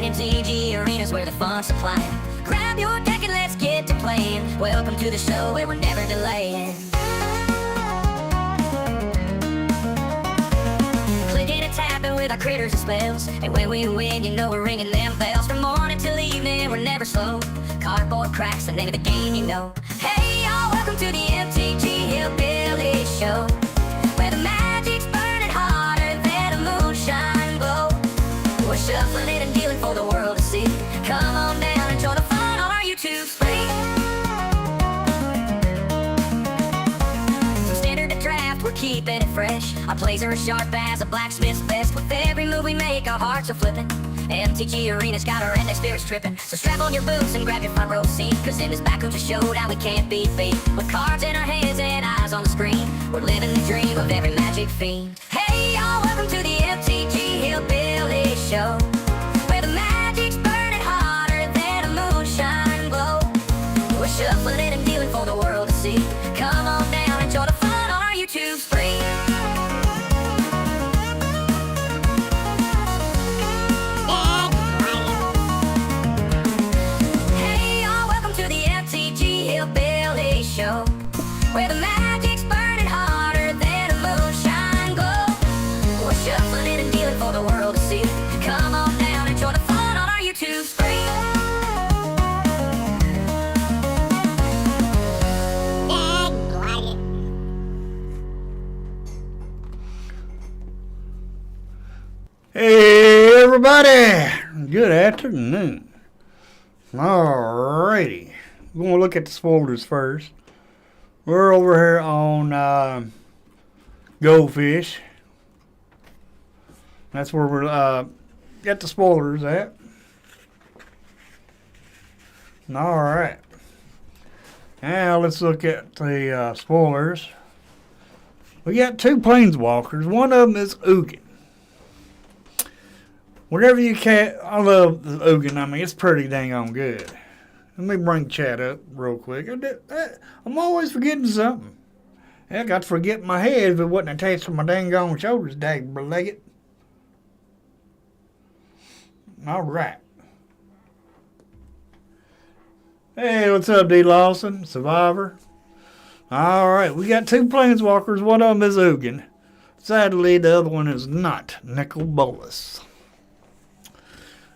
MTG Arena's where the fun's supplying. Grab your deck and let's get to playing. Welcome to the show where we're never delaying. Clicking and tapping with our critters and spells, and when we win, you know we're ringing them bells. From morning till evening, we're never slow. Cardboard cracks, the name of the game, you know. Hey y'all, welcome to the MTG Hillbilly Show, where the magic's burning hotter than a moonshine glow. We're shuffling it and dealing for the world to see. Come on down and join the fun on our YouTube screen. From standard to draft, we're keeping it fresh. Our plays are as sharp as a blacksmith's vest. With every move we make, our hearts are flipping. MTG Arena's got our index spirits tripping. So strap on your boots and grab your front row seat, cause in this Backucha showdown we can't be beat. With cards in our hands and eyes on the screen, we're living the dream of every magic fiend. Hey y'all, welcome to the MTG Hillbilly Show, where the magic's burning hotter than a moonshine glow. We're shuffling it and dealing for the world to see. Come on down and join the fun on our YouTube screen. Show, where the magic's burning hotter than a moonshine glow. We're shuffling it and dealing for the world to see. Come on down and join the fun on our YouTube screen. Hey everybody, good afternoon. Alrighty, we're going to look at the spoilers first. We're over here on Goldfish. That's where we're got the spoilers at. Alright. Now let's look at the spoilers. We got two planeswalkers. One of them is Ugin. Whenever you I love the Ugin. I mean, it's pretty dang on good. Let me bring chat up real quick. I'm always forgetting something. I got to forget my head if it wasn't attached to my dang on shoulders, dag legged. All right. Hey, what's up, D. Lawson? Survivor. All right, we got two planeswalkers. One of them is Ugin. Sadly, the other one is not. Nicol Bolas.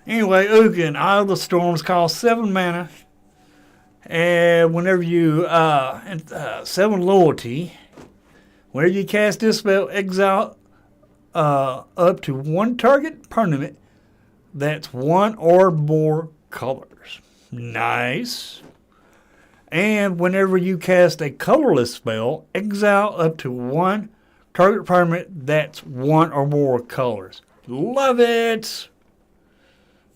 Anyway, Ugin, Eye of the Storms, costs 7 mana. And whenever you, 7 loyalty, whenever you cast this spell, exile up to one target permanent that's one or more colors. Nice. And whenever you cast a colorless spell, exile up to one target permanent that's one or more colors. Love it!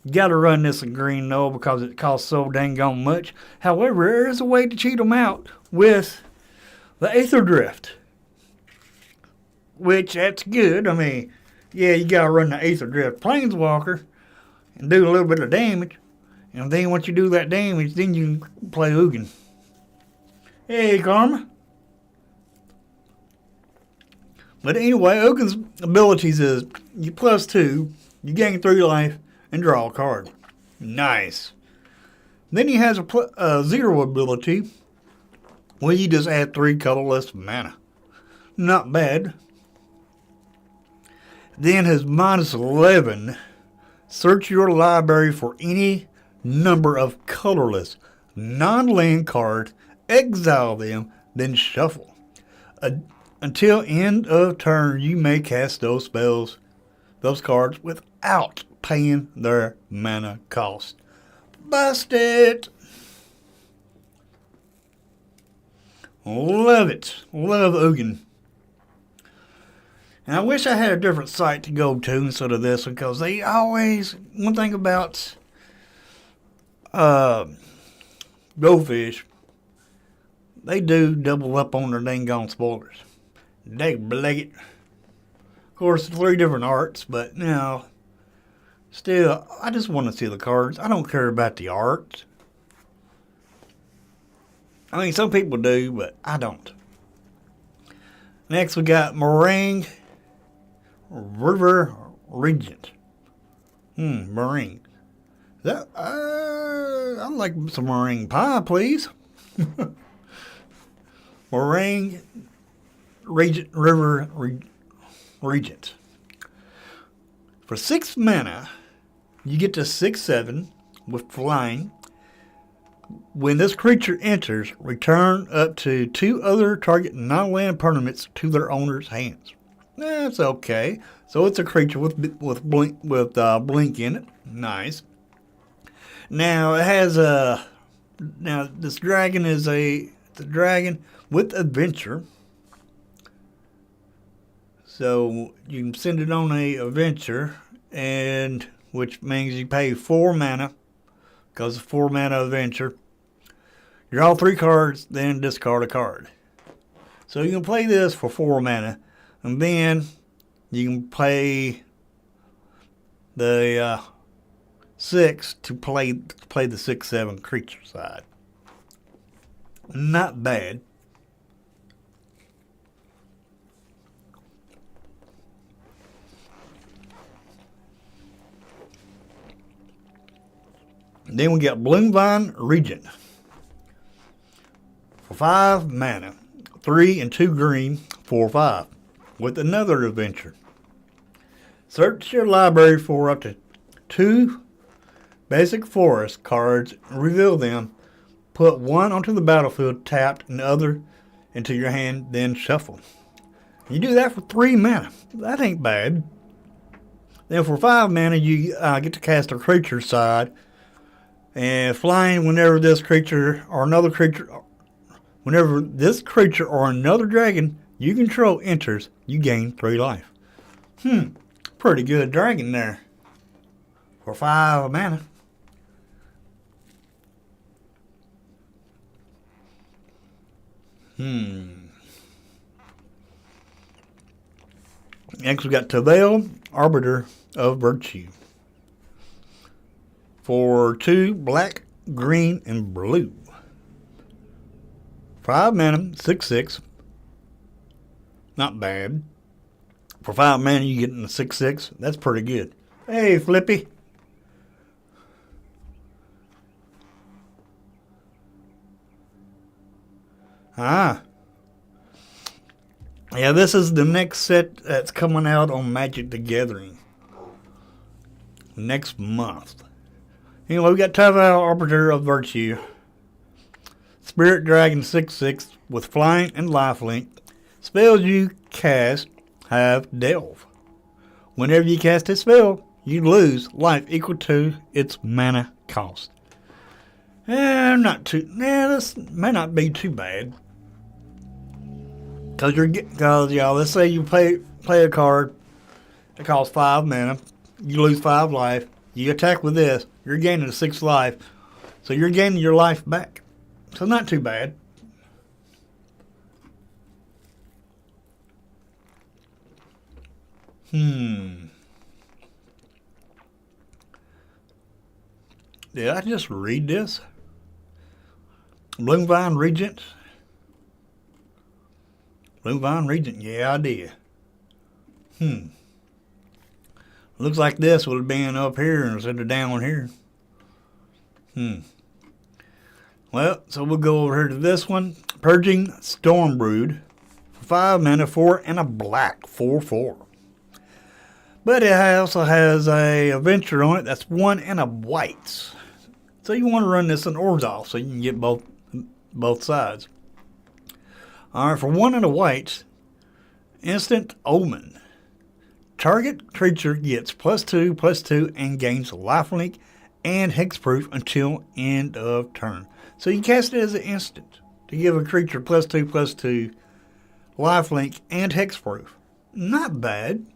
You gotta run this in green though because it costs so dang on much. However, there is a way to cheat them out with the Aether Drift, which that's good. I mean, yeah, you gotta run the Aether Drift Planeswalker and do a little bit of damage, and then once you do that damage, then you can play Ugin. Hey, Karma. But anyway, Ugin's abilities is you +2, you gain 3 life, and draw a card. Nice. Then he has a 0 ability where you just add 3 colorless mana. Not bad. Then his -11, search your library for any number of colorless non-land cards, exile them, then shuffle. Until end of turn, you may cast those cards without paying their mana cost. Bust it! Love it. Love Ugin. And I wish I had a different site to go to instead of this one, because they always, one thing about Goldfish, they do double up on their dang gone spoilers. They blag it. Of course, 3 different arts, but you know, still, I just want to see the cards. I don't care about the art. I mean, some people do, but I don't. Next, we got Meringue River Regent. Meringue. That I'd like some meringue pie, please. Meringue Regent. For 6 mana, you get to 6/7 with flying. When this creature enters, return up to 2 other target non-land permanents to their owner's hands. That's okay. So it's a creature with blink in it. Nice. Now it has this dragon is the dragon with adventure. So you can send it on a adventure, and which means you pay 4 mana, because of 4 mana adventure. Draw 3 cards, then discard a card. So you can play this for 4 mana, and then you can play the 6 to play the 6/7 creature side. Not bad. Then we got Bloomvine Regent. For 5 mana, 3 and 2 green, 4/5, with another adventure. Search your library for up to 2 basic forest cards, reveal them, put 1 onto the battlefield tapped and the other into your hand, then shuffle. You do that for 3 mana. That ain't bad. Then for 5 mana, you get to cast a creature side, and flying whenever this creature or another dragon you control enters, you gain 3 life. Pretty good dragon there. For 5 mana. Next we got Tavel, Arbiter of Virtue. For 2 black, green, and blue. 5 mana, 6/6. Not bad. For 5 mana, you get in the 6/6. That's pretty good. Hey, Flippy. Yeah, this is the next set that's coming out on Magic the Gathering. Next month. Anyway, we got Tavel, Arbiter of Virtue. Spirit Dragon 6/6 with flying and lifelink. Spells you cast have Delve. Whenever you cast a spell, you lose life equal to its mana cost. This may not be too bad. Cause y'all, let's say you play a card that costs 5 mana, you lose 5 life. You attack with this, you're gaining 6 life, so you're gaining your life back. So not too bad. Did I just read this? Bloomvine Regent? Bloomvine Regent, yeah I did. Looks like this would have been up here instead of down here. Well, so we'll go over here to this one. Purging Stormbrood. For 5 mana, 4 and a black, 4/4. But it also has a adventure on it that's 1 and a white. So you want to run this in Orzhov so you can get both sides. Alright, for 1 and a white, Instant Omen. Target creature gets +2/+2 and gains lifelink and hexproof until end of turn. So you cast it as an instant to give a creature +2/+2, lifelink, and hexproof. Not bad.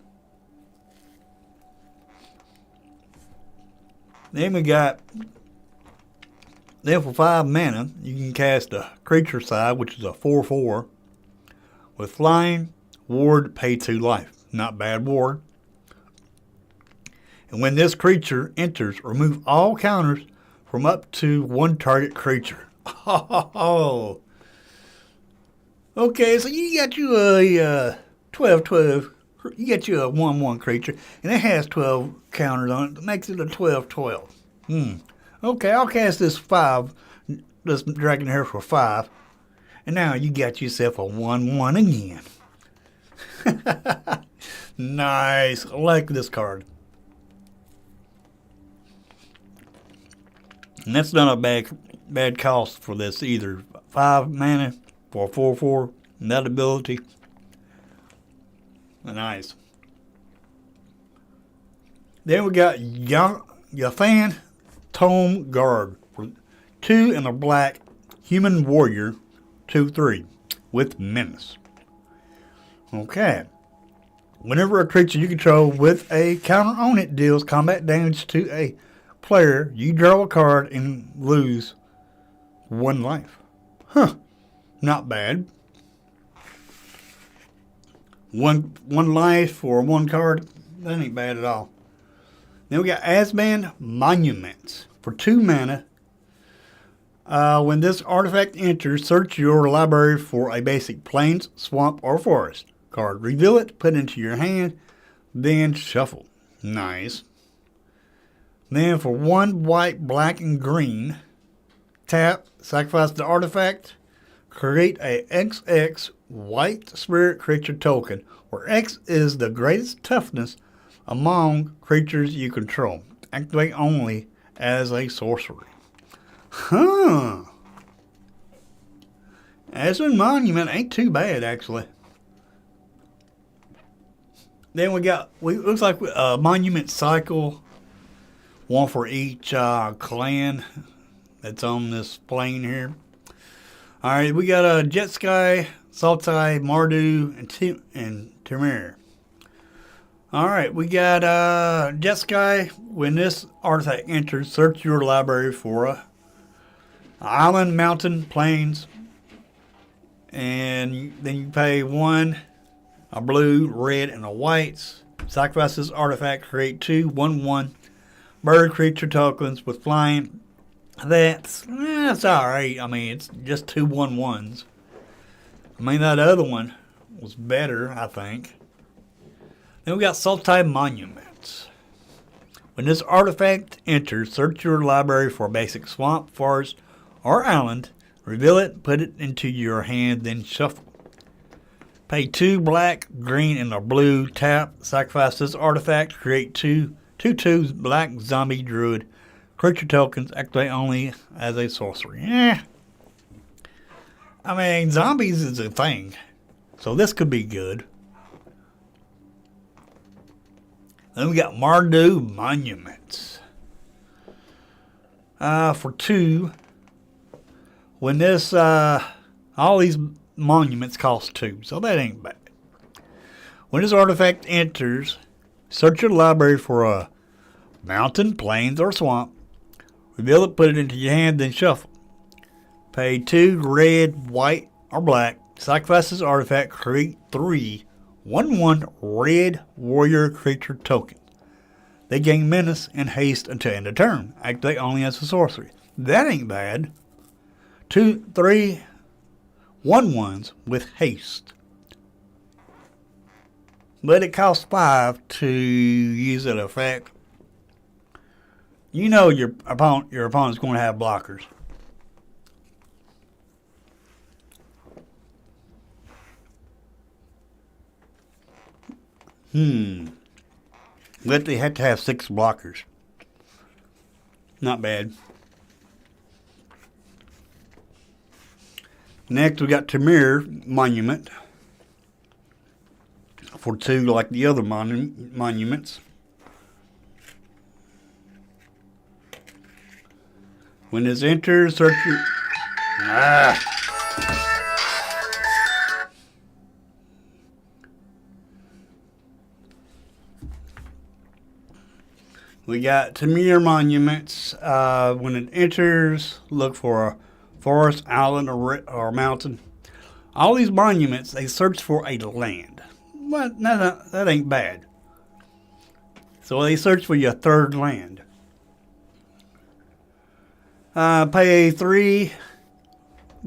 Then for 5 mana, you can cast a creature side, which is a 4/4, with flying, ward, pay 2 life. Not bad ward. And when this creature enters, remove all counters from up to 1 target creature. Oh. Okay, so you got you a 12/12. You get you a 1/1 creature, and it has 12 counters on it. That makes it a 12/12. Okay, I'll cast this 5, this dragon here for 5. And now you got yourself a 1/1 again. Nice. I like this card. And that's not a bad cost for this either. 5 mana for 4/4. And that ability. Nice. Then we got Yathan Tome Guard for 2 and a black human warrior 2/3 with menace. Okay. Whenever a creature you control with a counter on it deals combat damage to a player, you draw a card and lose 1 life. Huh. Not bad. One life for 1 card. That ain't bad at all. Then we got Azman Monuments for 2 mana. When this artifact enters, search your library for a basic plains, swamp, or forest card. Reveal it, put it into your hand, then shuffle. Nice. Then for 1 white, black, and green, tap, sacrifice the artifact, create a XX white spirit creature token, where X is the greatest toughness among creatures you control. Activate only as a sorcery. Huh. Azman Monument ain't too bad, actually. Then looks like a monument cycle. 1 for each clan that's on this plane here. Alright, we got Jet-Sky, Sultai, Mardu, and Temur. Alright, we got Jet-Sky. When this artifact enters, search your library for a island, mountain, plains, and then you pay 1, a blue, red, and a white. Sacrifice this artifact, create 2 1/1 bird creature tokens with flying. That's alright. I mean, it's just 2 1/1s. I mean, that other one was better, I think. Then we got Sultai Monuments. When this artifact enters, search your library for a basic swamp, forest, or island. Reveal it, put it into your hand, then shuffle. Pay 2 black, green, and a blue. Tap, sacrifice this artifact, create 2 black zombie druid creature tokens. Activate only as a sorcery. I mean, zombies is a thing, so this could be good. Then we got Mardu Monuments. For 2, when this, all these monuments cost 2, so that ain't bad. When this artifact enters, search your library for a mountain, plains, or swamp. Reveal it, put it into your hand, then shuffle. Pay 2 red, white, or black. Sacrifice this artifact, create 3 1/1 red warrior creature token. They gain menace and haste until end of turn. Activate only as a sorcery. That ain't bad. 3 1/1s with haste. But it costs 5 to use that effect. You know your opponent's going to have blockers. But they had to have 6 blockers. Not bad. Next, we got Temur Monument. For 2, like the other monuments. When this enters, search your... We got Temur Monuments. When it enters, look for a forest, island, or mountain. All these monuments, they search for a land. Well, that ain't bad. So they search for your 3rd land. Pay 3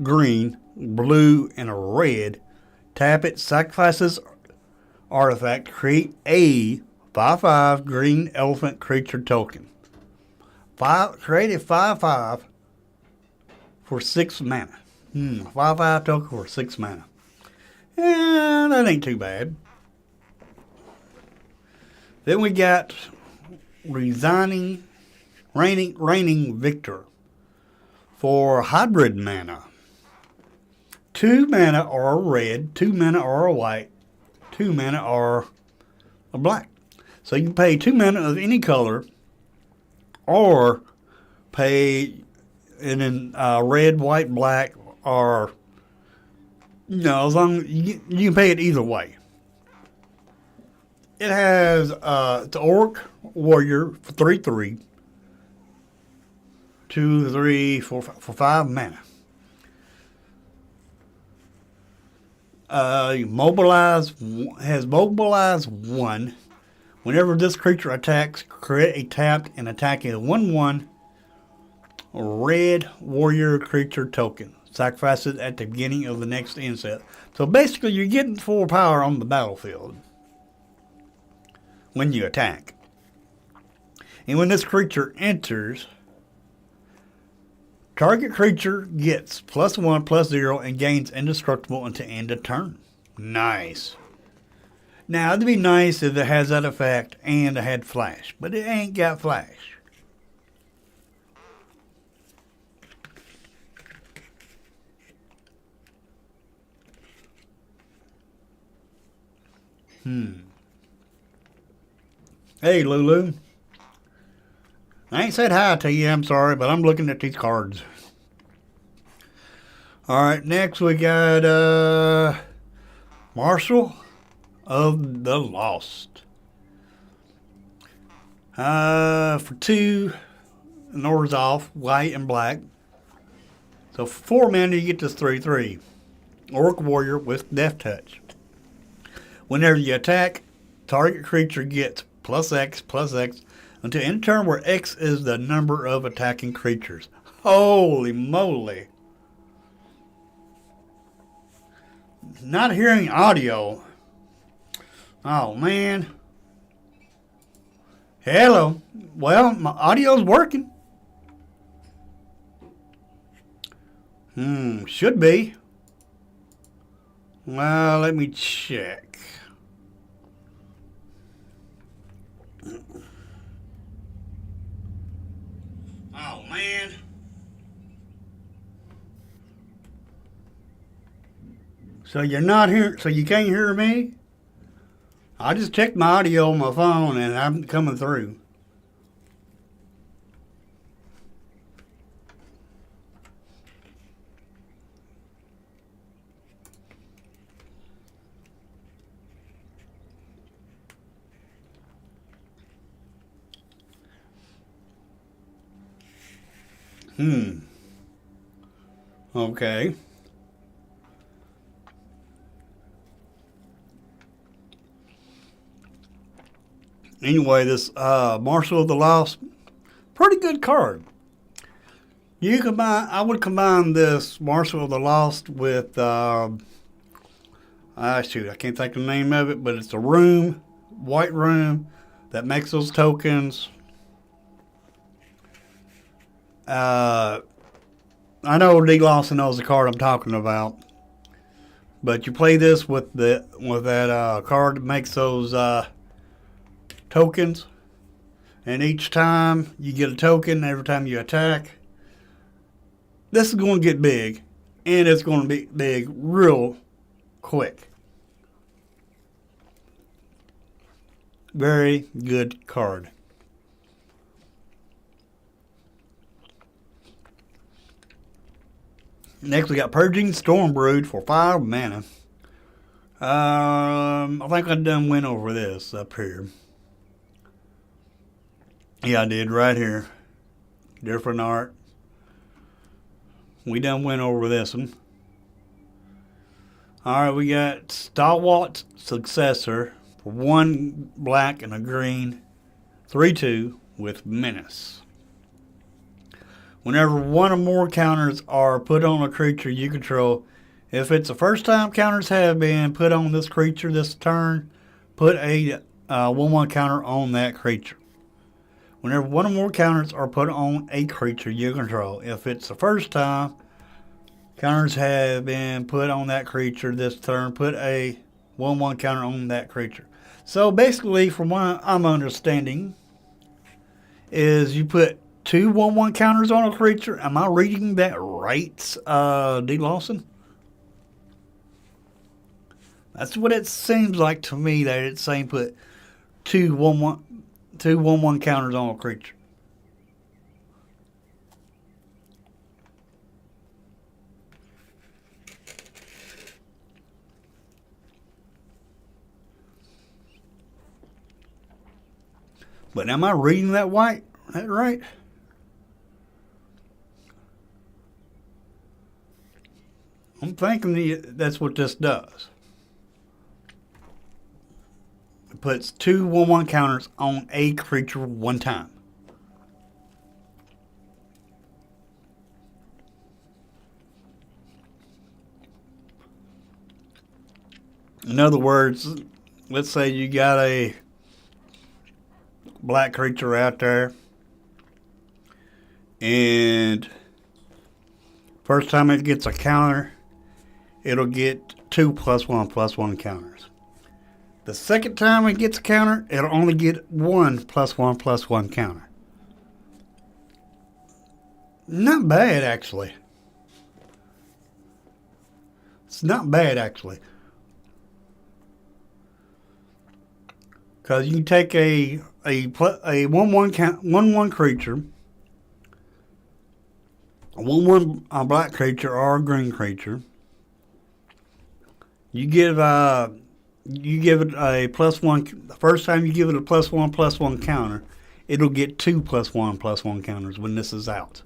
green, blue, and a red. Tap it, sacrifice this artifact, create a 5/5 green elephant creature token. Create a 5/5 for 6 mana. 5/5 token for 6 mana. Yeah, that ain't too bad. Then we got Reigning Victor for hybrid mana. 2 mana are a red, 2 mana are a white, 2 mana are a black. So you can pay 2 mana of any color, or pay in red, white, black, or as long as you can pay it either way. It has the Orc Warrior for 3/3, 2, 3, 4, 5, for 5 mana. Has mobilize 1. Whenever this creature attacks, create a tapped and attacking 1/1 red warrior creature token. Sacrifice it at the beginning of the next end set. So basically, you're getting 4 power on the battlefield when you attack. And when this creature enters, target creature gets +1/+0 and gains indestructible until end of turn. Nice. Now, it'd be nice if it has that effect and it had flash, but it ain't got flash. Hey, Lulu. I ain't said hi to you, I'm sorry, but I'm looking at these cards. Alright, next we got Marshal of the Lost. For 2, an order's off, white and black. So for 4 mana, you get this 3/3. Orc Warrior with Death Touch. Whenever you attack, target creature gets +X/+X until end turn, where X is the number of attacking creatures. Holy moly. Not hearing audio. Oh, man. Hello. Well, my audio's working. Should be. Well, let me check. Oh, man. So you're not here, so you can't hear me? I just checked my audio on my phone and I'm coming through. Okay. Anyway, this Marshal of the Lost, pretty good card. I would combine this Marshal of the Lost with shoot, I can't think of the name of it, but it's a white room that makes those tokens. I know D. Lawson knows the card I'm talking about, but you play this with that card that makes those tokens, and each time you get a token, every time you attack, this is going to get big, and it's going to be big real quick. Very good card. Next, we got Purging Stormbrood for 5 mana. I think I done went over this up here. Yeah, I did right here. Different art. We done went over this one. Alright, we got Stalwart Successor for 1 black and a green. 3/2 with Menace. Whenever 1 or more counters are put on a creature you control, if it's the first time counters have been put on this creature this turn, put a 1/1 counter on that creature. whenever one or more counters are put on a creature you control. If it's the first time counters have been put on that creature this turn, put a 1/1 counter on that creature. So basically, from what I'm understanding, is you put 2 1/1 counters on a creature. Am I reading that right, D. Lawson? That's what it seems like to me, that it's saying put 2 1/1 counters on a creature. But am I reading that right? That right? I'm thinking that's what this does. It puts 2 1/1 counters on a creature one time. In other words, let's say you got a black creature out there, and first time it gets a counter, it'll get 2 +1/+1 counters. The second time it gets a counter, it'll only get 1 +1/+1 counter. Not bad, actually. It's not bad, actually. Because you can take a 1/1 creature, a 1/1 black creature or a green creature. You give it a +1. The first time you give it a +1/+1 counter, it'll get 2 +1/+1 counters when this is out.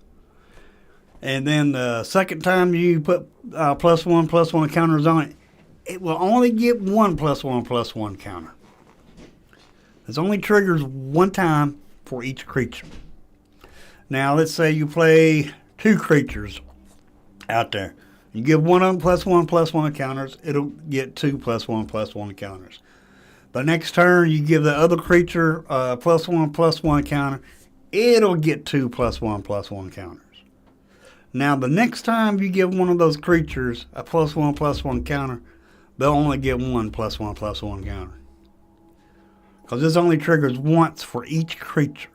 And then the second time you put +1/+1 counters on it, it will only get 1 +1/+1 counter. It only triggers one time for each creature. Now, let's say you play 2 creatures out there. You give one of them +1/+1 counters, it'll get 2 +1/+1 counters. The next turn, you give the other creature a +1/+1 counter, it'll get 2 +1/+1 counters. Now, the next time you give one of those creatures a +1/+1 counter, they'll only get 1 +1/+1 counter. Because this only triggers once for each creature.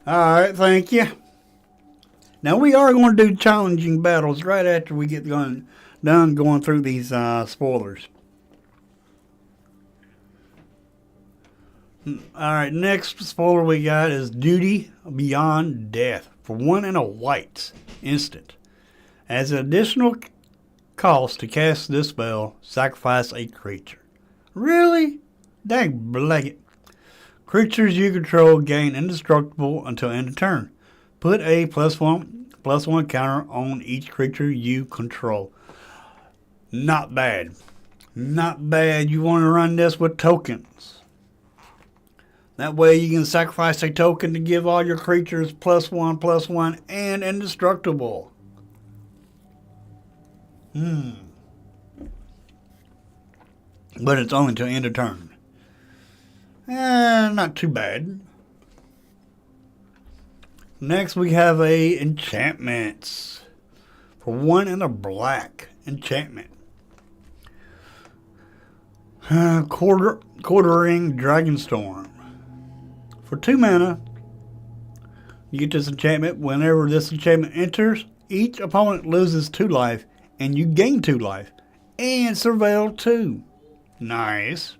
Alright, thank you. Now we are going to do challenging battles right after we get done going through these spoilers. Alright, next spoiler we got is Duty Beyond Death. For 1 and a white instant. As an additional cost to cast this spell, sacrifice a creature. Really? Dang blanket. Creatures you control gain indestructible until end of turn. Put a +1/+1 counter on each creature you control. Not bad. Not bad. You want to run this with tokens. That way you can sacrifice a token to give all your creatures +1/+1 and indestructible. But it's only till end of turn. Not too bad. Next we have a enchantments. For 1 and a black enchantment. Quartering Dragonstorm. For 2 mana, you get this enchantment. Whenever this enchantment enters, each opponent loses 2 life, and you gain 2 life. And Surveil 2. Nice.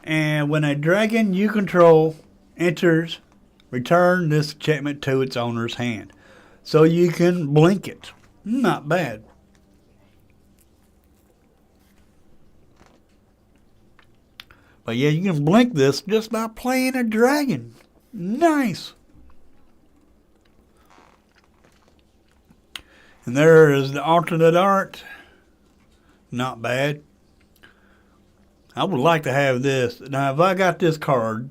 And when a dragon you control enters, return this enchantment to its owner's hand. So you can blink it. Not bad. But yeah, you can blink this just by playing a dragon. Nice. And there is the alternate art. Not bad. I would like to have this. Now, if I got this card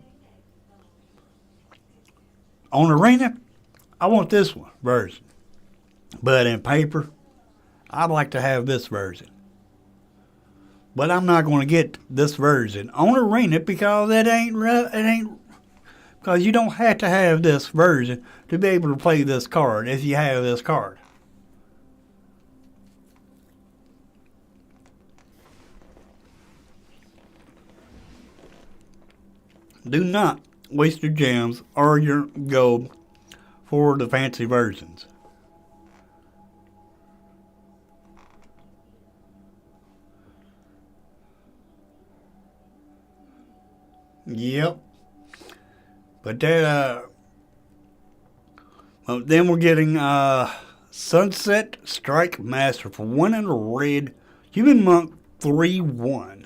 on Arena, I want this one version. But in paper, I'd like to have this version. But I'm not going to get this version on Arena because it ain't because you don't have to have this version to be able to play this card if you have this card. Do not waste your gems or your gold for the fancy versions. Yep. But that, well, then we're getting Sunset Strike Master for 1 in a red. Human Monk 3/1. And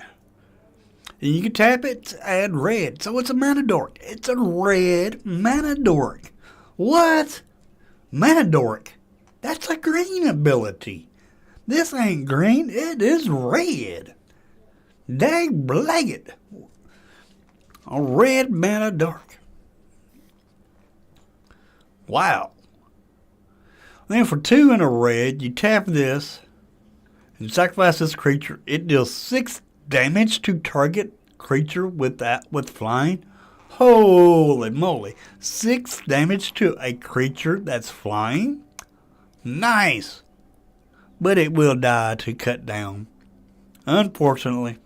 you can tap it to add red. So it's a Mana Dork. It's a red Mana Dork. What? Mana Dork. That's a green ability. This ain't green. It is red. Dag blagged. A red Mana Dork. Wow. Then for 2 in a red, you tap this and sacrifice this creature. It deals 6 damage to target creature with flying. Holy moly. 6 damage to a creature that's flying? Nice. But it will die to cut down. Unfortunately.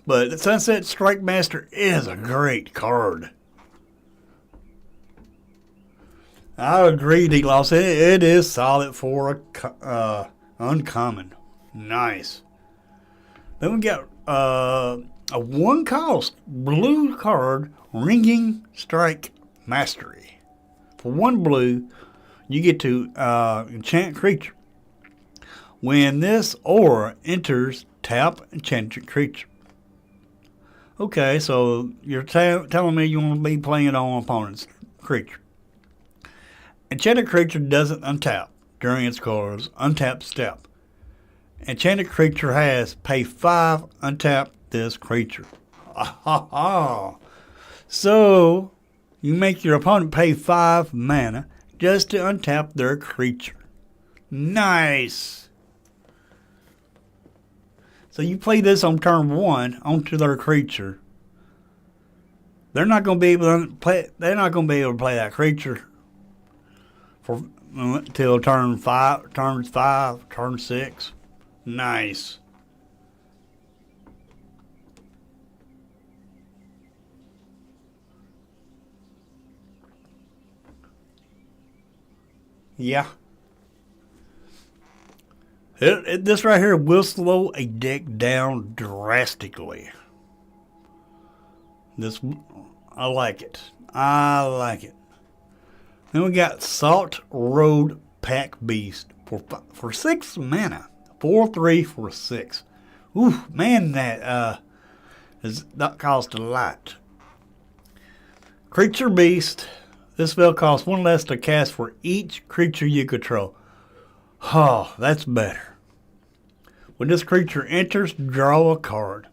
But the Sunset Strike Master is a great card. I agree, D-Loss. It is solid for a uncommon. Nice. Then we got a 1-cost blue card, Ringing Strike Mastery. For 1 blue, you get to enchant creature. When this aura enters, tap enchanted creature. Okay, so you're telling me you want to be playing on opponent's creature. Enchanted creature doesn't untap during its card's untap step. Enchanted creature has pay 5, untap this creature. So you make your opponent pay 5 mana just to untap their creature. Nice. So you play this on turn 1 onto their creature. They're not going to be able to play. They're not going to be able to play that creature for till turn 5, turn 6. Nice. Yeah. This right here will slow a deck down drastically. I like it. I like it. Then we got Salt Road Pack Beast for 6 mana. 4/3 for 6. Ooh, man, that cost a lot. Creature Beast. This spell costs 1 less to cast for each creature you control. Oh, that's better. When this creature enters, draw a card.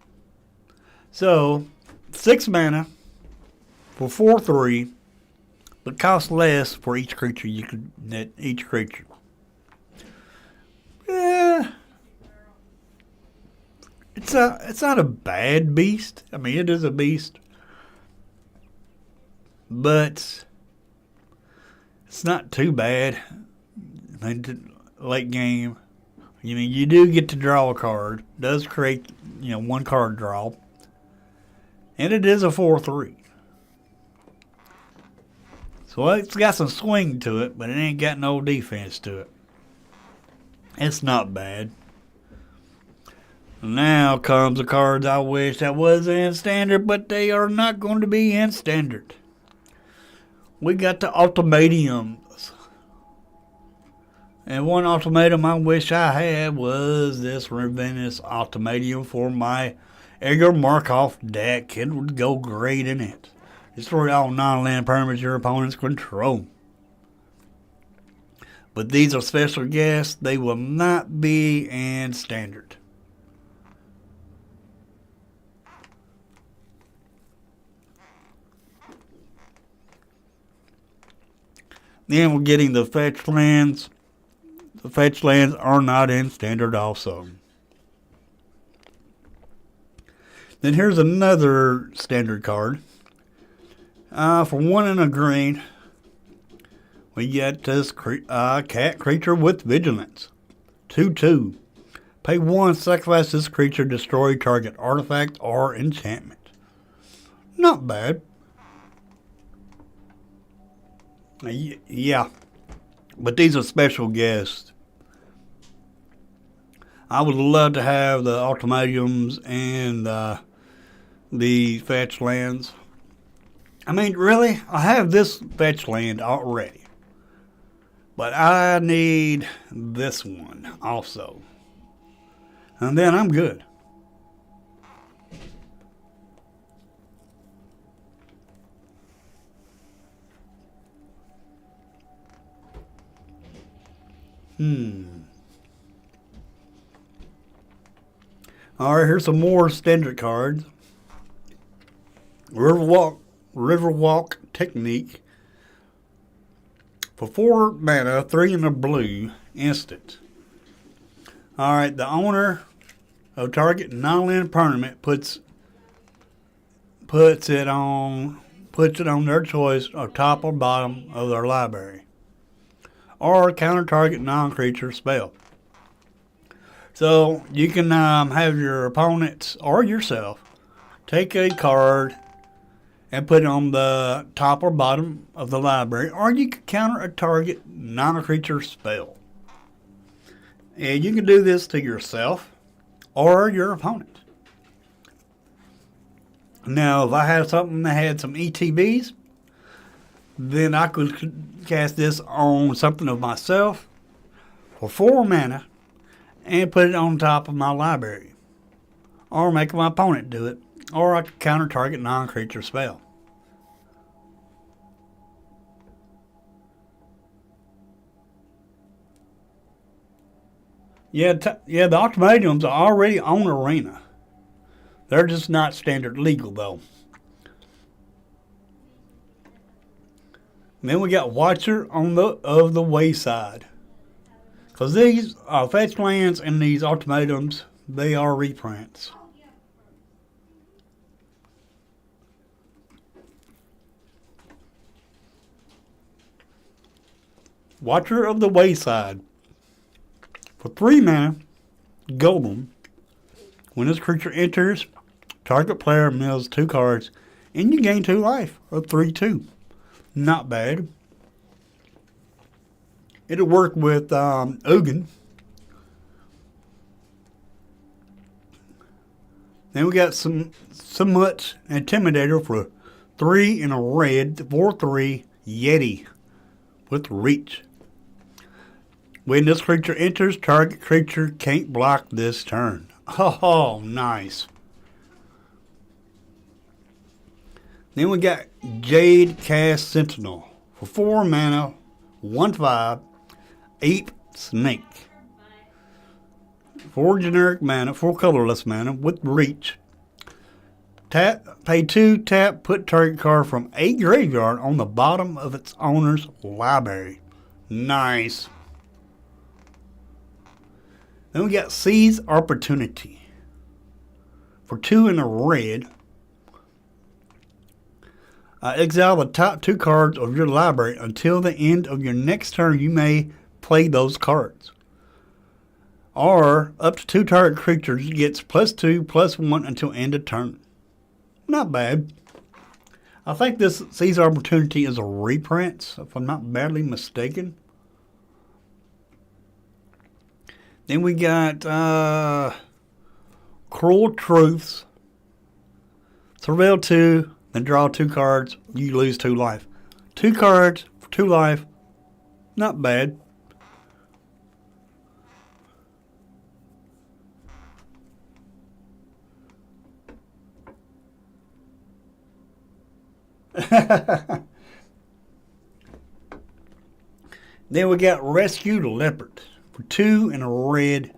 So, 6 mana for 4/3, but costs less for each creature each creature. Yeah. It's not a bad beast. I mean, it is a beast. But it's not too bad. I mean, late game. I mean, you do get to draw a card. It does create, 1 card draw. And it is a 4/3. So it's got some swing to it, but it ain't got no defense to it. It's not bad. Now comes the cards I wish that was in standard, but they are not going to be in standard. We got the ultimatums. And one ultimatum I wish I had was this Ravenous ultimatum for my Edgar Markov deck. It would go great in it. Destroy all non-land permanents your opponents control. But these are special guests. They will not be in standard. Then we're getting the fetch lands. The fetch lands are not in standard also. Then here's another standard card. For 1 and a green, we get this cat creature with vigilance. 2/2. Pay 1, sacrifice this creature, destroy target artifact or enchantment. Not bad. Yeah. But these are special guests. I would love to have the ultimatums and the fetch lands. I mean, really? I have this fetch land already. But I need this one also. And then I'm good. Alright, here's some more standard cards. Riverwalk Technique. For 4 mana, 3 in a blue, instant. Alright, the owner of target non-land permanent puts it on their choice of top or bottom of their library. Or counter target non-creature spell. So you can have your opponents or yourself take a card and put it on the top or bottom of the library, or you can counter a target non-creature spell. And you can do this to yourself or your opponent. Now, if I had something that had some ETBs, then I could cast this on something of myself for 4 mana and put it on top of my library. Or make my opponent do it. Or I could counter target non-creature spell. Yeah, the ultimatums are already on Arena. They're just not standard legal though. And then we got Watcher of the Wayside. Because these fetch lands and these ultimatums, they are reprints. Watcher of the Wayside. For 3 mana, Golem. When this creature enters, target player mills 2 cards, and you gain 2 life, or 3/2. Not bad. It'll work with Ugin. Then we got somewhat Intimidator for 3 in a red, 4/3 Yeti with reach. When this creature enters, target creature can't block this turn. Oh, nice. Then we got Jade Cast Sentinel for 4 mana, 1/5, Ape Snake. 4 generic mana, 4 colorless mana with reach. Pay 2, tap, put target card from a graveyard on the bottom of its owner's library. Nice. Then we got Seize Opportunity. For 2 in a red, exile the top 2 cards of your library until the end of your next turn. You may play those cards. Or up to 2 target creatures gets +2/+1 until end of turn. Not bad. I think this Seize Opportunity is a reprint, if I'm not badly mistaken. Then we got Cruel Truths. Surveil 2, then draw 2 cards. You lose 2 life. 2 cards for 2 life. Not bad. Then we got Rescue the Leopard. For 2 in a red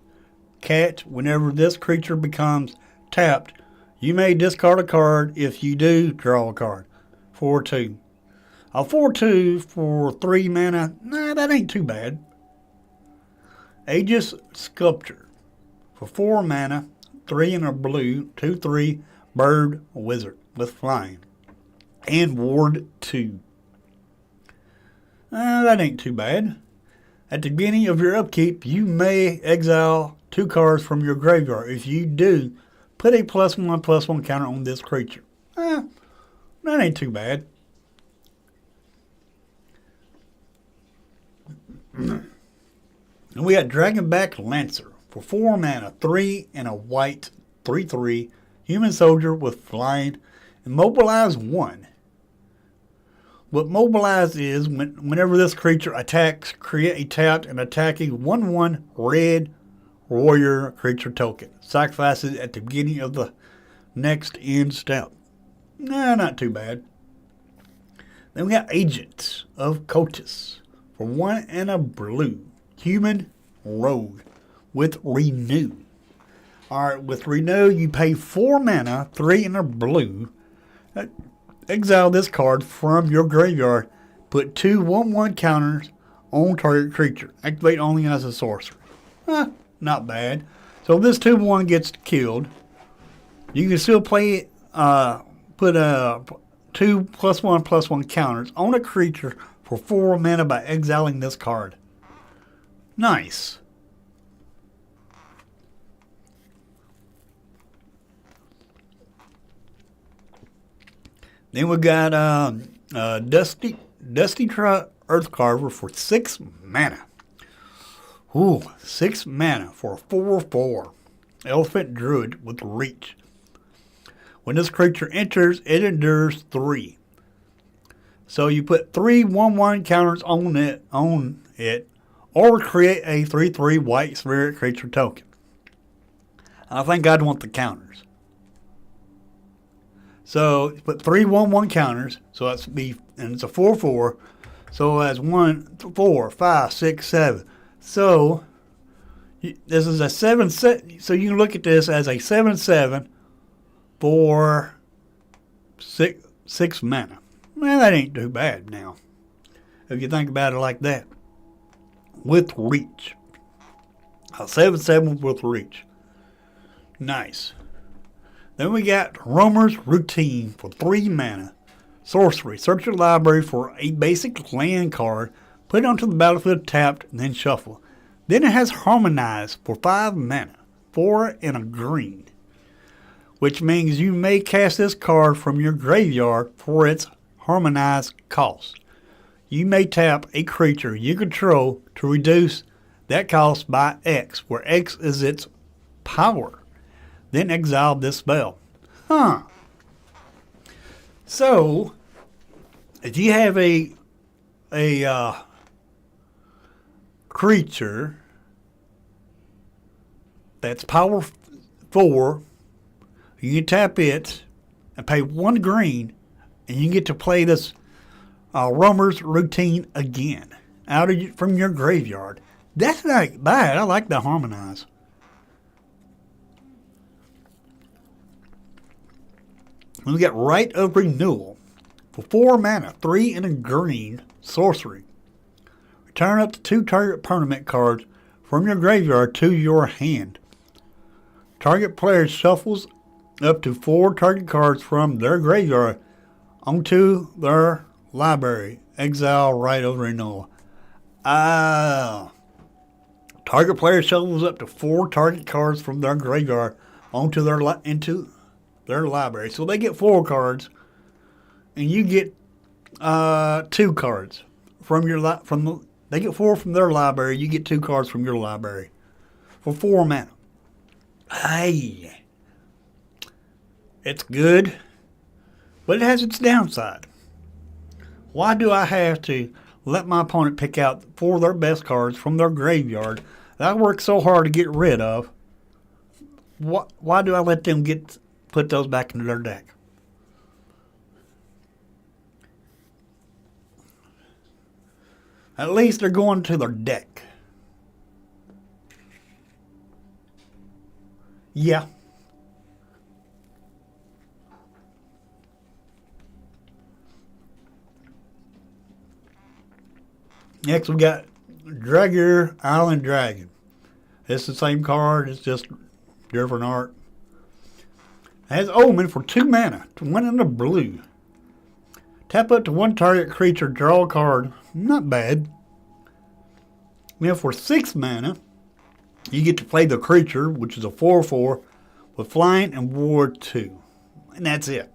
cat, whenever this creature becomes tapped, you may discard a card. If you do, draw a card. 4/2. A 4/2 for 3 mana, nah, that ain't too bad. Aegis Sculptor. For 4 mana, 3 in a blue, 2/3, Bird Wizard with flying. And Ward 2. That ain't too bad. At the beginning of your upkeep, you may exile 2 cards from your graveyard. If you do, put a +1/+1 counter on this creature. That ain't too bad. And we got Dragonback Lancer for 4 mana, 3 and a white, 3/3, human soldier with flying, and mobilize 1. What mobilize is whenever this creature attacks, create a tapped and attacking 1/1 red warrior creature token. Sacrifice it at the beginning of the next end step. Not too bad. Then we got Agents of Kotis for 1 and a blue. Human rogue with Renew. Alright, with Renew, you pay 4 mana, 3 and a blue. Exile this card from your graveyard. Put 2 1/1 counters on target creature. Activate only as a sorcerer. Not bad. So if this 2/1 gets killed, you can still play it. Put 2 +1/+1 counters on a creature for 4 mana by exiling this card. Nice. Then we got Dusty Earthcarver for 6 mana. 6 mana for a 4/4. Elephant Druid with Reach. When this creature enters, it endures 3. So you put 3 1/1 counters on it, or create a 3/3 white spirit creature token. I think I'd want the counters. So you put 3 1/1 counters, so and it's a 4/4. So that's 1, 4, 5, 6, 7. So this is a 7. So you can look at this as a 7/7 for 6 mana. Well, that ain't too bad now, if you think about it like that. With Reach, a 7/7 with Reach. Nice. Then we got Roamer's Routine for 3 mana. Sorcery. Search your library for a basic land card, put it onto the battlefield tapped, and then shuffle. Then it has Harmonize for 5 mana, 4 and a green. Which means you may cast this card from your graveyard for its Harmonize cost. You may tap a creature you control to reduce that cost by X, where X is its power. Then exile this spell. So, if you have a creature that's power 4, you can tap it and pay 1 green, and you get to play this Roamer's Routine again from your graveyard. That's not bad. I like the Harmonize. We got Rite of Renewal for 4 mana, 3 and a green, sorcery. Return up to 2 target permanent cards from your graveyard to your hand. Target player shuffles up to 4 target cards from their graveyard onto their library. Exile Rite of Renewal. Target player shuffles up to 4 target cards from their graveyard onto into their library. So they get 4 cards, and you get 2 cards from your they get 4 from their library. You get 2 cards from your library for 4 mana. Hey, it's good, but it has its downside. Why do I have to let my opponent pick out 4 of their best cards from their graveyard that I worked so hard to get rid of? Why do I let them put those back into their deck? At least they're going to their deck. Yeah. Next we got Dragier Island Dragon. It's the same card, it's just different art. Has Omen for 2 mana, 1 in the blue. Tap up to 1 target creature, draw a card. Not bad. Then for 6 mana, you get to play the creature, which is a 4/4, with flying and ward 2. And that's it.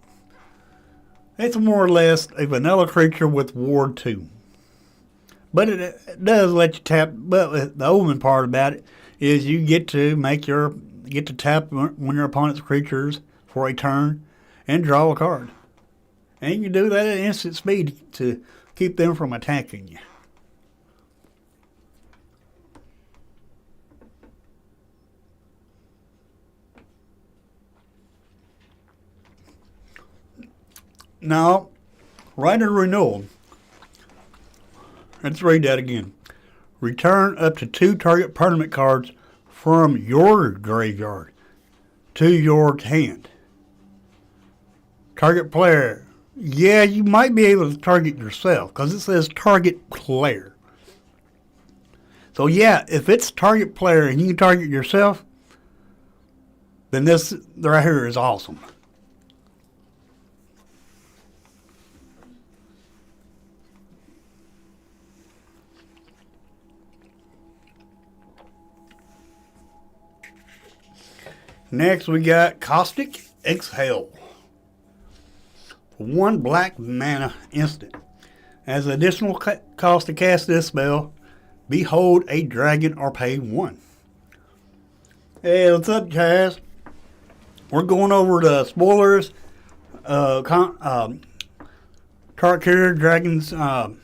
It's more or less a vanilla creature with ward 2. But it does let you tap. But the Omen part about it is you get to tap one of your opponent's creatures for a turn and draw a card. And you can do that at instant speed to keep them from attacking you. Now, Rider Renewal. Let's read that again. Return up to 2 target permanent cards from your graveyard to your hand. Target player. Yeah, you might be able to target yourself because it says target player. So yeah, if it's target player and you can target yourself, then this right here is awesome. Next, we got Caustic Exhale. For 1 black mana instant. As additional cost to cast this spell, behold a dragon or pay 1. Hey, what's up, Chaz? We're going over the spoilers. Tarkir Dragons, the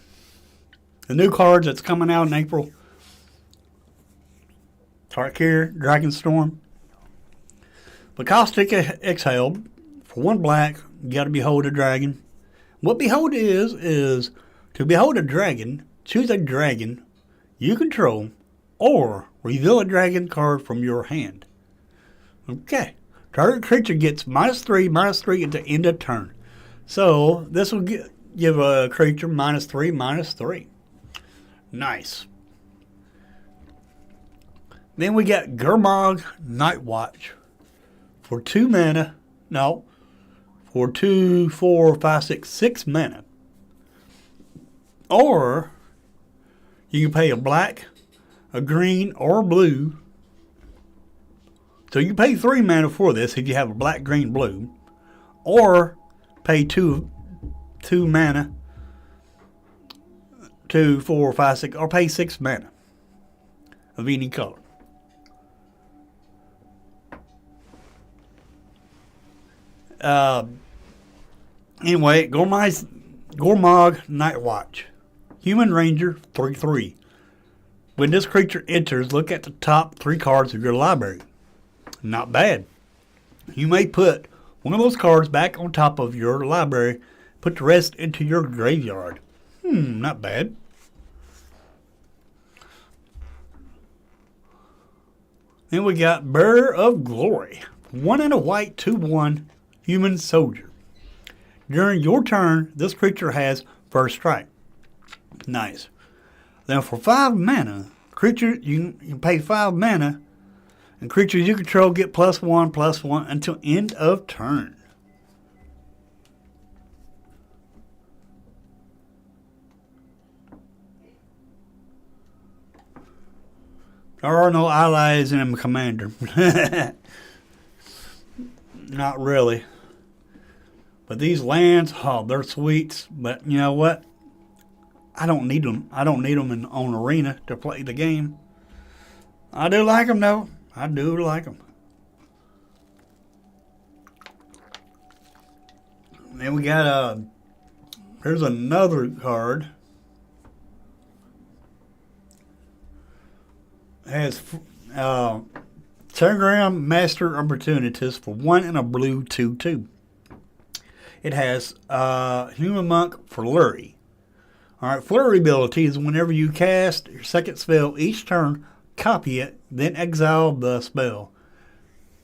new cards that's coming out in April. Tarkir Dragonstorm. But Caustic Exhale, for 1 black, you got to behold a dragon. What behold is to behold a dragon, choose a dragon you control, or reveal a dragon card from your hand. Okay. Target creature gets -3/-3 at the end of turn. So this will give a creature -3/-3. Nice. Then we got Gurmag Nightwatch. For 2 mana, no, for 2, 4, 5, 6 mana. Or you can pay a black, a green, or a blue. So you pay 3 mana for this if you have a black, green, blue. Or pay 2 mana, 2, 4, 5, 6, or pay 6 mana of any color. Anyway, Gurmag Nightwatch. Human Ranger 3/3. When this creature enters, look at the top 3 cards of your library. Not bad. You may put one of those cards back on top of your library, put the rest into your graveyard. Not bad. Then we got Bearer of Glory. 1 and a white, 2/1. Human Soldier. During your turn, this creature has first strike. Nice. Then for 5 mana, you can pay 5 mana, and creatures you control get +1/+1 until end of turn. There are no allies in Commander. Not really. But these lands, they're sweets. But you know what? I don't need them. I don't need them on Arena to play the game. I do like them, though. I do like them. Then we got here's another card. It has Telegram Master Opportunities for 1 and a blue 2/2. It has Human Monk Flurry. Alright, Flurry ability is whenever you cast your second spell each turn, copy it, then exile the spell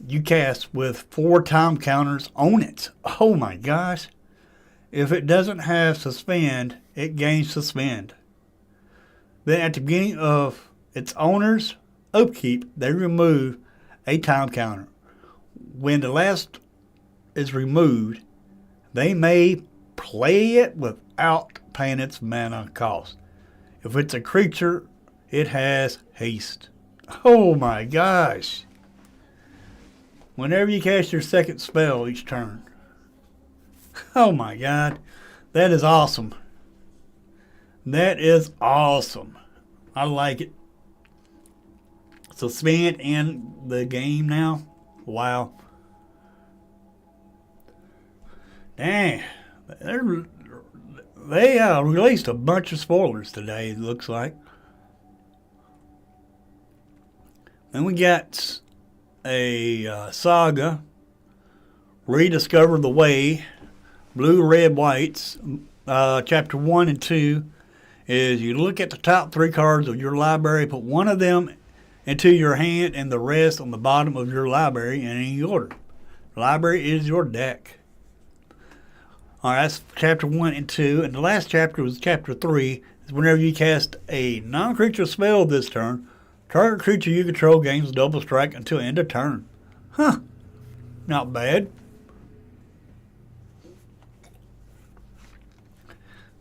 you cast with 4 time counters on it. Oh my gosh. If it doesn't have Suspend, it gains Suspend. Then at the beginning of its owner's upkeep, they remove a time counter. When the last is removed, they may play it without paying its mana cost. If it's a creature, it has haste. Oh my gosh. Whenever you cast your second spell each turn. Oh my god. That is awesome. That is awesome. I like it. So spend in the game now. Wow. Dang. They released a bunch of spoilers today, it looks like. Then we got a saga, Rediscover the Way, Blue, Red, Whites. Chapter 1 and 2 is you look at the top 3 cards of your library, put one of them into your hand and the rest on the bottom of your library in any order. The library is your deck. Alright, that's chapter 1 and 2. And the last chapter was chapter 3. Is whenever you cast a non-creature spell this turn, target creature you control gains double strike until end of turn. Huh. Not bad.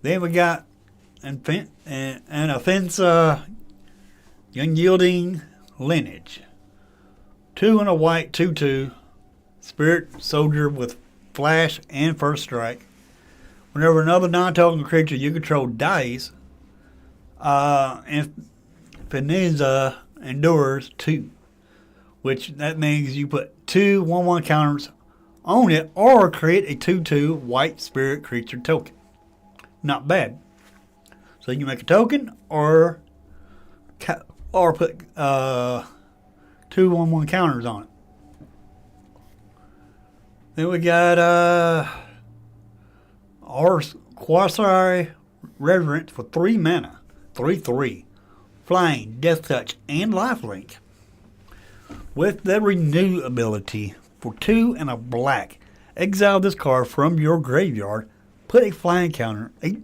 Then we got an offense unyielding lineage. 2 and a white 2/2 spirit soldier with flash and first strike. Whenever another non-token creature you control dies, Infinita endures 2, which that means you put 2 1/1 counters on it or create a 2/2 white spirit creature token. Not bad. So you can make a token or put 2 1/1 counters on it. Then we got our Quasar Reverent for 3 mana, 3/3, flying, death touch, and lifelink. With the renew ability for 2 and a black, exile this card from your graveyard. Put a flying counter, a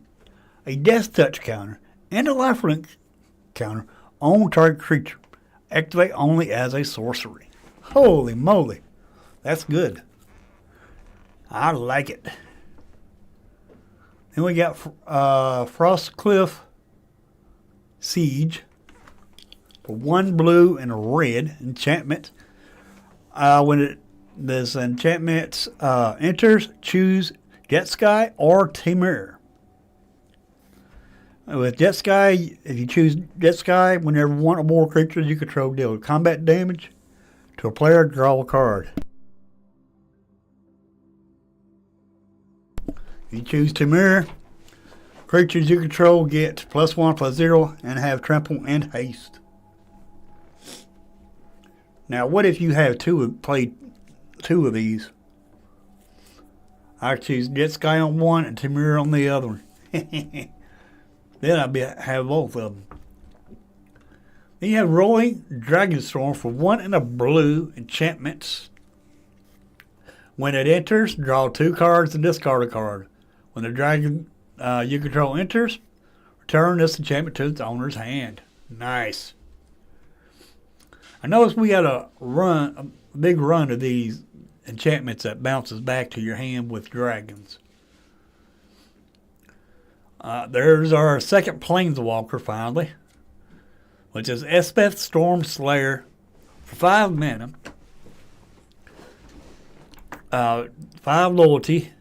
death touch counter, and a lifelink counter on target creature. Activate only as a sorcery. Holy moly, that's good. I like it. Then we got Frostcliff Siege for 1 blue and a red enchantment. When this enchantment enters, choose Jetsky or Temur. With Jetsky, if you choose Jetsky, whenever one or more creatures you control deal combat damage to a player, draw a card. If you choose Temur, creatures you control get +1/+0 and have trample and haste. Now, what if you have played 2 of these? I choose Jetsky on one and Temur on the other one. Then I have both of them. Then you have Rolling Dragonstorm for 1 and a blue enchantments. When it enters, draw 2 cards and discard a card. When the dragon you control enters, return this enchantment to its owner's hand. Nice. I noticed we got a big run of these enchantments that bounces back to your hand with dragons. There's our second Planeswalker finally, which is Elspeth Stormslayer for 5 mana, 5 loyalty,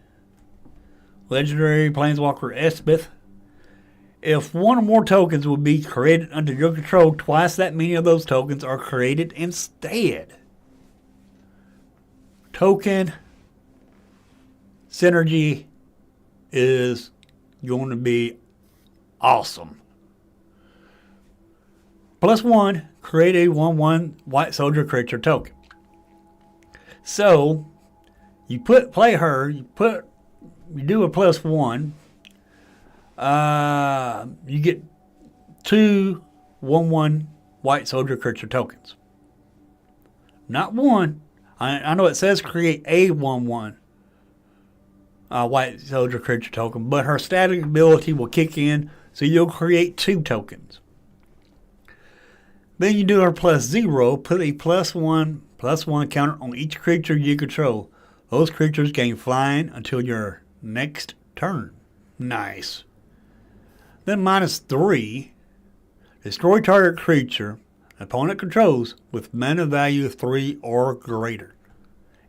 legendary Planeswalker Elspeth. If 1 or more tokens would be created under your control, twice that many of those tokens are created instead. Token synergy is going to be awesome. +1, create a 1/1 white soldier creature token. So you play her, you do a +1. You get 2 1/1 white soldier creature tokens. Not 1. I know it says create a 1/1 white soldier creature token, but her static ability will kick in, so you'll create 2 tokens. Then you do her +0, put a +1/+1 counter on each creature you control. Those creatures gain flying until your next turn. Nice. Then -3. Destroy target creature opponent controls with mana value 3 or greater.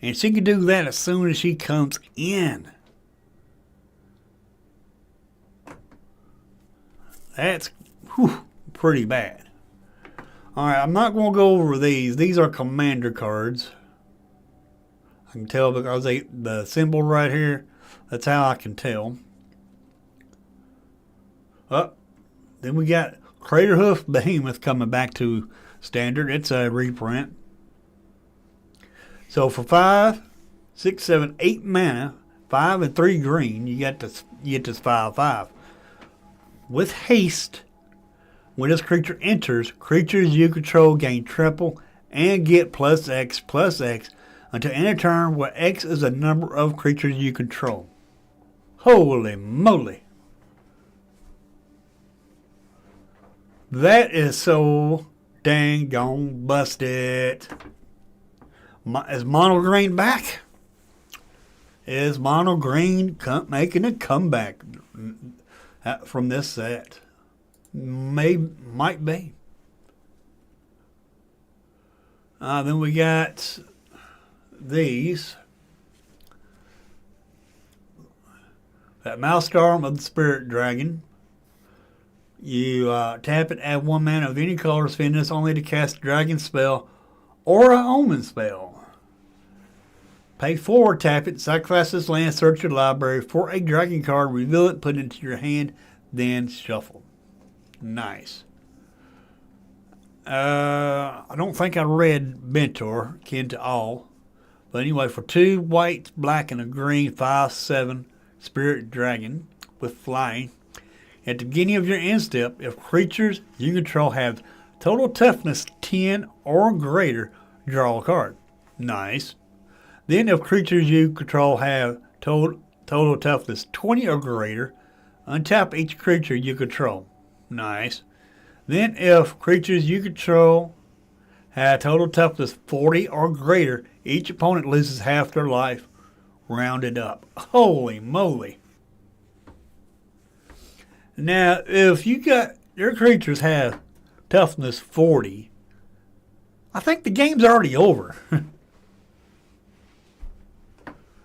And she can do that as soon as she comes in. That's pretty bad. Alright, I'm not going to go over these. These are commander cards. I can tell because the symbol right here, that's how I can tell. Then we got Craterhoof Behemoth coming back to standard. It's a reprint. So for 5, 6, 7, 8 mana, 5 and 3 green, you get this 5/5. With haste, when this creature enters, creatures you control gain trample and get +X/+X until end of turn where X is the number of creatures you control. Holy moly. That is so dang gone busted. Is Mono Green back? Is Mono Green making a comeback from this set? Might be. Then we got these. That Maelstrom of the Spirit Dragon. You tap it, add 1 mana of any color, spend this only to cast a dragon spell or an omen spell. Pay 4, tap it, sacrifice this land, search your library for a dragon card, reveal it, put it into your hand, then shuffle. Nice. I don't think I read Mentor, kin to all. But anyway, for 2 white, black, and a green, 5/7 Spirit Dragon with flying. At the beginning of your end step, if creatures you control have total toughness 10 or greater, draw a card. Nice. Then if creatures you control have total toughness 20 or greater, untap each creature you control. Nice. Then if creatures you control have total toughness 40 or greater, each opponent loses half their life, rounded up. Holy moly. Now, if you got your creatures have toughness 40, I think the game's already over.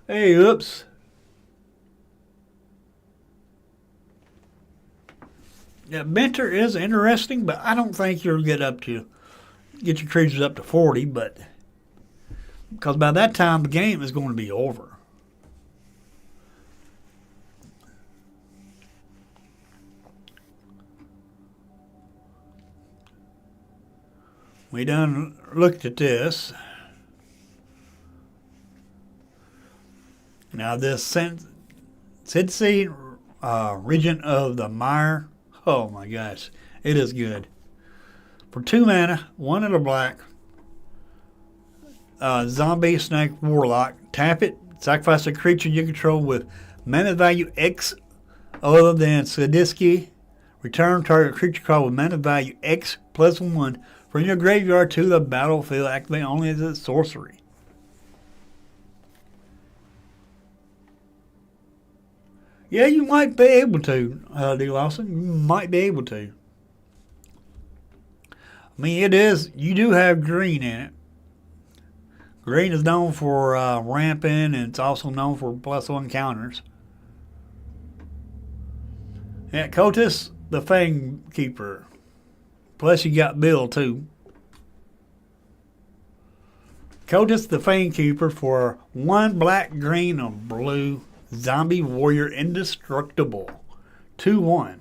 Hey, oops. Yeah, Mentor is interesting, but I don't think you'll get your creatures up to 40, but because by that time the game is going to be over. We done looked at this. Now this Sidsi Regent of the Mire. Oh my gosh, it is good. For 2 mana, 1 and a black, zombie snake warlock. Tap it, sacrifice a creature you control with mana value X other than Sidisky. Return target creature card with mana value X +1 from your graveyard to the battlefield. Activate only as a sorcery. Yeah, you might be able to, D. Lawson. You might be able to. I mean, you do have green in it. Green is known for ramping, and it's also known for +1 counters. Yeah, Kotis, the Fang Keeper. Plus you got Bill, too. Kotis, the Fang Keeper for 1 black, green, and blue. Zombie Warrior Indestructible. 2/1.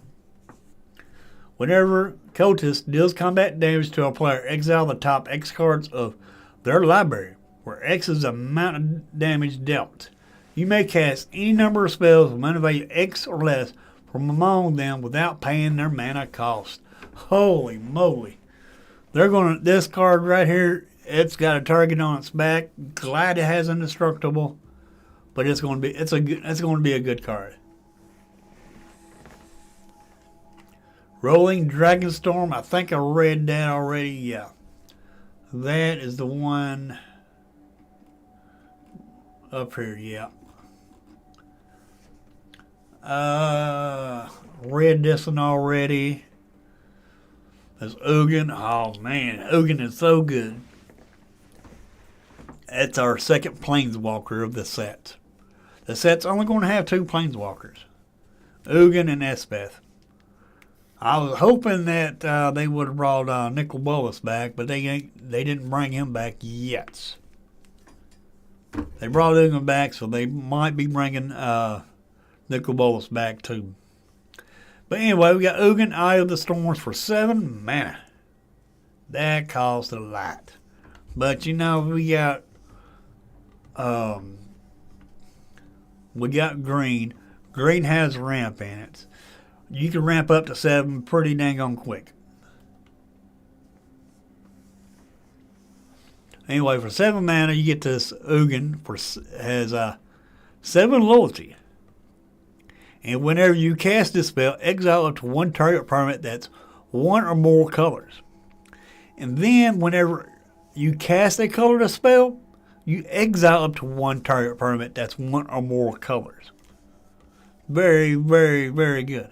Whenever Kotis deals combat damage to a player, exile the top X cards of their library, where X is the amount of damage dealt. You may cast any number of spells with mana value X or less from among them without paying their mana cost. Holy moly. This card right here, it's got a target on its back. Glad it has Indestructible. But it's going to be a good card. Rolling Dragonstorm. I think I read that already. Yeah, that is the one. Up here, yeah. Read this one already. There's Ugin. Oh man, Ugin is so good. That's our second planeswalker of the set. The set's only going to have 2 planeswalkers, Ugin and Elspeth. I was hoping that they would have brought Nicol Bolas back, but they didn't bring him back yet. They brought Ugin back, so they might be bringing Nicol Bolas back too. But anyway, we got Ugin, Eye of the Storms for 7 mana. That costs a lot. But you know, we got green. Green has ramp in it. You can ramp up to 7 pretty dang on quick. Anyway, for 7 mana, you get this Ugin has 7 loyalty. And whenever you cast this spell, exile up to 1 target permanent that's 1 or more colors. And then whenever you cast a colorless spell, you exile up to 1 target permanent that's 1 or more colors. Very, very, very good.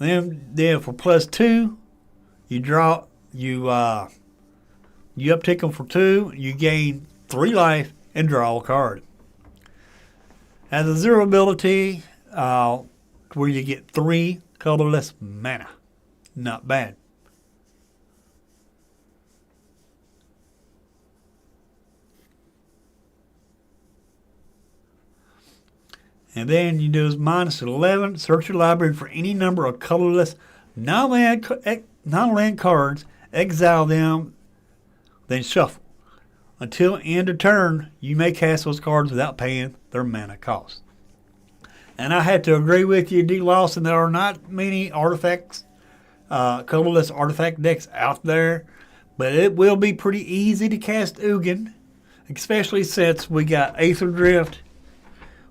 Then for +2, you uptick them for 2, you gain 3 life and draw a card. Has a 0 ability where you get 3 colorless mana. Not bad. And then you do is -11. Search your library for any number of colorless non-land cards. Exile them, then shuffle. Until end of turn, you may cast those cards without paying their mana cost. And I had to agree with you, D. Lawson. There are not many artifacts, colorless artifact decks out there, but it will be pretty easy to cast Ugin, especially since we got Aether Drift.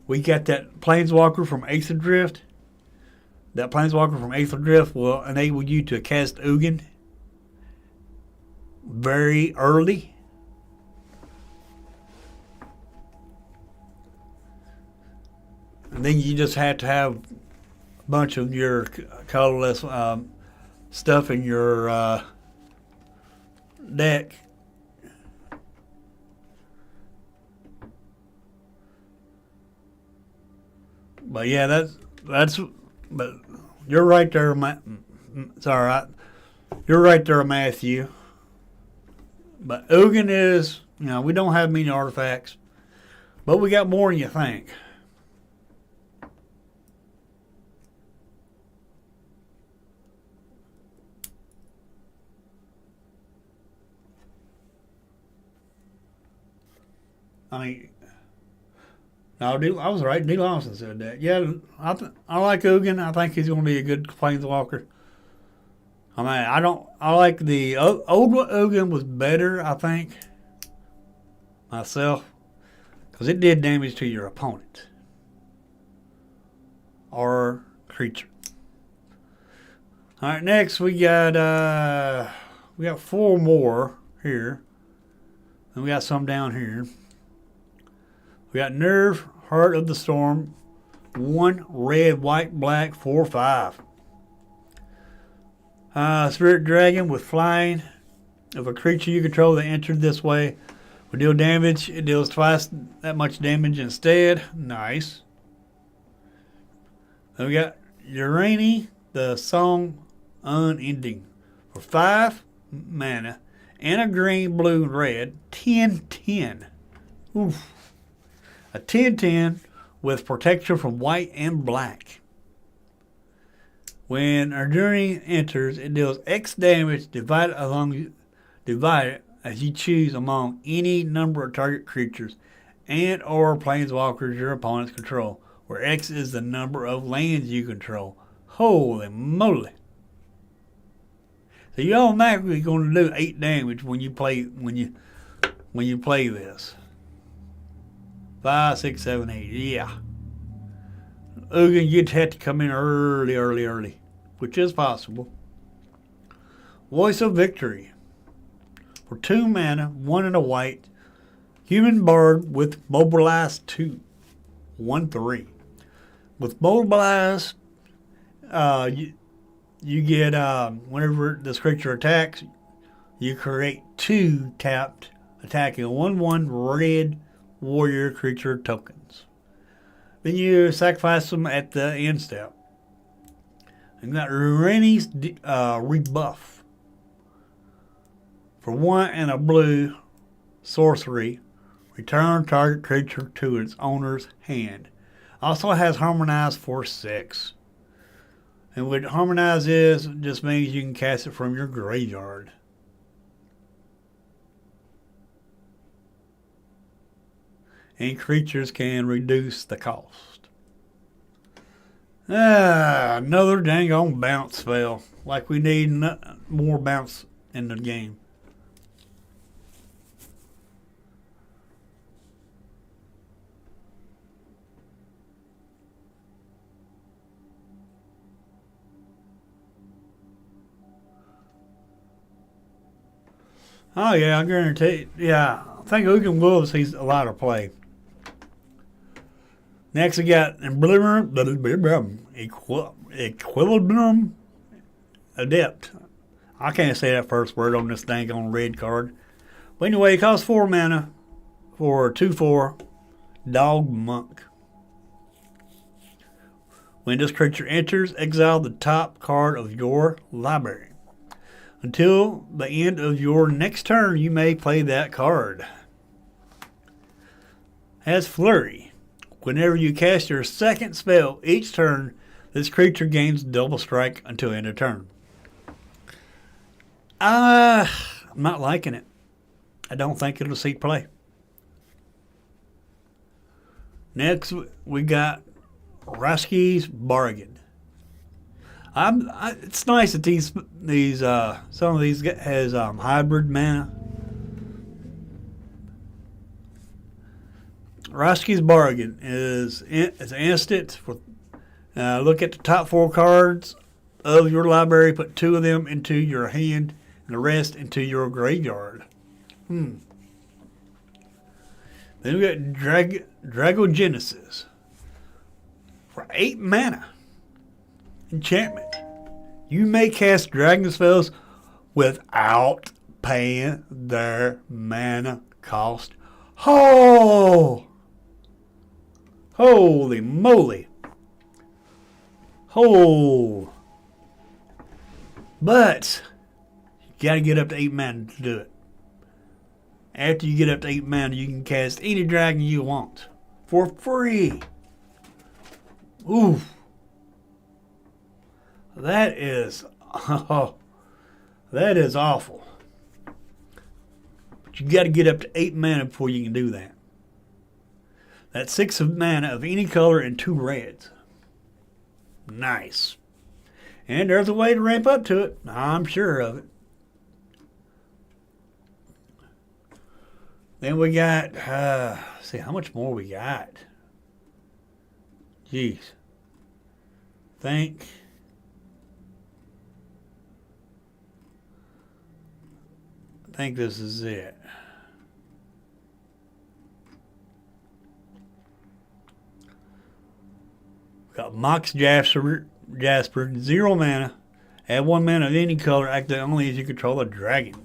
We got that Planeswalker from Aether Drift. That Planeswalker from Aether Drift will enable you to cast Ugin very early. And then you just have to have a bunch of your colorless stuff in your deck. But yeah, but you're right there, you're right there, Matthew. But Ugin is, we don't have many artifacts, but we got more than you think. No, I was right. D. Lawson said that. Yeah, I like Ugin. I think he's going to be a good planeswalker. I like the old Ugin was better, I think, myself, because it did damage to your opponent or creature. All right, next we got 4 more here, and we got some down here. We got Nerve, Heart of the Storm, 1 red, white, black, 4/5. Spirit Dragon with flying. If a creature you control that entered this way will deal damage, it deals twice that much damage instead. Nice. Then we got Urani, the Song Unending, for 5 mana and a green, blue, and red. 10/10. Oof. A 10/10 with protection from white and black. When our journey enters, it deals X damage divided as you choose among any number of target creatures and or planeswalkers your opponents control, where X is the number of lands you control. Holy moly. So you're automatically going to do 8 damage when you play this. 5, 6, 7, 8. Yeah. Ugin, you'd have to come in early, which is possible. Voice of Victory. For 2 mana, 1 and a white. Human Bard with Mobilize 2. 1/3. With Mobilize, you get, whenever this creature attacks, you create 2 tapped attacking 1/1 red warrior creature tokens. Then you sacrifice them at the end step. And got Rennie's rebuff. For 1 and a blue sorcery, return target creature to its owner's hand. Also has Harmonize for 6. And what Harmonize is, just means you can cast it from your graveyard. And creatures can reduce the cost. Another dang on bounce spell. Like we need more bounce in the game. Oh yeah, I guarantee. Yeah, I think Ugin Wolves sees a lot of play. Next we got Equilibrium Adept. I can't say that first word on this dang on red card. But anyway, it costs 4 mana for 2/4 Dog Monk. When this creature enters, exile the top card of your library. Until the end of your next turn, you may play that card. Has Flurry. Whenever you cast your second spell each turn, this creature gains double strike until end of turn. I'm not liking it. I don't think it'll see play. Next, we got Rasky's Bargain. It's nice that these some of these has hybrid mana. Rasky's Bargain is an instant. Look at the top 4 cards of your library. Put 2 of them into your hand, and the rest into your graveyard. Then we got Dragogenesis for 8 mana. Enchantment. You may cast dragon spells without paying their mana cost. Oh! Holy moly. Oh. But you gotta get up to 8 mana to do it. After you get up to 8 mana, you can cast any dragon you want for free. Ooh. That is awful. But you got to get up to 8 mana before you can do that. That's 6 of mana of any color and 2 reds. Nice. And there's a way to ramp up to it. I'm sure of it. Then we got, see how much more we got. Jeez. I think this is it. We got Mox Jasper, 0 mana. Add 1 mana of any color, active only as you control a dragon.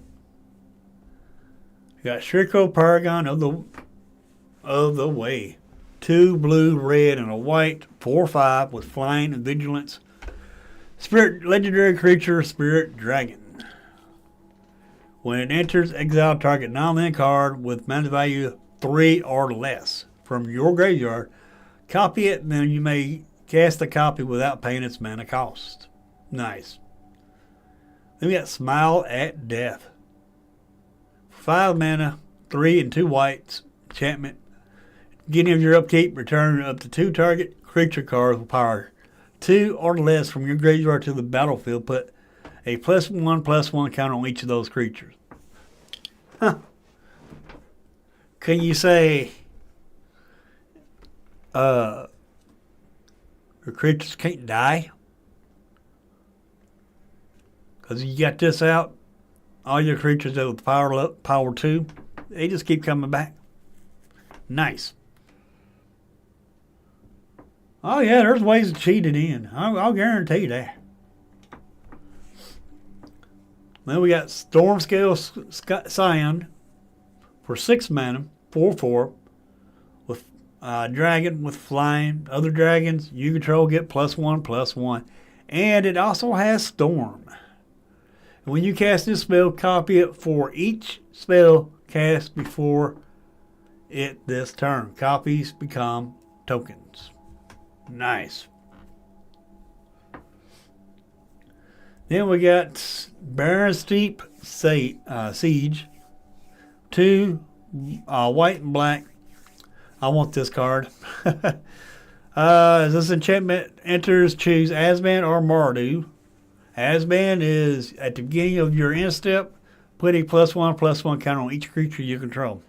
We got Shriko Paragon of the Way. 2 blue, red, and a white. 4/5 with flying and vigilance. Spirit legendary creature, Spirit Dragon. When it enters, exile target non-land card with mana value 3 or less from your graveyard. Copy it, and then you may cast a copy without paying its mana cost. Nice. Then we got Smile at Death. 5 mana, 3 and 2 whites. Enchantment. Beginning of your upkeep, return up to 2 target creature cards with power 2 or less from your graveyard to the battlefield. Put a +1/+1 counter on each of those creatures. Huh. Can you say your creatures can't die? Because you got this out, all your creatures that with power 2, they just keep coming back. Nice. Oh yeah, there's ways to cheat it in. I'll guarantee you that. Then we got Stormscale Scion for 6 mana, 4/4, with dragon with flying. Other dragons you control get +1/+1, and it also has Storm. And when you cast this spell, copy it for each spell cast before it this turn. Copies become tokens. Nice. Then we got Barren Steep Siege. 2 white and black. I want this card. As this enchantment enters, choose Azban or Mardu. Azban is at the beginning of your end step. Put a +1/+1 counter on each creature you control.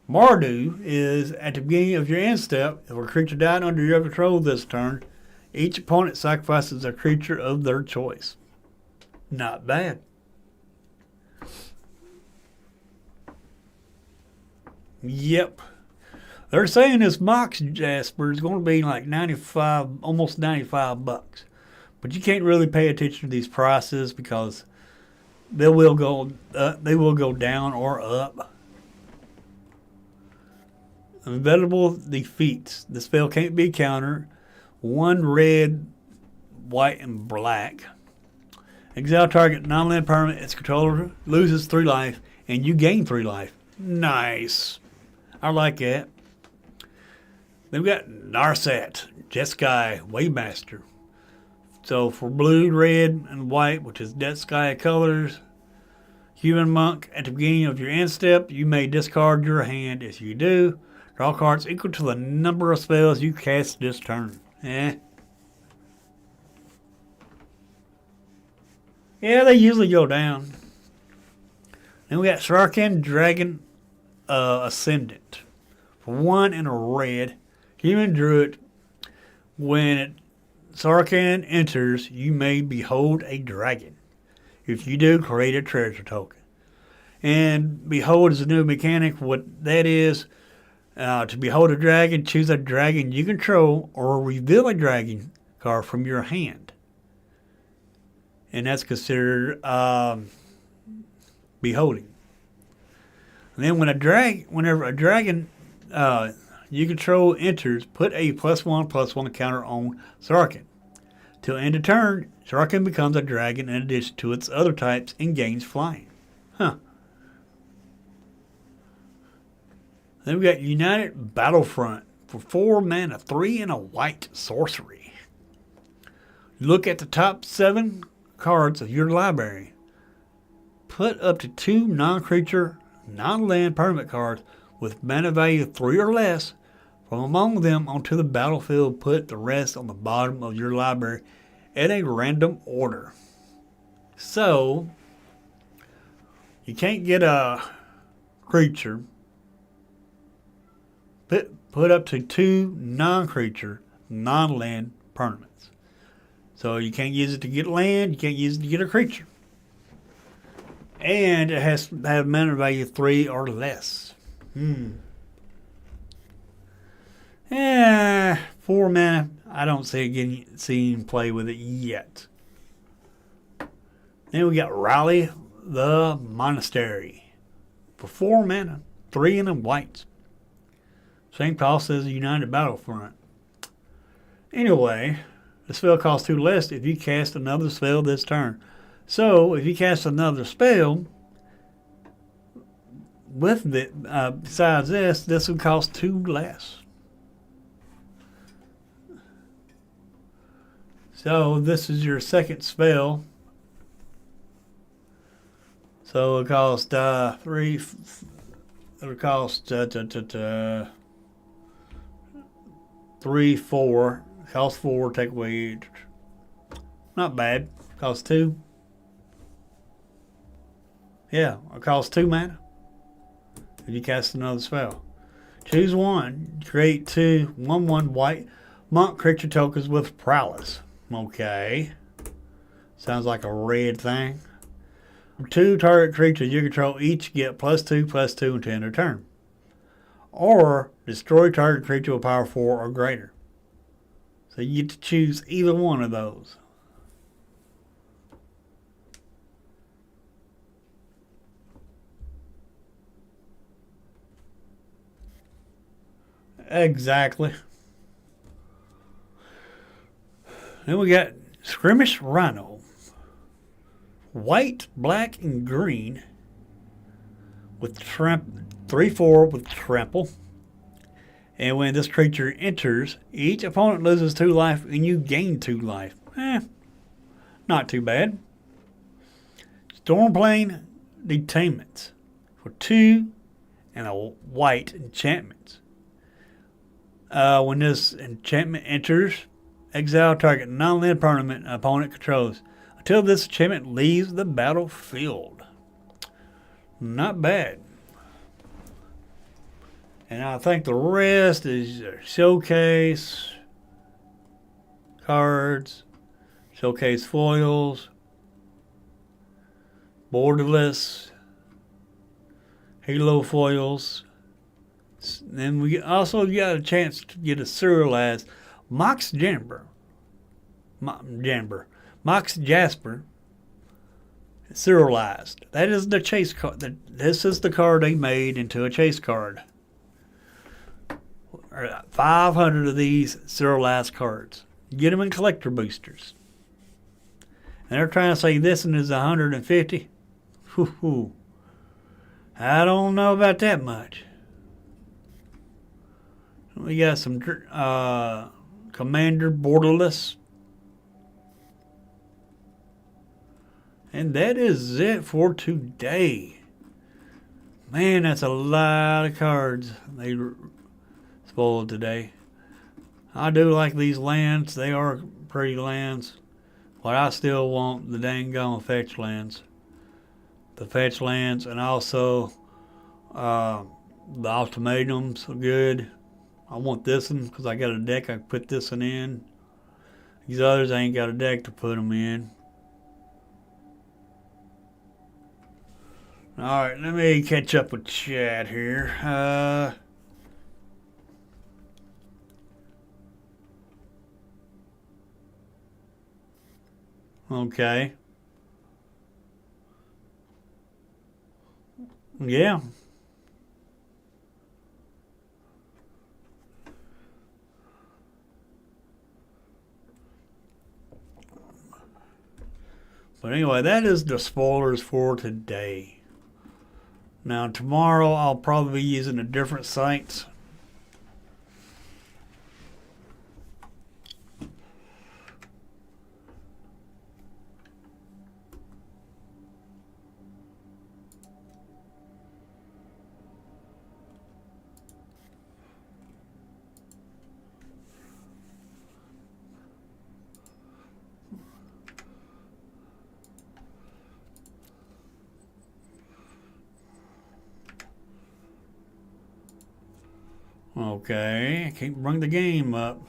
Mardu is at the beginning of your end step. If a creature died under your control this turn, each opponent sacrifices a creature of their choice. Not bad. Yep. They're saying this Mox Jasper is going to be like 95, almost $95. But you can't really pay attention to these prices because they will go down or up. Inevitable defeats. The spell can't be countered. 1 red, white, and black. Exile target non-land permanent. Its controller loses 3 life, and you gain 3 life. Nice. I like that. Then we got Narset, Jeskai Waymaster. So for blue, red, and white, which is Jeskai colors, Human Monk, at the beginning of your end step, you may discard your hand. If you do, draw cards equal to the number of spells you cast this turn. Yeah, they usually go down. Then we got Sarkhan Dragon Ascendant. For 1 and a red, Human Druid. When Sarkhan enters, you may behold a dragon. If you do, create a treasure token. And behold is a new mechanic. What that is, to behold a dragon, choose a dragon you control or reveal a dragon card from your hand. And that's considered beholding. And then whenever a dragon you control enters, put a +1/+1 counter on Sarkhan. Till end of turn, Sarkhan becomes a dragon in addition to its other types and gains flying. Huh. Then we got United Battlefront for 4 mana, 3 and a white sorcery. Look at the top 7 cards of your library. Put up to 2 non-creature, non-land permanent cards with mana value 3 or less from among them onto the battlefield. Put the rest on the bottom of your library in a random order. So, you can't get a creature. Put up to 2 non-creature, non-land permanents. So you can't use it to get land, you can't use it to get a creature. And it has to have mana value 3 or less. 4 mana. I don't see him play with it yet. Then we got Rally the Monastery for 4 mana, 3 and a white. Same cost as the United Battlefront. Anyway, the spell costs 2 less if you cast another spell this turn. So, if you cast another spell with it, besides this would cost 2 less. So, this is your second spell. So, it costs 3. It'll cost 3, 4. Cost 4, take away. Not bad. Cost 2. Yeah, it costs 2 mana. If you cast another spell. Choose 1. Create 2 1/1 white monk creature tokens with prowess. Okay. Sounds like a red thing. 2 target creatures you control each get +2/+2 until end of turn. or destroy target creature with power 4 or greater. So you get to choose either one of those. Exactly. Then we got Skirmish Rhino. White, black, and green with 3/4 with trample. And when this creature enters, each opponent loses 2 life and you gain 2 life. Not too bad. Stormplane Detainments for 2 and a white enchantment. When this enchantment enters, exile target non-land permanent opponent controls until this enchantment leaves the battlefield. Not bad. And I think the rest is showcase cards, showcase foils, borderless, halo foils. Then we also got a chance to get a serialized Mox Jasper, serialized. That is the chase card. This is the card they made into a chase card. 500 of these serialized cards. Get them in collector boosters. And they're trying to say this one is 150. Whew. I don't know about that much. We got some Commander Borderless. And that is it for today. Man, that's a lot of cards they spoiled today. I do like these lands. They are pretty lands. But I still want the dang gone fetch lands. The fetch lands, and also the ultimatums are good. I want this one because I got a deck I can put this one in. These others I ain't got a deck to put them in. Alright, let me catch up with chat here. Okay. Yeah. But anyway, that is the spoilers for today. Now tomorrow I'll probably be using a different site. Okay, I can't bring the game up.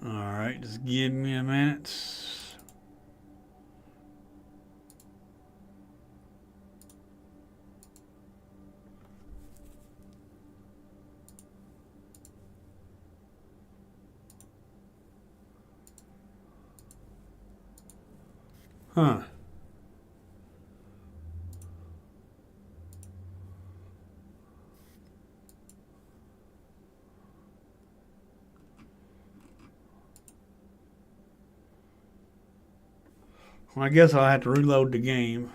Alright, just give me a minute. Huh. Well, I guess I'll have to reload the game.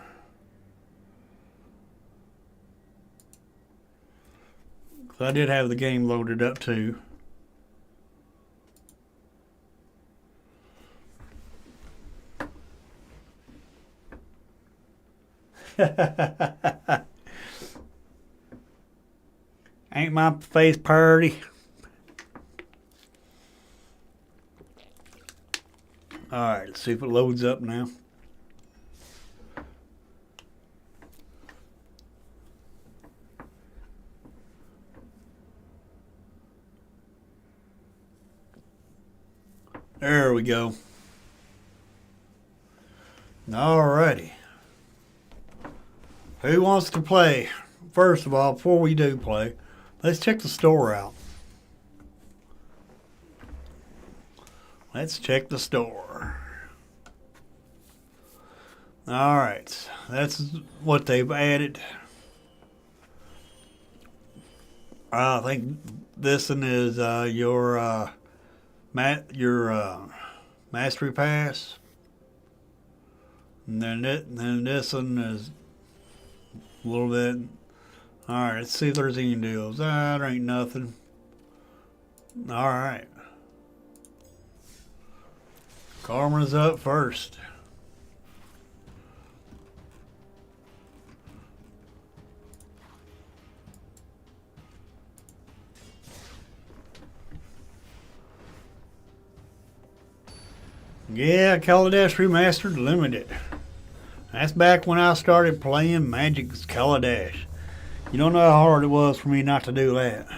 I did have the game loaded up too. Ain't my face party. Alright, let's see if it loads up now. There we go. Alrighty. Who wants to play? First of all, before we do play, let's check the store out. Let's check the store. Alright. That's what they've added. I think this one is your mastery pass. And then this one is a little bit. Alright, let's see if there's any deals. There ain't nothing. Alright. Karma's up first. Yeah, Kaladesh Remastered Limited. That's back when I started playing Magic's Kaladesh. You don't know how hard it was for me not to do that.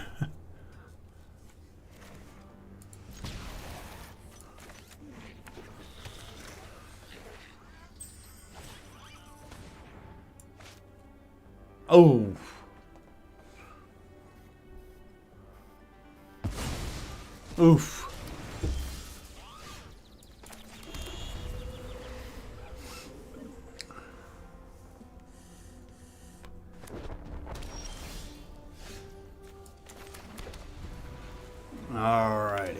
Oh. Oof. Alrighty.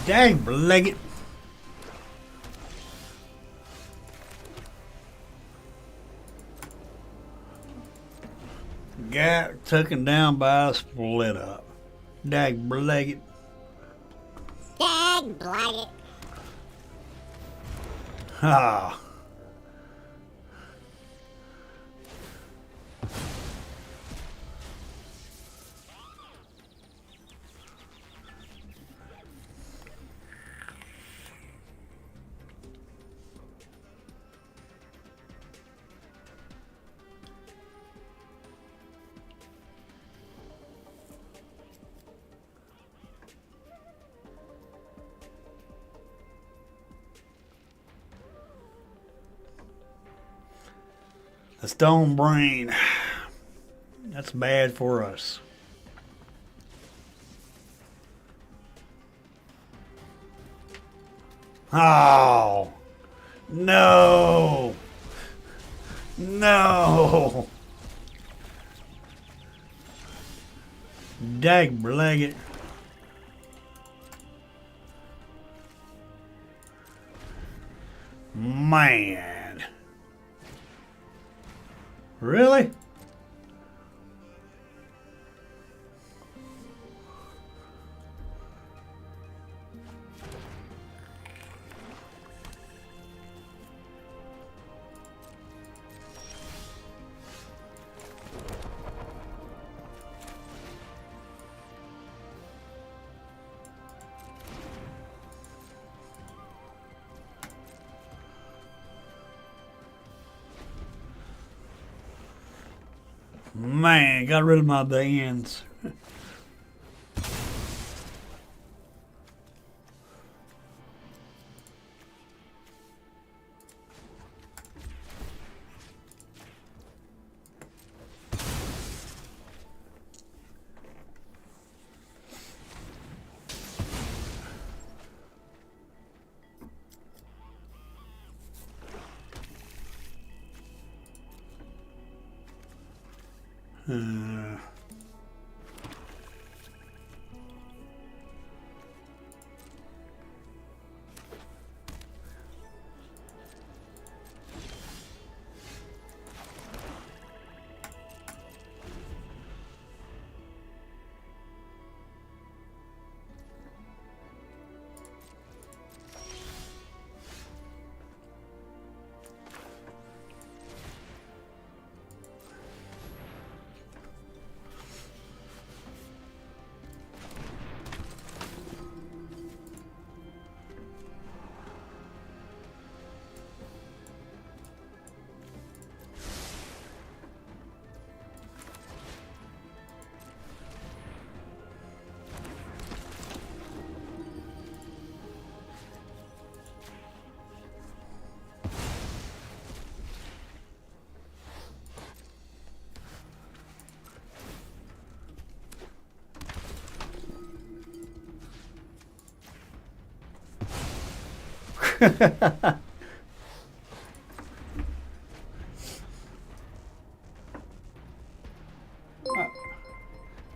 Dang, Leggett. Got taken down by a split up. Dag Leggett. Dag Blaggett. Ah. The stone brain. That's bad for us. Oh. No. No. Dag Blaggett. Man. Really? Man, got rid of my bands.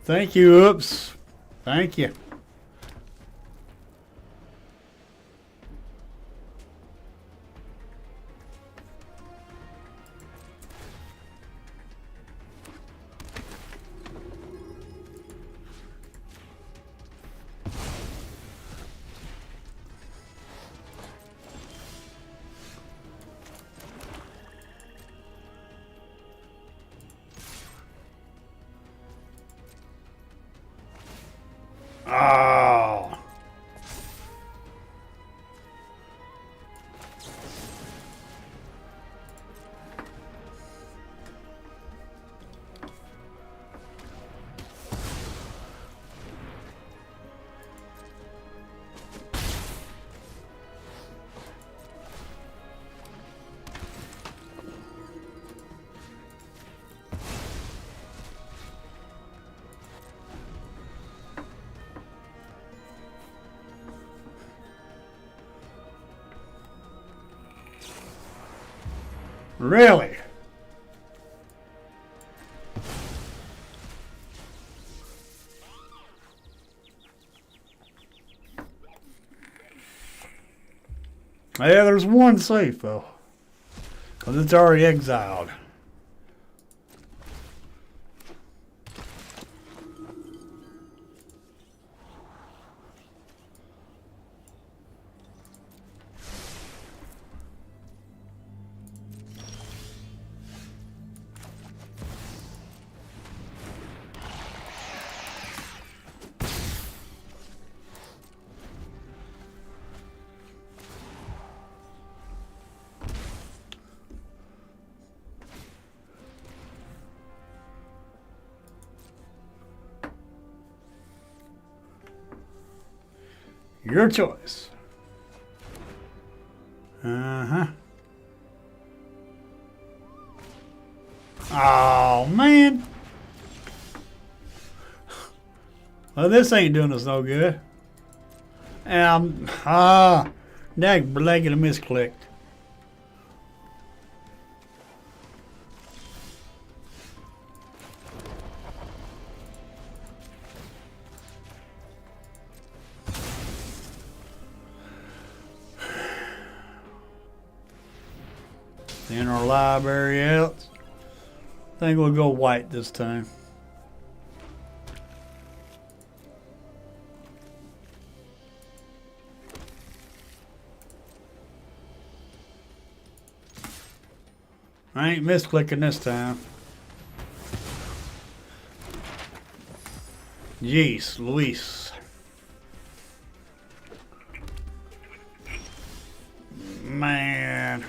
Thank you, oops. Thank you. Oh. Really? Yeah, there's one safe though, because it's already exiled. Your choice. Uh-huh. Oh, man. Well, this ain't doing us no good. Dag blanket a misclicked. In our library else. I think we'll go white this time. I ain't misclicking this time. Jeez, Luis. Man.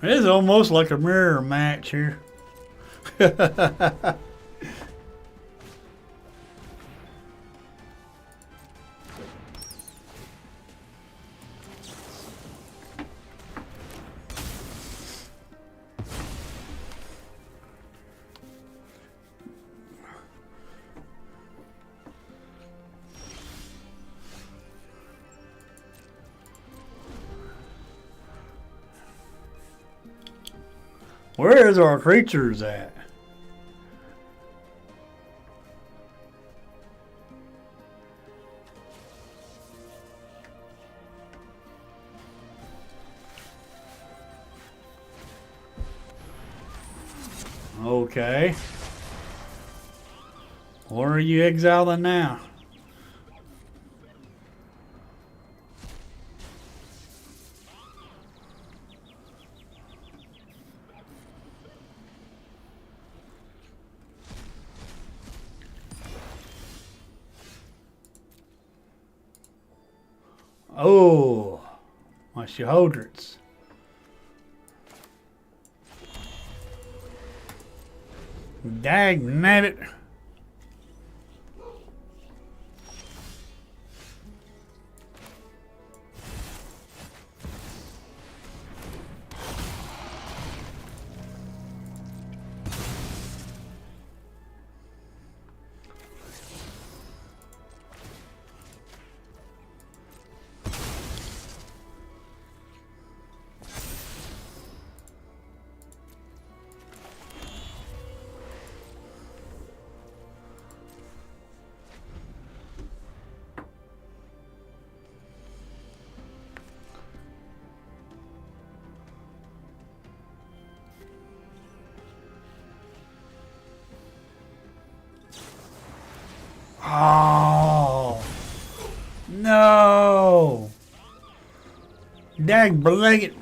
It is almost like a mirror match here. Where is our creatures at? Okay. Where are you exiling now? Oh, my Sheholdrits. Dag nabbit. Oh, dag it.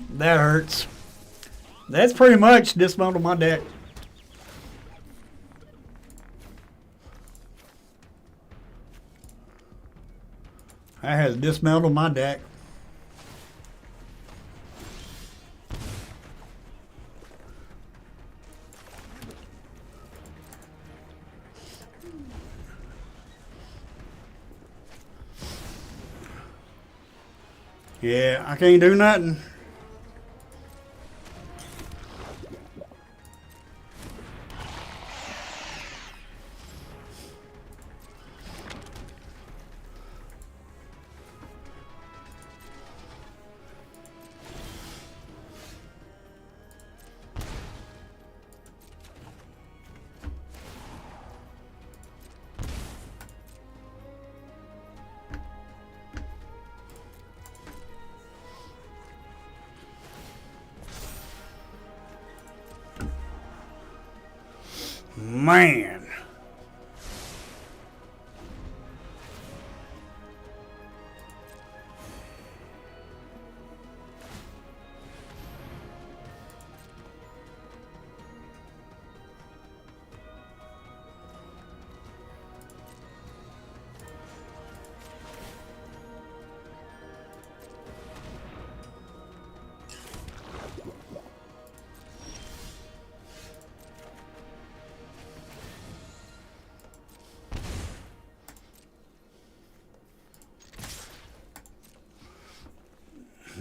That hurts. That's pretty much dismantled my deck. That has dismantled my deck. Yeah, I can't do nothing. Man.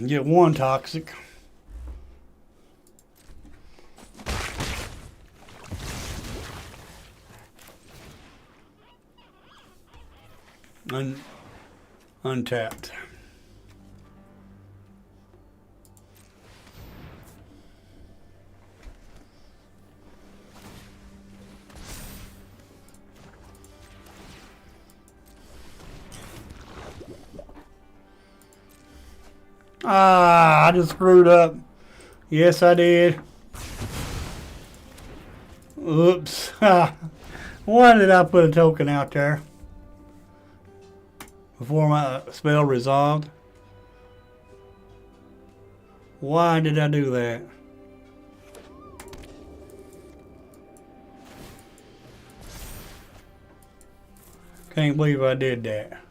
Get one toxic. Untapped. Ah, I just screwed up. Yes, I did. Oops. Why did I put a token out there before my spell resolved? Why did I do that? Can't believe I did that.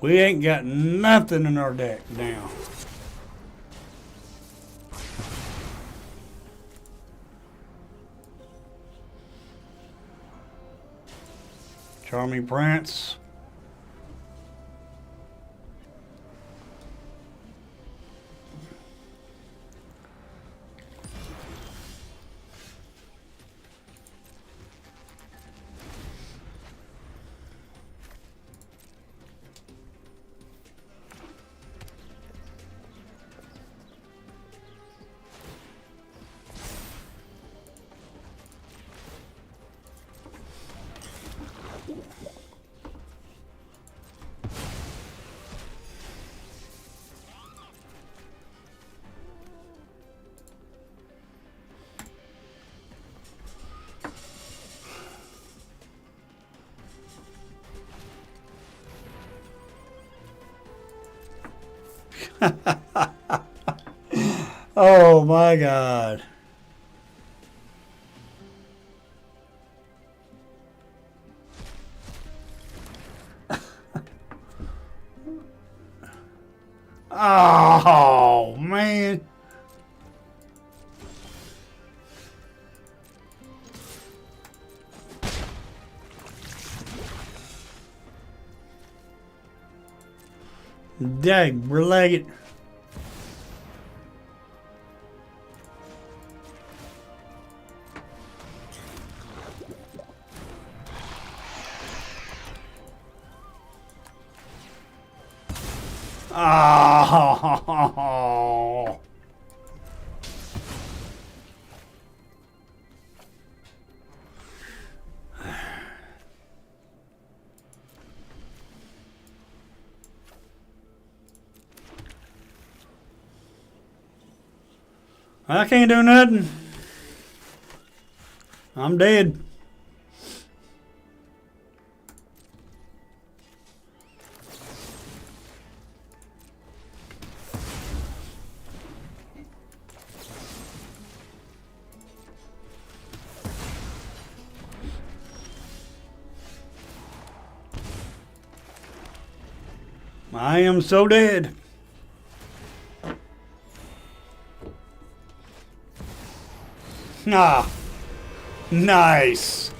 We ain't got nothing in our deck now. Charming Prince. Oh my God. Oh man. Dag, it. Oh. I can't do nothing. I'm dead. I am so dead. Ah, nice.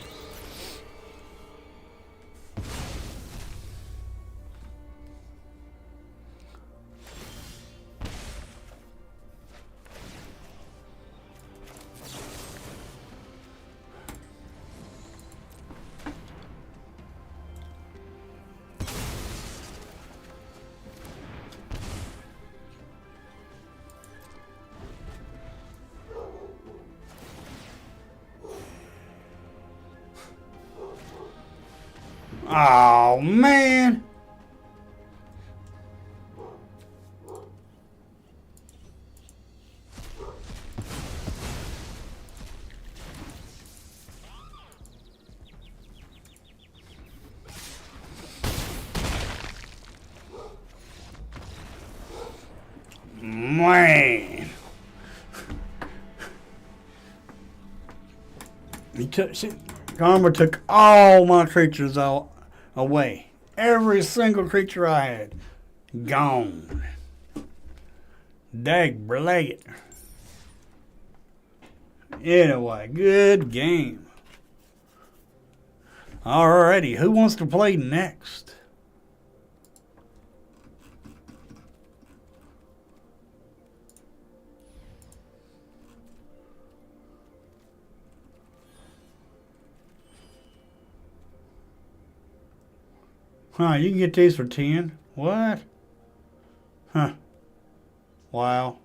Oh, man. Man. Karma took all my creatures out away. Every single creature I had. Gone. Dag it. Anyway, good game. Alrighty, who wants to play next? Huh, you can get these for 10. What? Huh. Wow.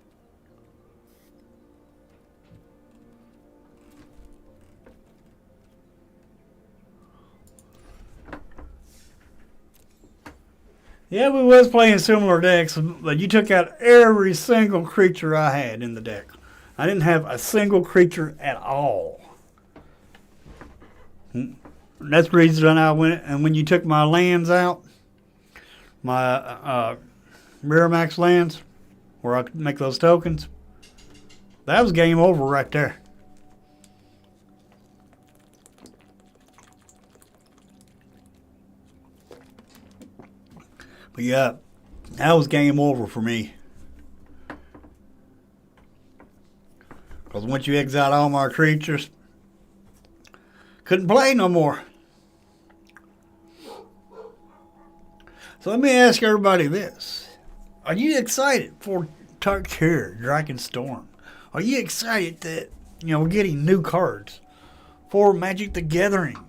Yeah, we was playing similar decks, but you took out every single creature I had in the deck. I didn't have a single creature at all. That's the reason I went, and when you took my lands out, my Miramax lands, where I could make those tokens, that was game over right there. But yeah, that was game over for me. Because once you exiled all my creatures, couldn't play no more. So let me ask everybody this. Are you excited for Tarkir, Dragonstorm? Are you excited that, we're getting new cards for Magic the Gathering?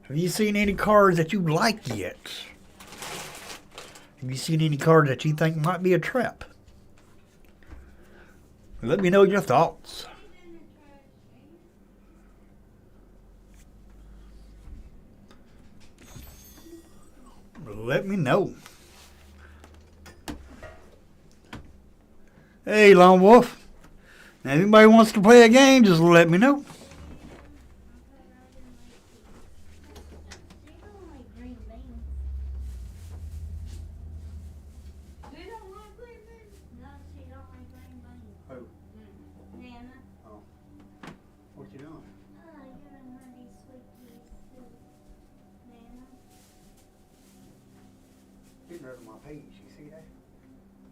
Have you seen any cards that you like yet? Have you seen any cards that you think might be a trap? Let me know your thoughts. Let me know. Hey, Lone Wolf. Now, if anybody wants to play a game, just let me know. My page, you see that?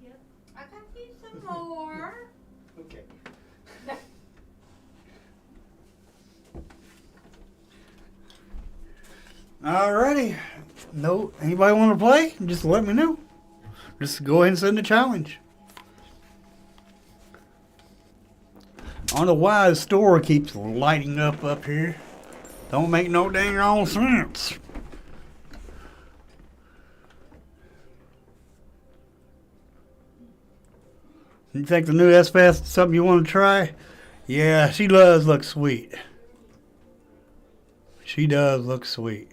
Yep. I got you some more. Okay. Alrighty. No, anybody want to play? Just let me know. Just go ahead and send the challenge. I don't know why the store keeps lighting up here. Don't make no dang on sense. You think the new S-Fast is something you want to try? Yeah, she does look sweet. She does look sweet.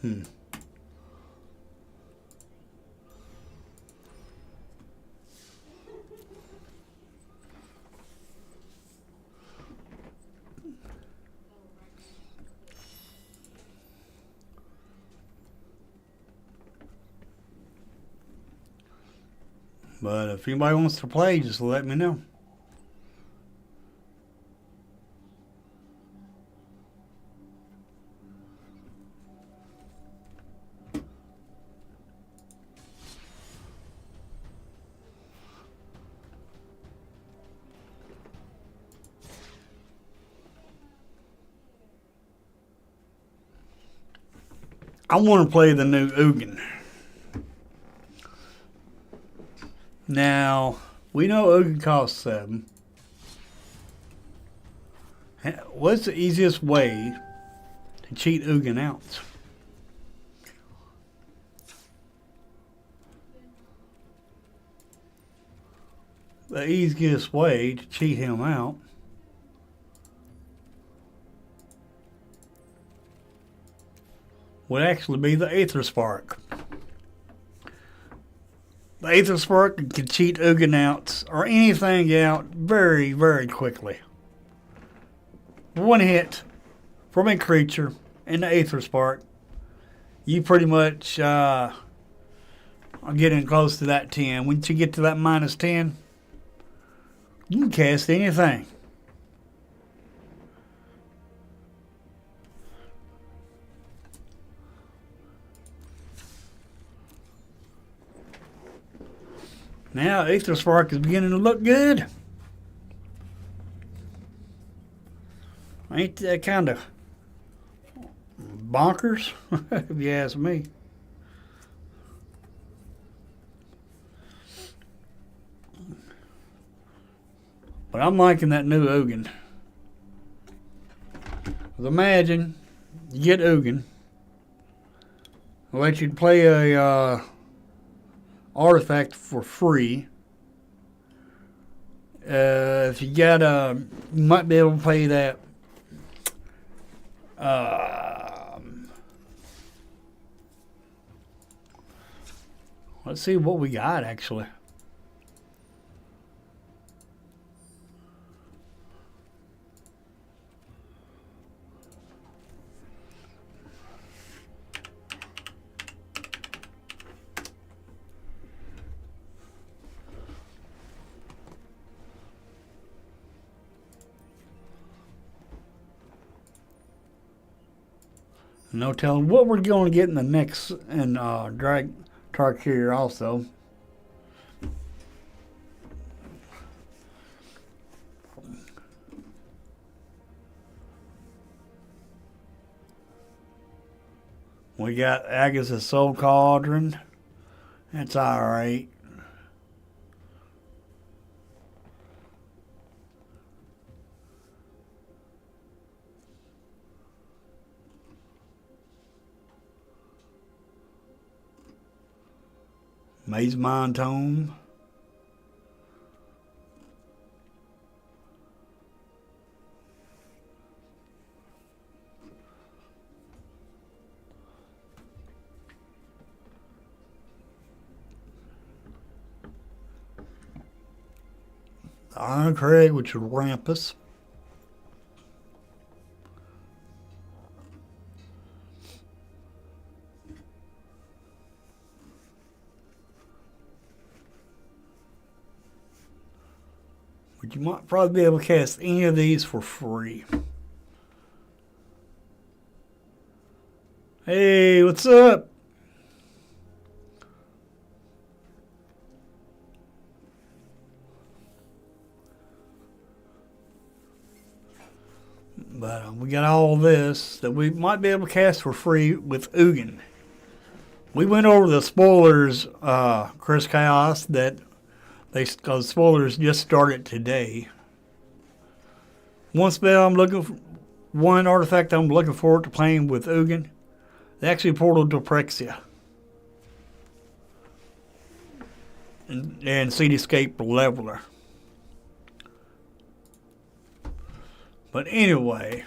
But if anybody wants to play, just let me know. I want to play the new Ugin. Now, we know Ugin costs 7. What's the easiest way to cheat Ugin out? The easiest way to cheat him out would actually be the Aether Spark. The Aether Spark can cheat Ugin out or anything out very, very quickly. One hit from a creature and the Aether Spark, you pretty much are getting close to that 10. Once you get to that -10, you can cast anything. Now, Aether Spark is beginning to look good. Ain't that kind of bonkers, if you ask me? But I'm liking that new Ugin. 'Cause imagine you get Ugin, let you play a artifact for free. If you got you might be able to play that. Let's see what we got actually. No telling what we're going to get in the next and Drag Tarkir also. We got Agathys Soul Cauldron. That's alright. Maze Mind Tome. The Iron Craig, which is Rampus. But you might probably be able to cast any of these for free. Hey, what's up? But we got all this that we might be able to cast for free with Ugin. We went over the spoilers, Chris Chaos, that because spoilers just started today. One spell I'm looking for, one artifact I'm looking forward to playing with Ugin, they actually portaled to Prexia. And Cityscape Leveler. But anyway,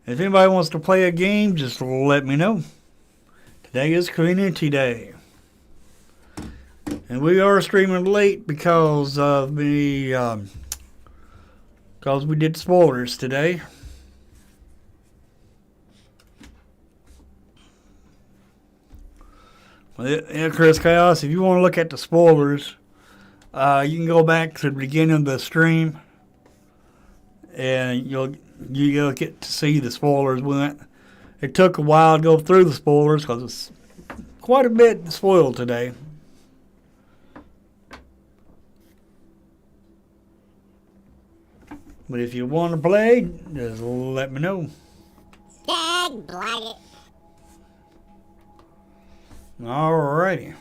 If anybody wants to play a game, just let me know. Today is Community Day. And we are streaming late because of the because we did spoilers today. Well, yeah, Chris Chaos, if you want to look at the spoilers, you can go back to the beginning of the stream, and you'll get to see the spoilers. It took a while to go through the spoilers because it's quite a bit spoiled today. But if you want to play, just let me know. Dag blag it. Alrighty.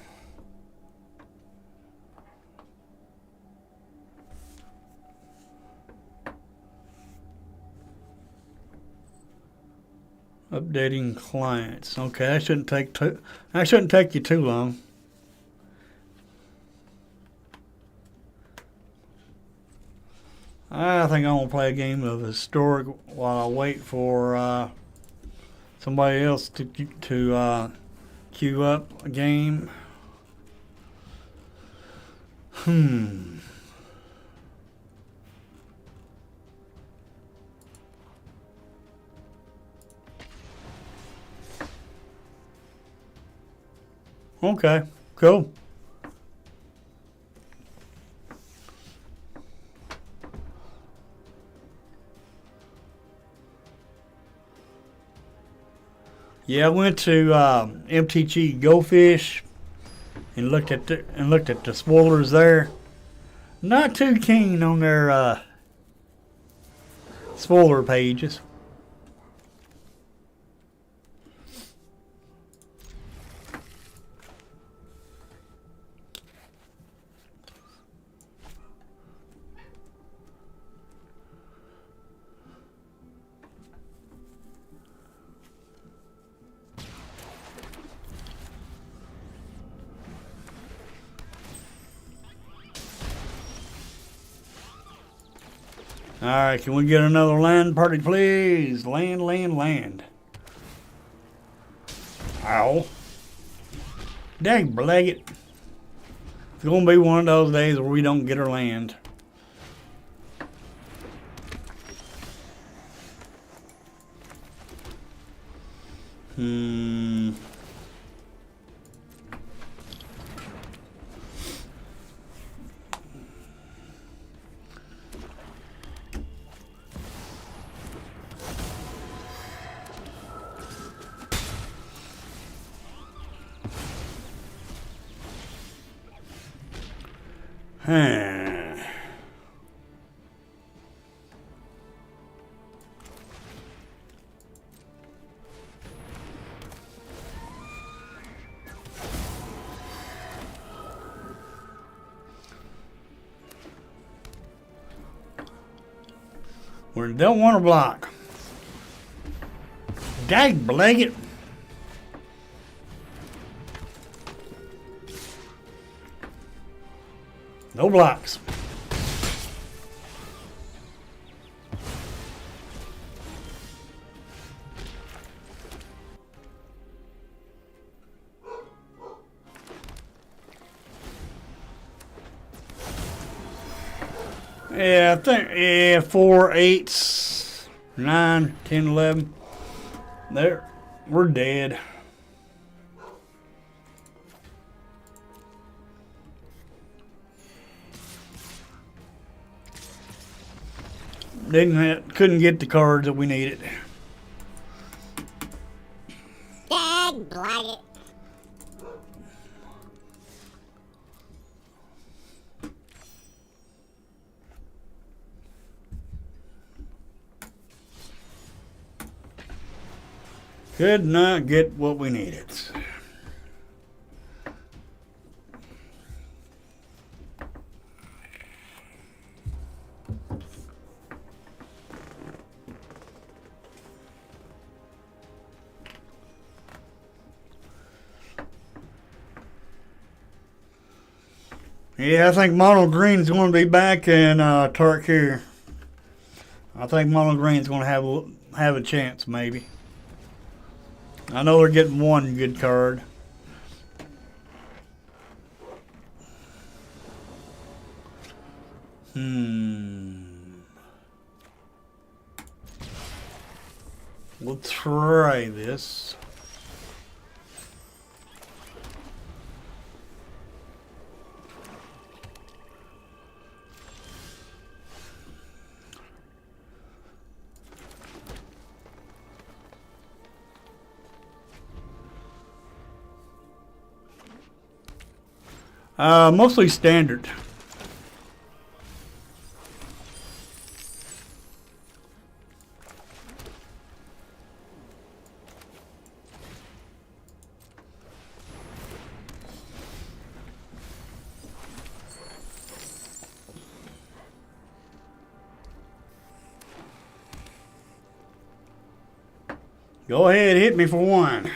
Updating clients. Okay, that shouldn't take you too long. I think I'm gonna play a game of Historic while I wait for somebody else to queue up a game. Okay, cool. Yeah, I went to MTG Go Fish and looked at the spoilers there. Not too keen on their spoiler pages. Alright, can we get another land party, please? Land. Ow. Dang, blag it. It's going to be one of those days where we don't get our land. We don't want to block. Dag blag it. No blocks. Yeah, I think 4, 8, 9, 10, 11. There, we're dead. Couldn't get the cards that we needed. Dag blag it. Could not get what we needed. Yeah, I think Mono Green's going to be back in Tarkir. I think Mono Green's going to have have a chance, maybe. I know they're getting one good card. We'll try this. Mostly standard. Go ahead, hit me for one.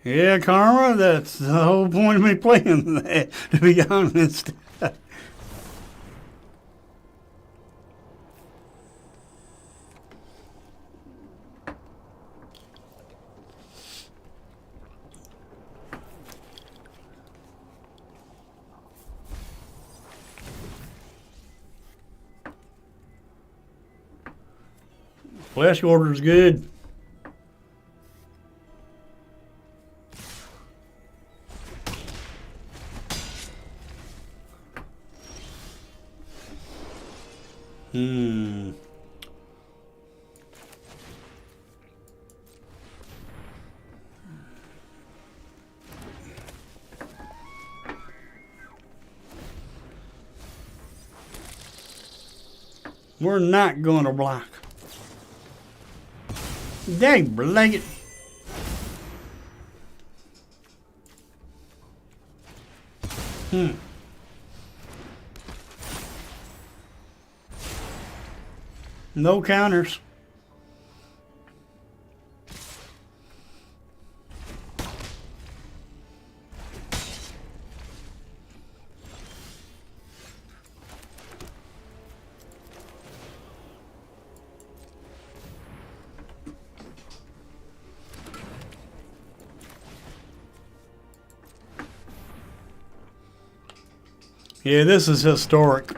Yeah, Karma, that's the whole point of me playing that, to be honest. Flesh order's good. We're not going to block. Dang, blag it. No counters. Yeah, this is historic.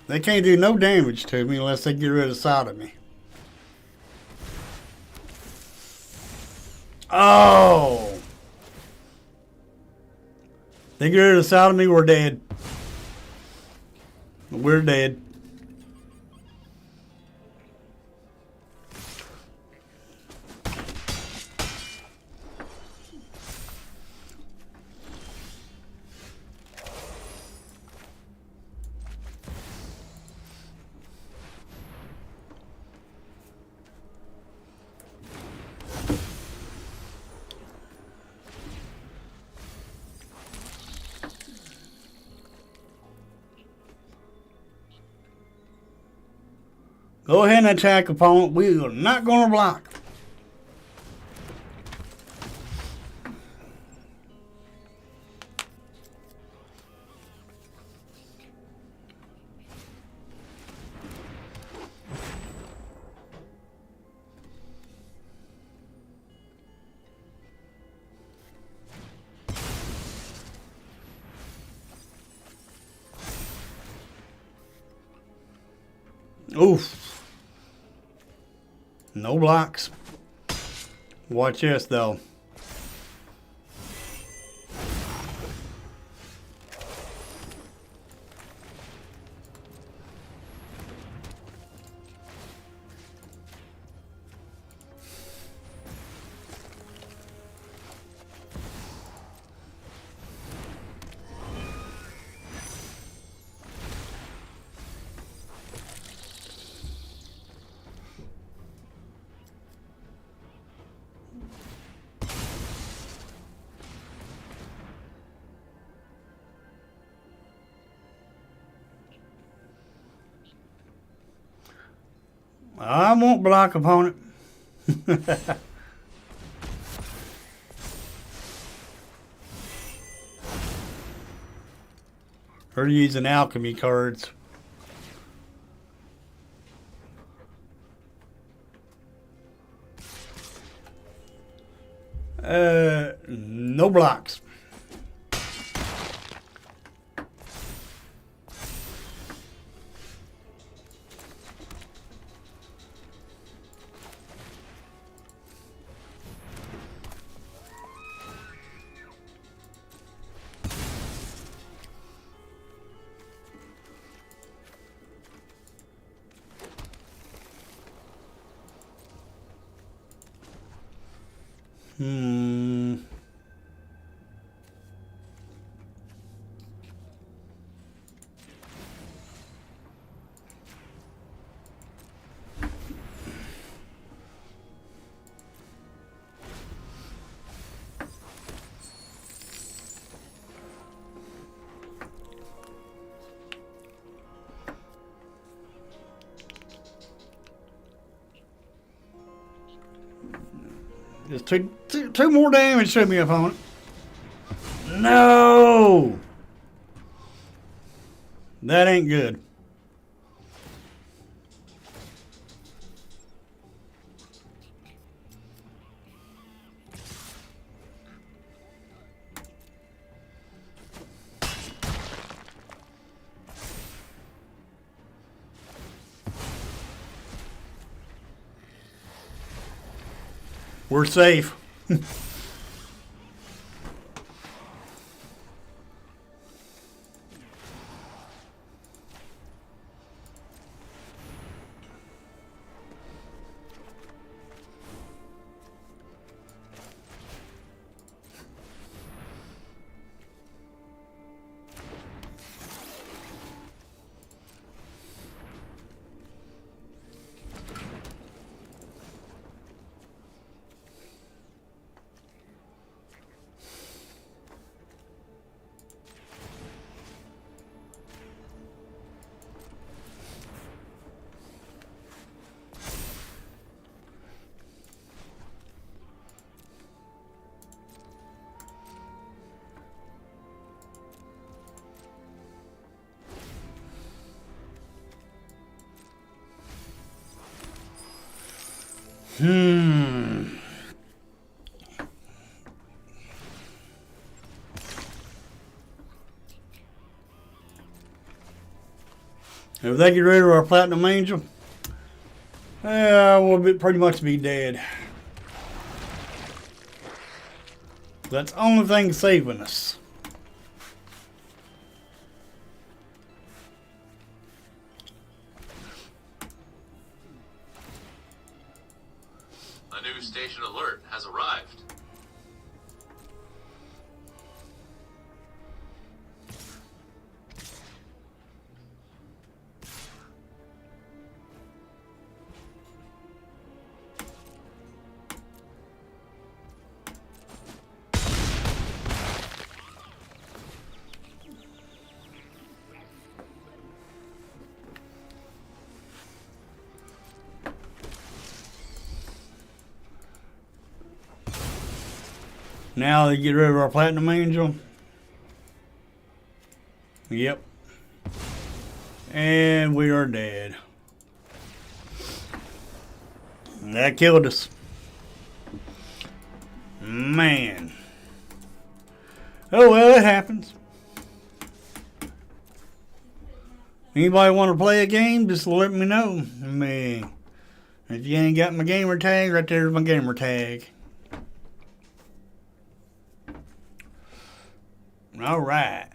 They can't do no damage to me unless they get rid of sodomy. Oh! They get rid of sodomy, we're dead. We're dead. Go ahead and attack opponent. We are not going to block. Oof. No blocks. Watch this though. I won't block opponent. Or using alchemy cards. No blocks. Just two more damage to me, opponent. No! That ain't good. We're safe. If they get rid of our Platinum Angel, we'll pretty much be dead. That's the only thing saving us. A new station alert has arrived. Now they get rid of our Platinum Angel. Yep. And we are dead. That killed us. Man. Oh well, it happens. Anybody want to play a game, just let me know. I mean, if you ain't got my gamer tag, right there's my gamer tag. All right.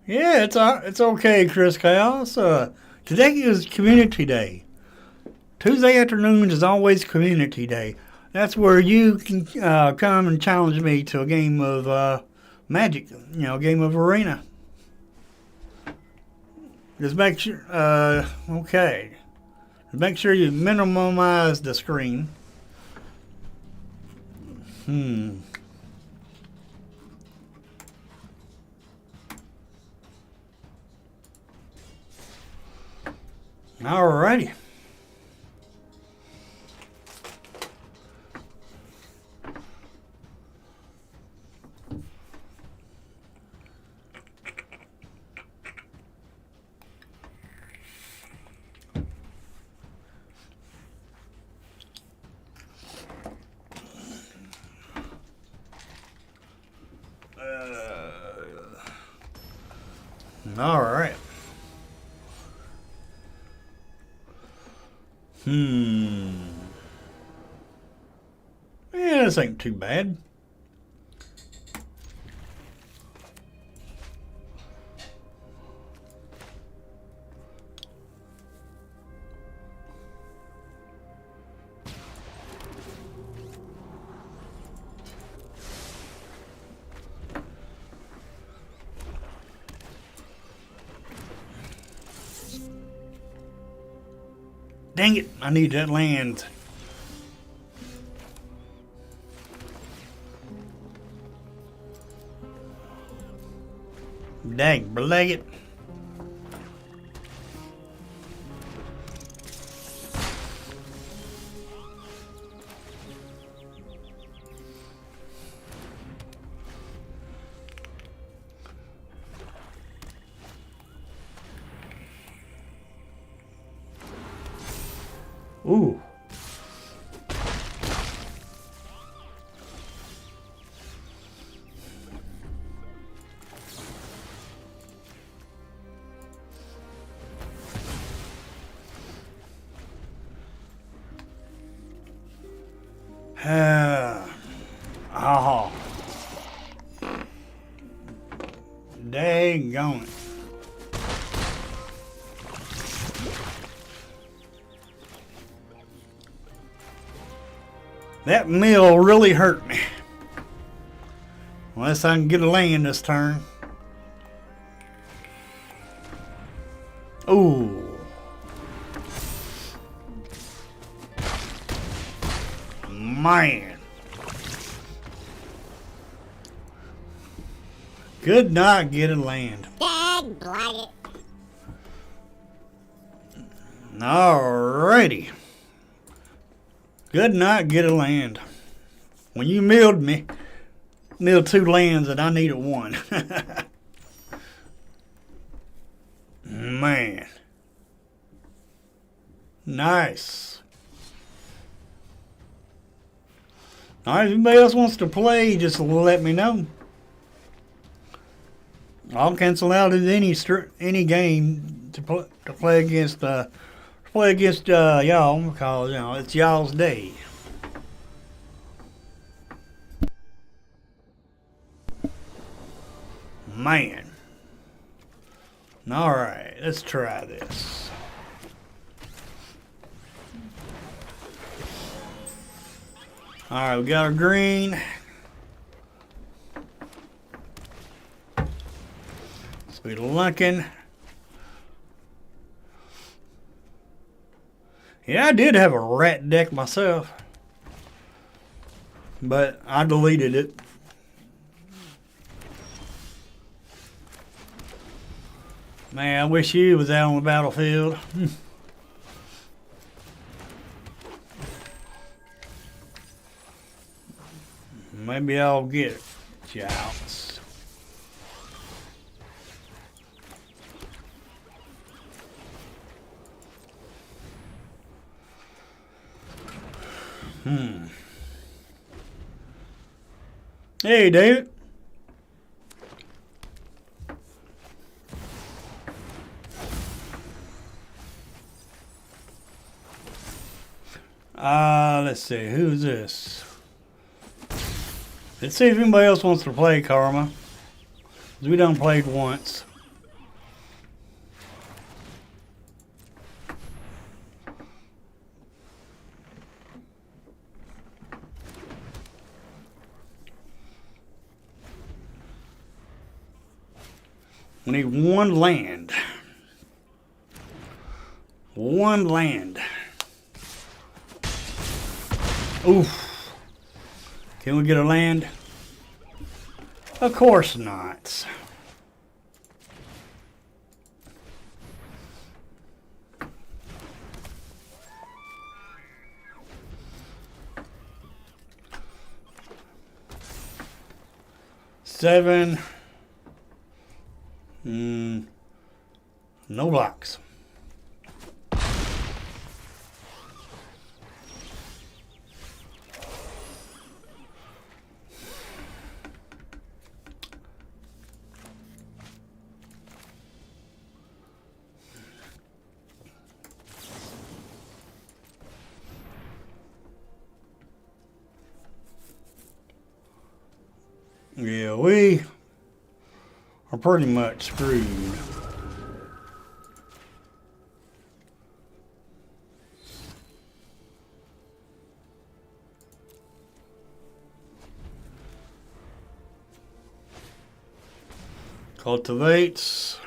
Yeah, it's okay, Chris Chaos. Today is Community Day. Tuesday afternoons is always Community Day. That's where you can come and challenge me to a game of Magic. A game of Arena. Just make sure, okay. Make sure you minimize the screen. Alrighty. All right. Yeah, this ain't too bad. Dang it, I need that land. Dang, belag it. Ooh. Oh. Daggone it. That mill really hurt me. Unless I can get a land this turn. Ooh. Man. Could not get a land. Dag blag it. Alrighty. Could not get a land. When you milled me, milled 2 lands and I needed 1. Man. Nice. Alright, if anybody else wants to play, just let me know. I'll cancel out any game to play against y'all, because it's y'all's day. Man. Alright, let's try this. Alright, we got our green. Sweet Lunkin. Yeah, I did have a rat deck myself, but I deleted it. Man, I wish you was out on the battlefield. Maybe I'll get it, Giles. Hey, David. Let's see, who's this? Let's see if anybody else wants to play Karma. We done played once. We need 1 land. 1 land. Oof. Can we get a land? Of course not. Seven. No blocks. Yeah, we are pretty much screwed. Cultivates.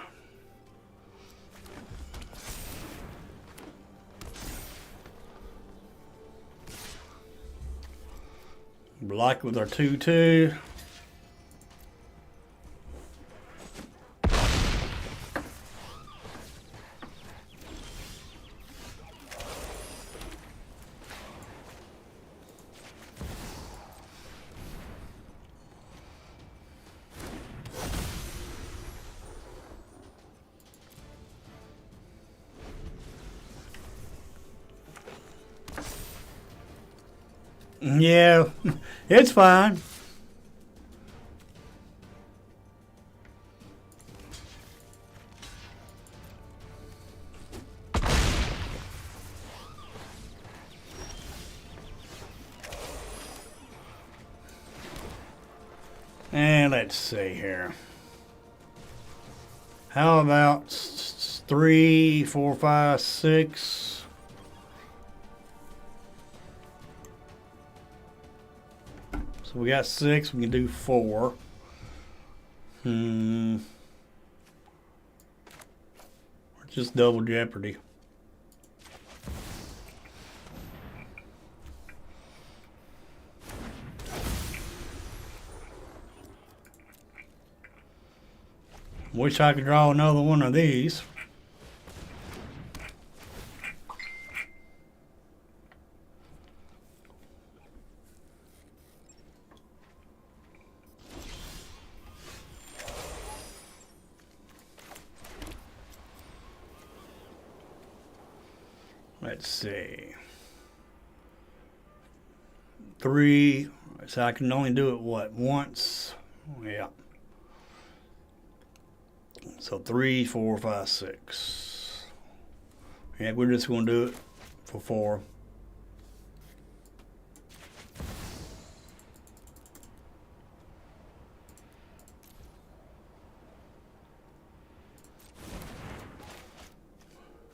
Block with our 2/2. Yeah, it's fine. And let's see here. How about 3, 4, 5, 6? So we got 6, we can do 4. Or just double jeopardy. Wish I could draw another one of these. Let's see. 3, so I can only do it, what, once? Yeah. So 3, 4, 5, 6. Yeah, we're just going to do it for 4.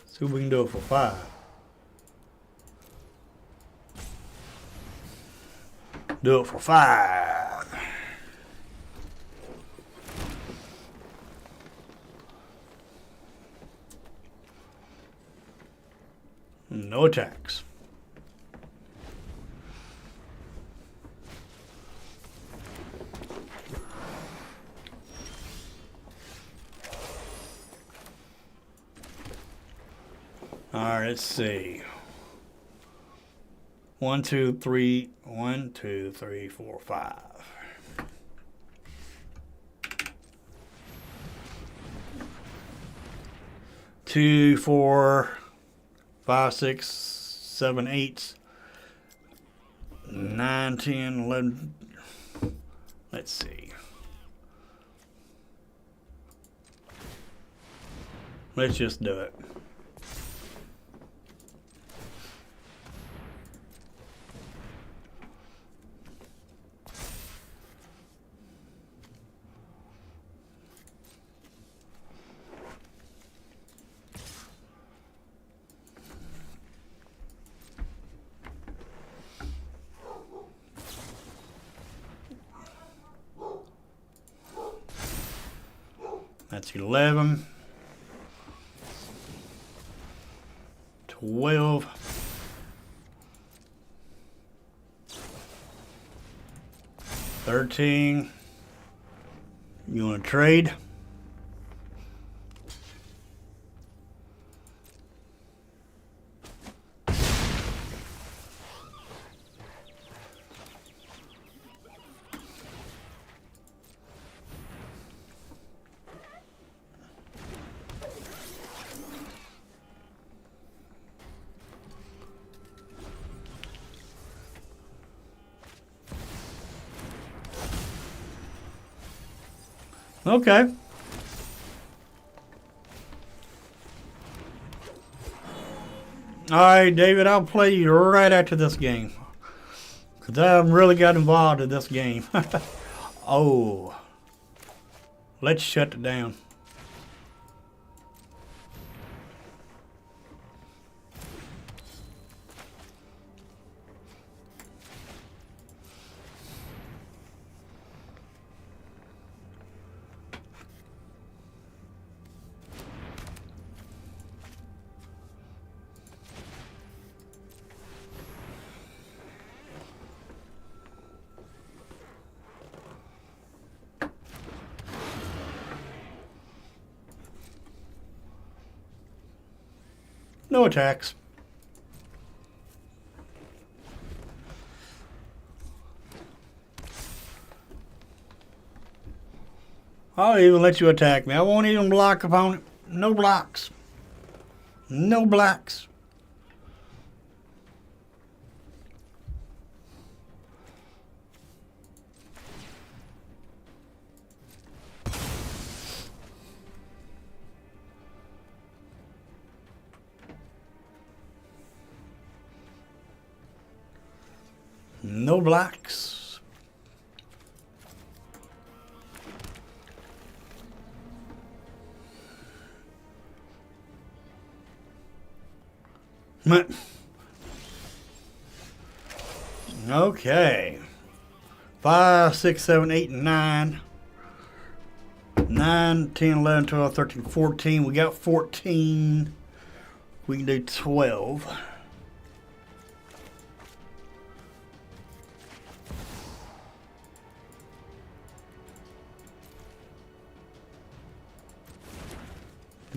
See if we can do it for 5. Do it for 5. No attacks. All right, let's see. 1, 2, 3, 1, 2, 3, 4, 5. Two, 4, 5, 6, 7, 8, 9, 10, 11. Let's see. Let's just do it. That's 11, 12, 13. You want to trade? Okay. Alright, David, I'll play you right after this game. Because I really got involved in this game. Oh. Let's shut it down. No attacks. I'll even let you attack me. I won't even block opponent. No blocks. No blocks. No blocks. Okay. 5, 6, 7, 8, and 9. 9, 10, 11, 12, 13, 14. We got 14. We can do 12.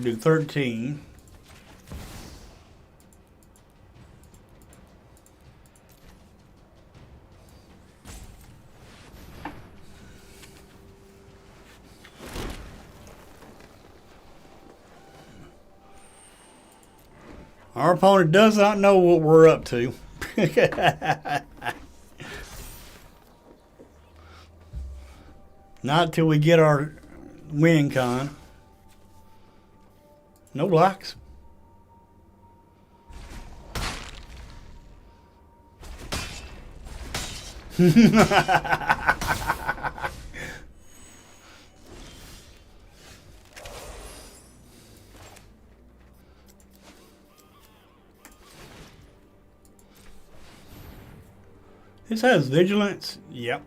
Do 13. Our opponent does not know what we're up to. Not till we get our win con. No blocks. This has vigilance. Yep.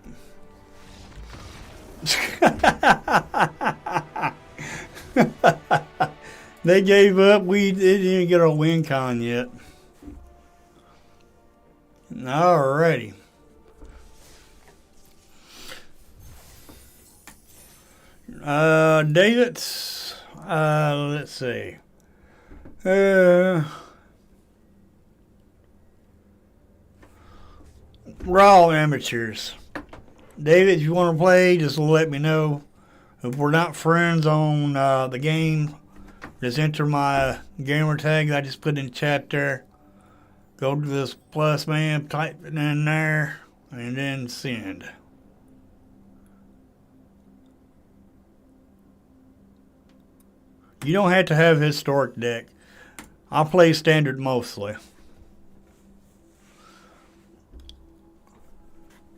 They gave up. We didn't even get our win con yet. Alrighty. David. Let's see. We're all amateurs. David, if you want to play, just let me know. If we're not friends on the game, just enter my gamer tag I just put in the chat there. Go to this plus man, type it in there, and then send. You don't have to have a historic deck. I play standard mostly.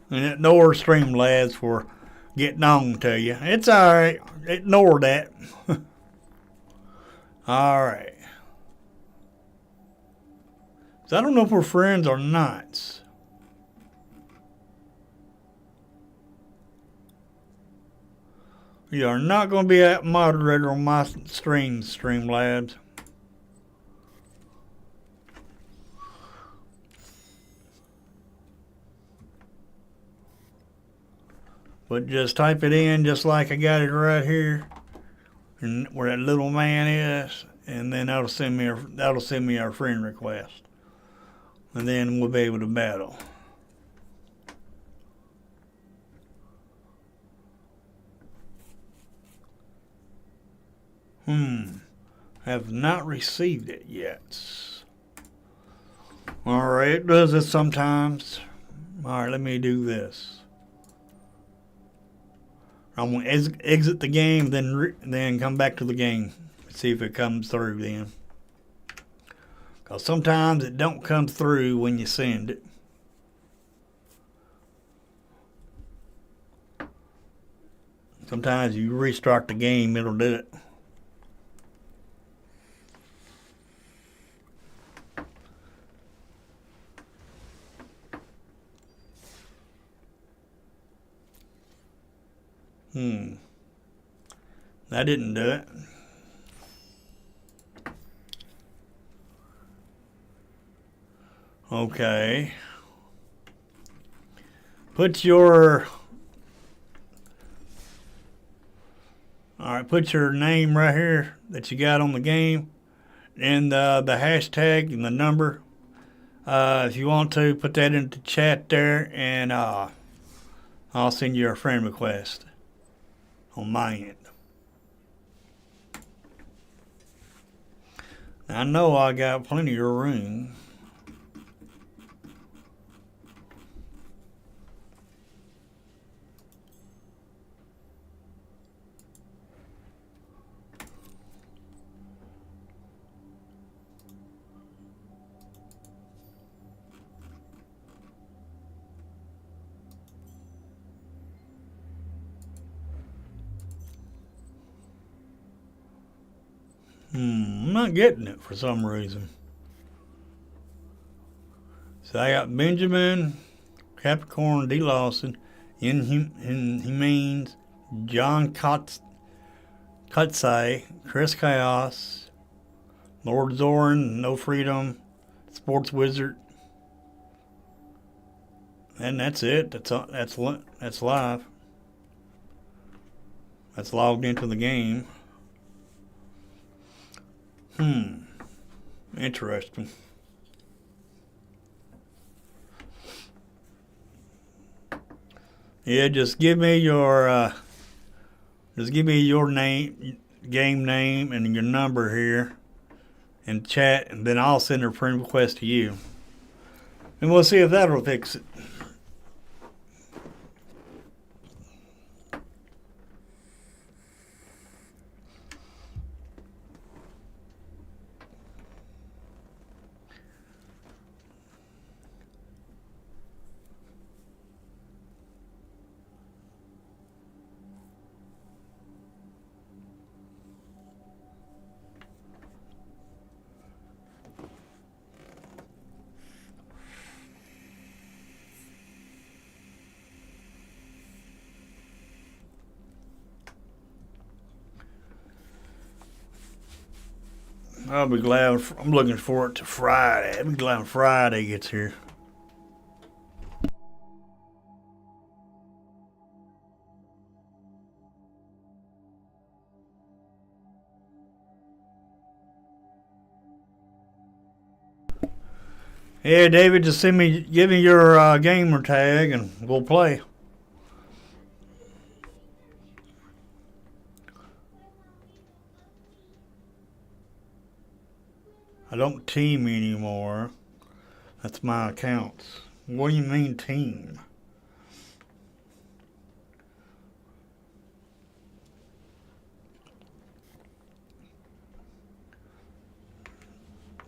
And ignore Streamlabs for getting on to you. It's alright. Ignore that. Alright. So I don't know if we're friends or not. You are not going to be a moderator on my stream, Streamlabs. But just type it in just like I got it right here, and where that little man is, and then that'll send me our friend request, and then we'll be able to battle. Have not received it yet. Alright, it does it sometimes. Alright, let me do this. I'm going to exit the game, then come back to the game. See if it comes through then. Because sometimes it don't come through when you send it. Sometimes you restart the game, it'll do it. That didn't do it. Okay. Put your name right here that you got on the game, and the hashtag and the number. If you want to, put that into chat there, and I'll send you a friend request on my end. I know I got plenty of room. I'm not getting it for some reason. So I got Benjamin, Capricorn, D. Lawson, Inhumans, John Kutsai, Chris Chaos, Lord Zoran, No Freedom, Sports Wizard, and that's it. That's live. That's logged into the game. Interesting. Yeah, just give me your name, game name, and your number here in chat, and then I'll send a friend request to you, and we'll see if that'll fix it. I'll be glad. I'm looking forward to Friday. I'll be glad when Friday gets here. Yeah, David, just give me your gamer tag and we'll play. I don't team anymore. That's my accounts. What do you mean team?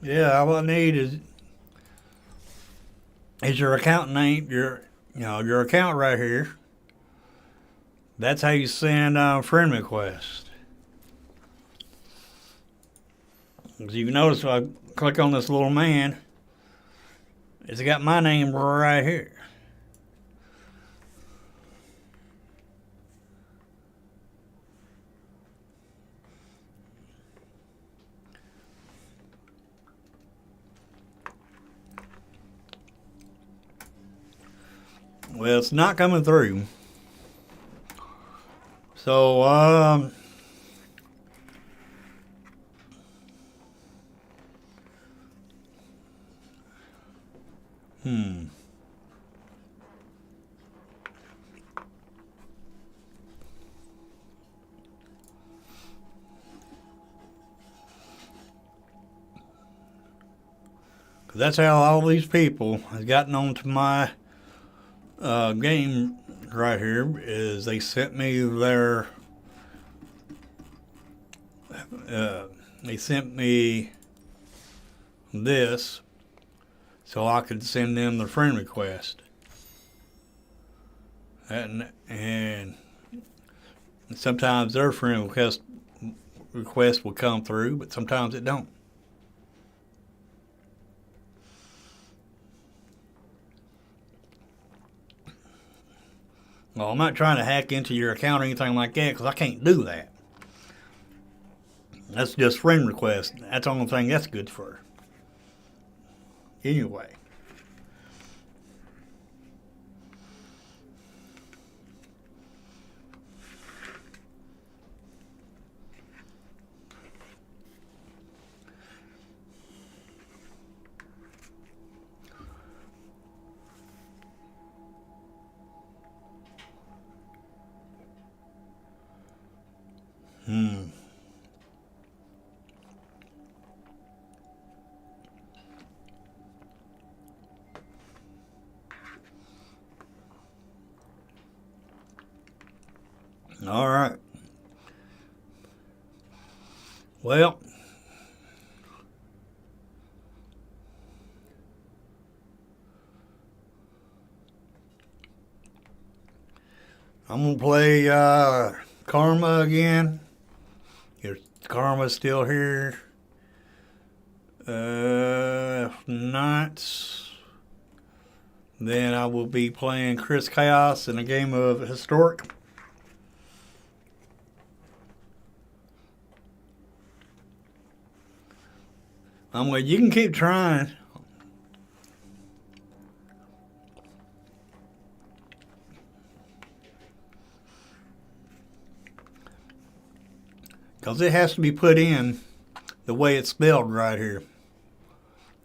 Yeah, all I need is your account name, your account right here. That's how you send friend requests. As you can notice, if I click on this little man, it's got my name right here. Well, it's not coming through. So, that's how all these people have gotten onto my game right here. Is they sent me their they sent me this so I could send them the friend request, and sometimes their friend request will come through, but sometimes it don't. Well, I'm not trying to hack into your account or anything like that because I can't do that. That's just friend request. That's the only thing that's good for. Anyway. All right. Well, I'm going to play Karma again. Your Karma's still here. If not, then I will be playing Chris Chaos in a game of Historic. You can keep trying. Because it has to be put in the way it's spelled right here.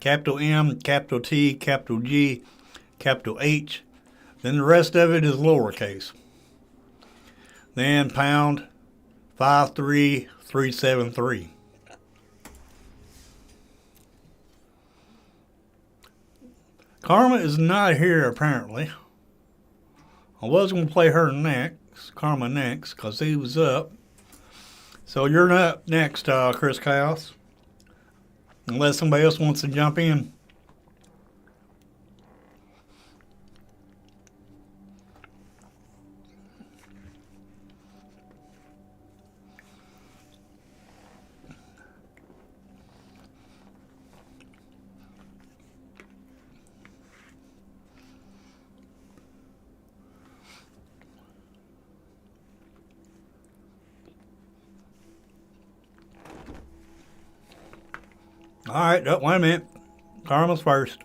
Capital M, capital T, capital G, capital H. Then the rest of it is lowercase. Then pound 53373. Karma is not here apparently. I was going to play her next, Karma next, because he was up. So you're up next, Chris Chaos. Unless somebody else wants to jump in. All right, wait a minute. Karma's first.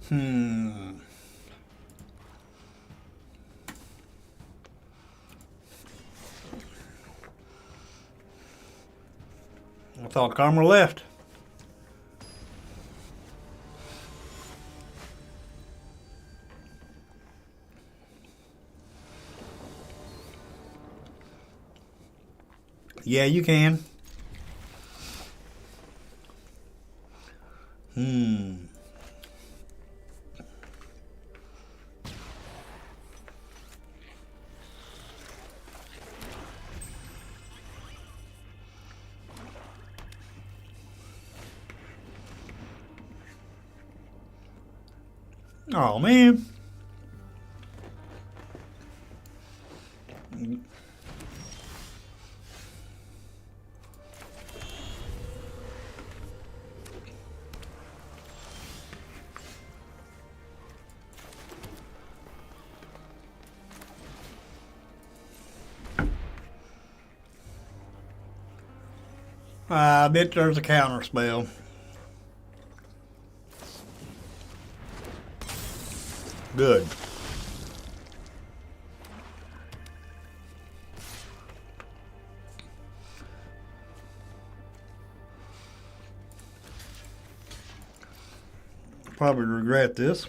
I thought Karma left. Yeah, you can. Oh, man. I bet there's a counter spell. Good. Probably regret this.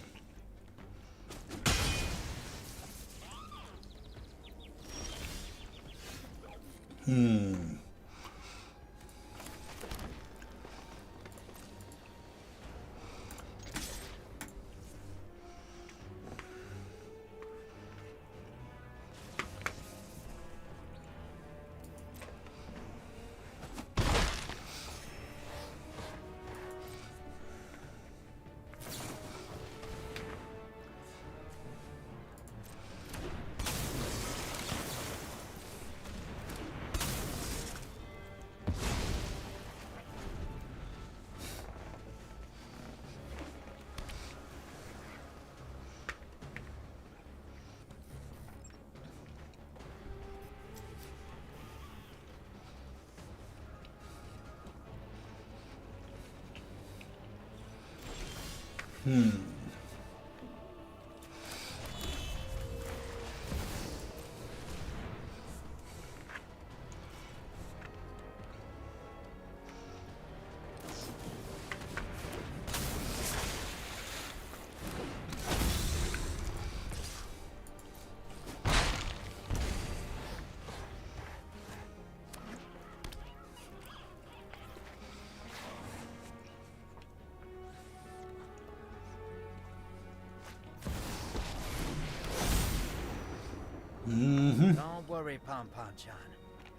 Don't worry, Pom Pom John.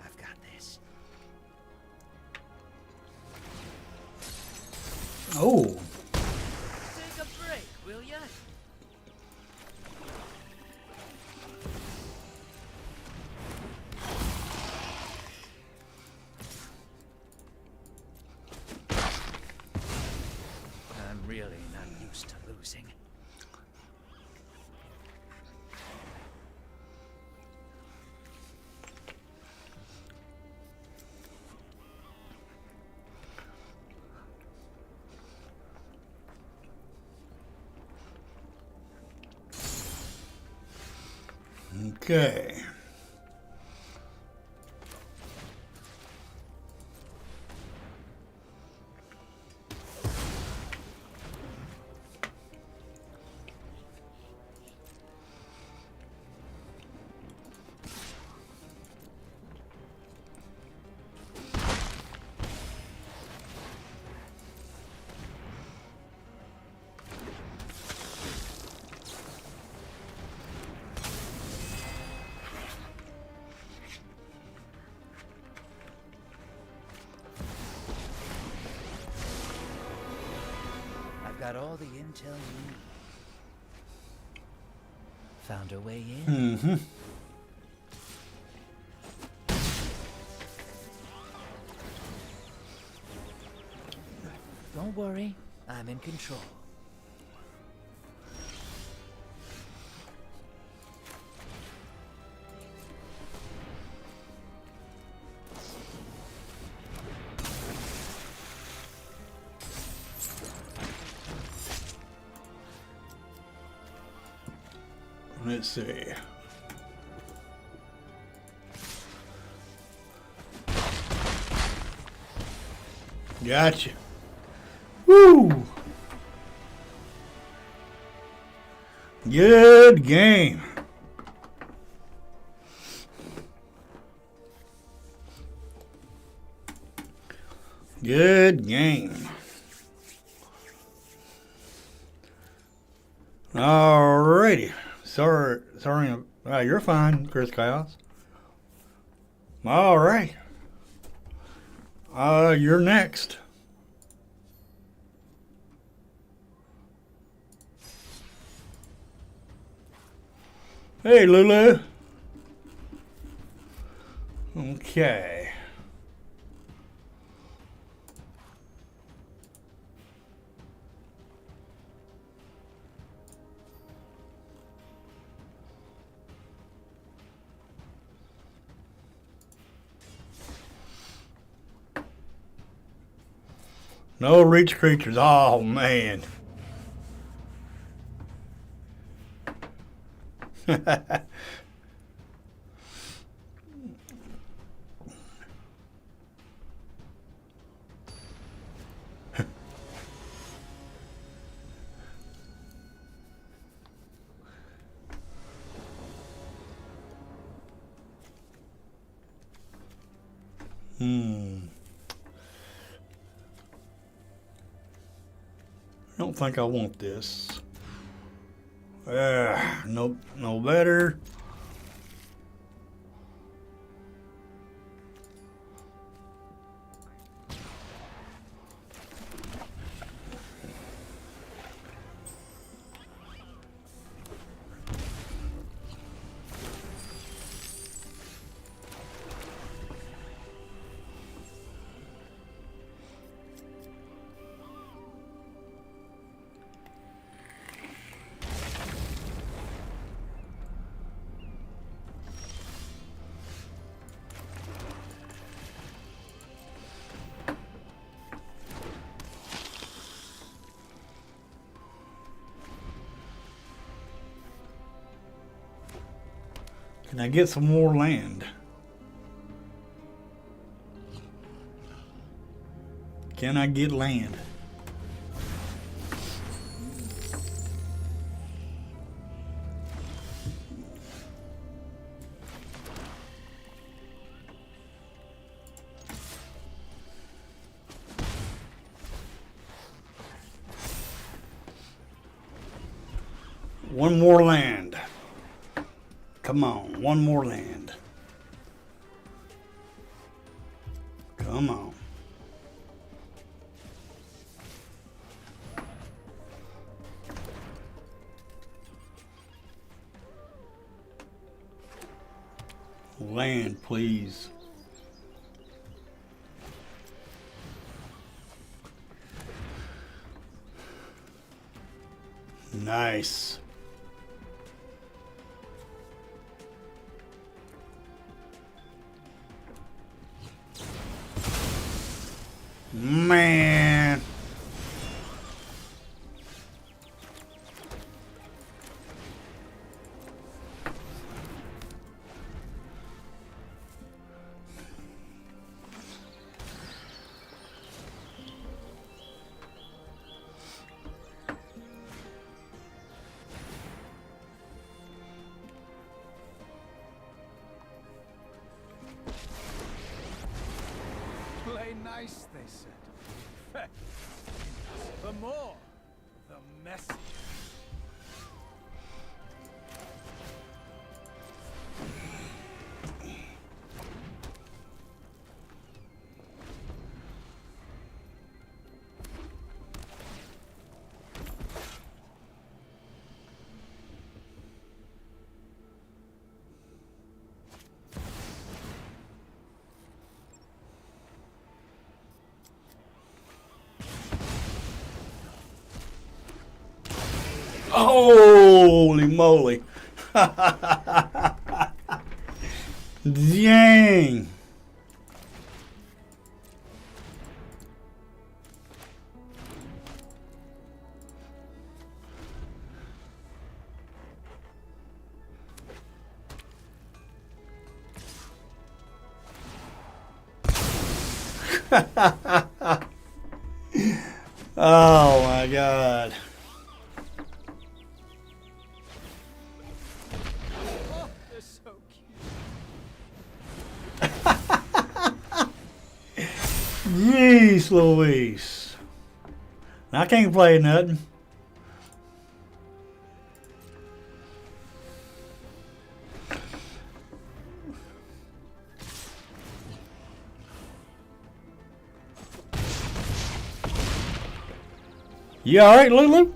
I've got this. Oh, Take a break, will ya? I'm really not used to losing. okay. I've got all the intel you need. Found a way in? Don't worry, I'm in control. Let's see. Gotcha. Woo! Good game. Good game. Alrighty. Sorry. You're fine, Chris Chaos. All right. You're next. Hey, Lulu. Okay. No reach creatures. Oh, man. I don't think I want this. Nope, no better. Can I get some more land? Can I get land? One more land. Come on, one more land. Come on. Land, please. Nice. Man. Play nice, they said. The more, the messier. Holy moly. Dang. Oh my God. Oh, they're so cute. Jeez Louise. I can't play nothing. You alright, Lulu?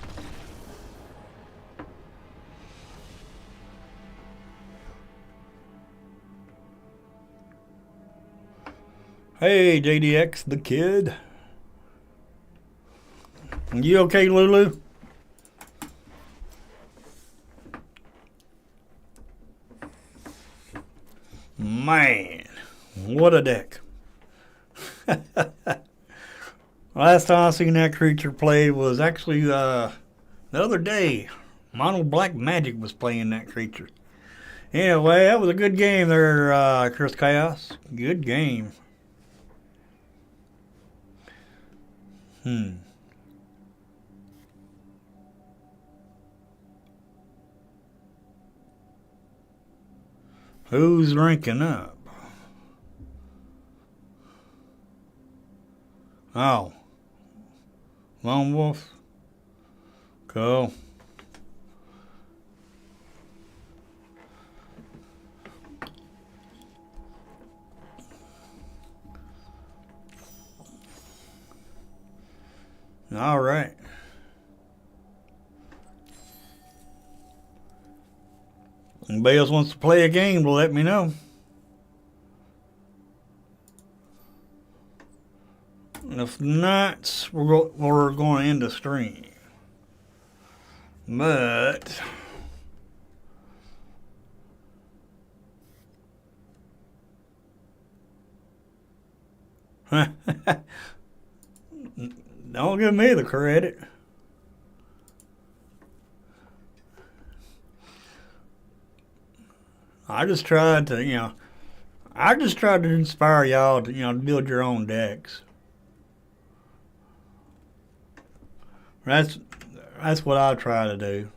Hey, JDX the kid. You okay, Lulu? Man, what a deck. Last time I seen that creature play was actually the other day. Mono Black Magic was playing that creature. Anyway, that was a good game there, Chris Chaos. Good game. Who's ranking up? Oh. Lone Wolf. Cool. All right. Anybody else wants to play a game, let me know. And if not, we're going to end the stream. But don't give me the credit. I just tried to, inspire y'all to, to build your own decks. That's what I try to do.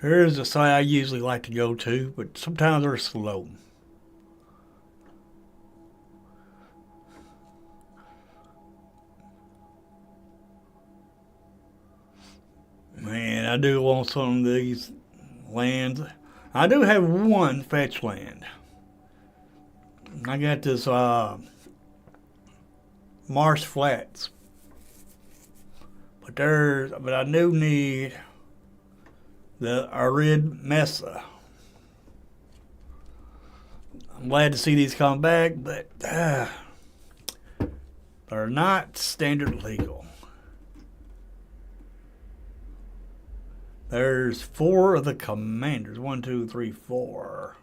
Here's the site I usually like to go to, but sometimes they're slow. Man, I do want some of these lands. I do have one fetch land. I got this Marsh Flats. But I do need the Arid Mesa. I'm glad to see these come back, but they're not standard legal. There's 4 of the commanders. 1, 2, 3, 4.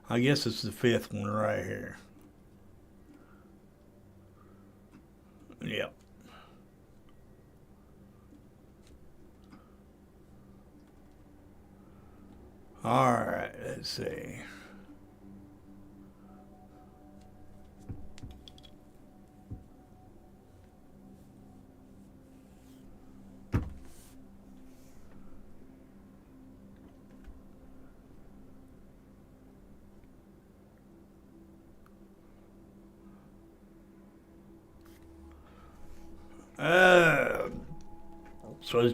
I guess it's the 5th one right here. Yep. Alright, let's see. So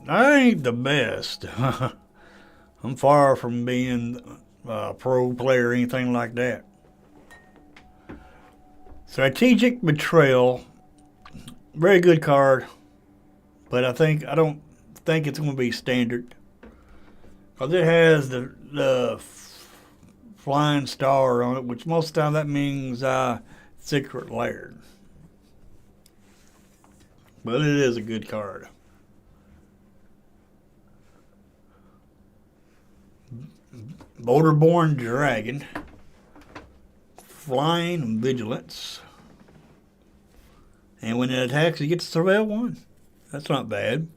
I ain't the best. I'm far from being a pro player or anything like that. Strategic Betrayal, very good card, but I don't think it's going to be standard because it has the flying star on it, which most of the time that means secret lair. But it is a good card. Boulderborn Dragon, Flying and Vigilance, and when it attacks, it gets to surveil 1. That's not bad.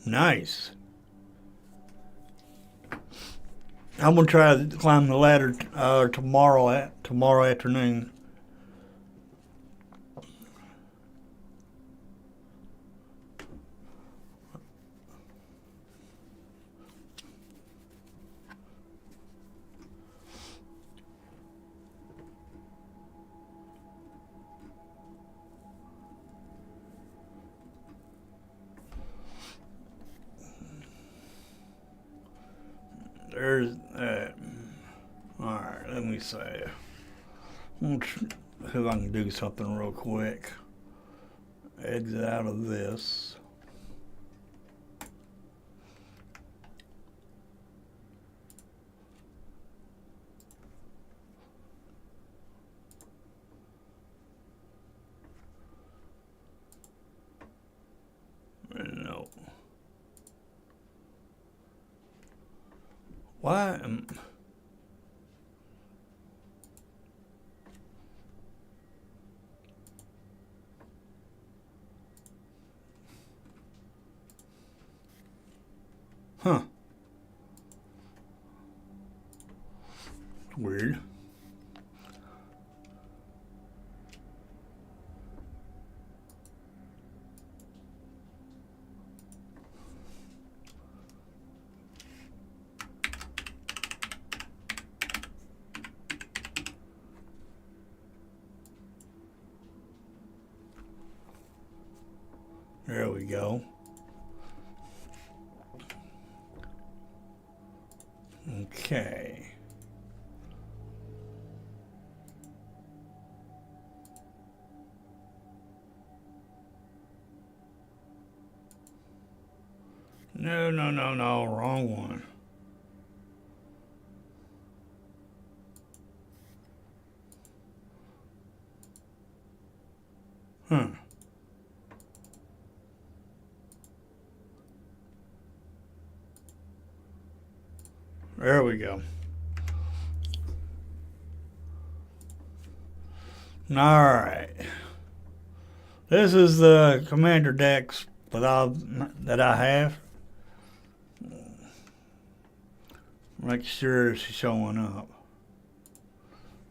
Nice. I'm gonna try to climb the ladder tomorrow afternoon. There's that. Alright, let me see. See if I can do something real quick. Exit out of this. Why? Huh. Weird. There we go. Okay. No, wrong one. Huh. There we go. All right. This is the commander decks that I have. Make sure it's showing up.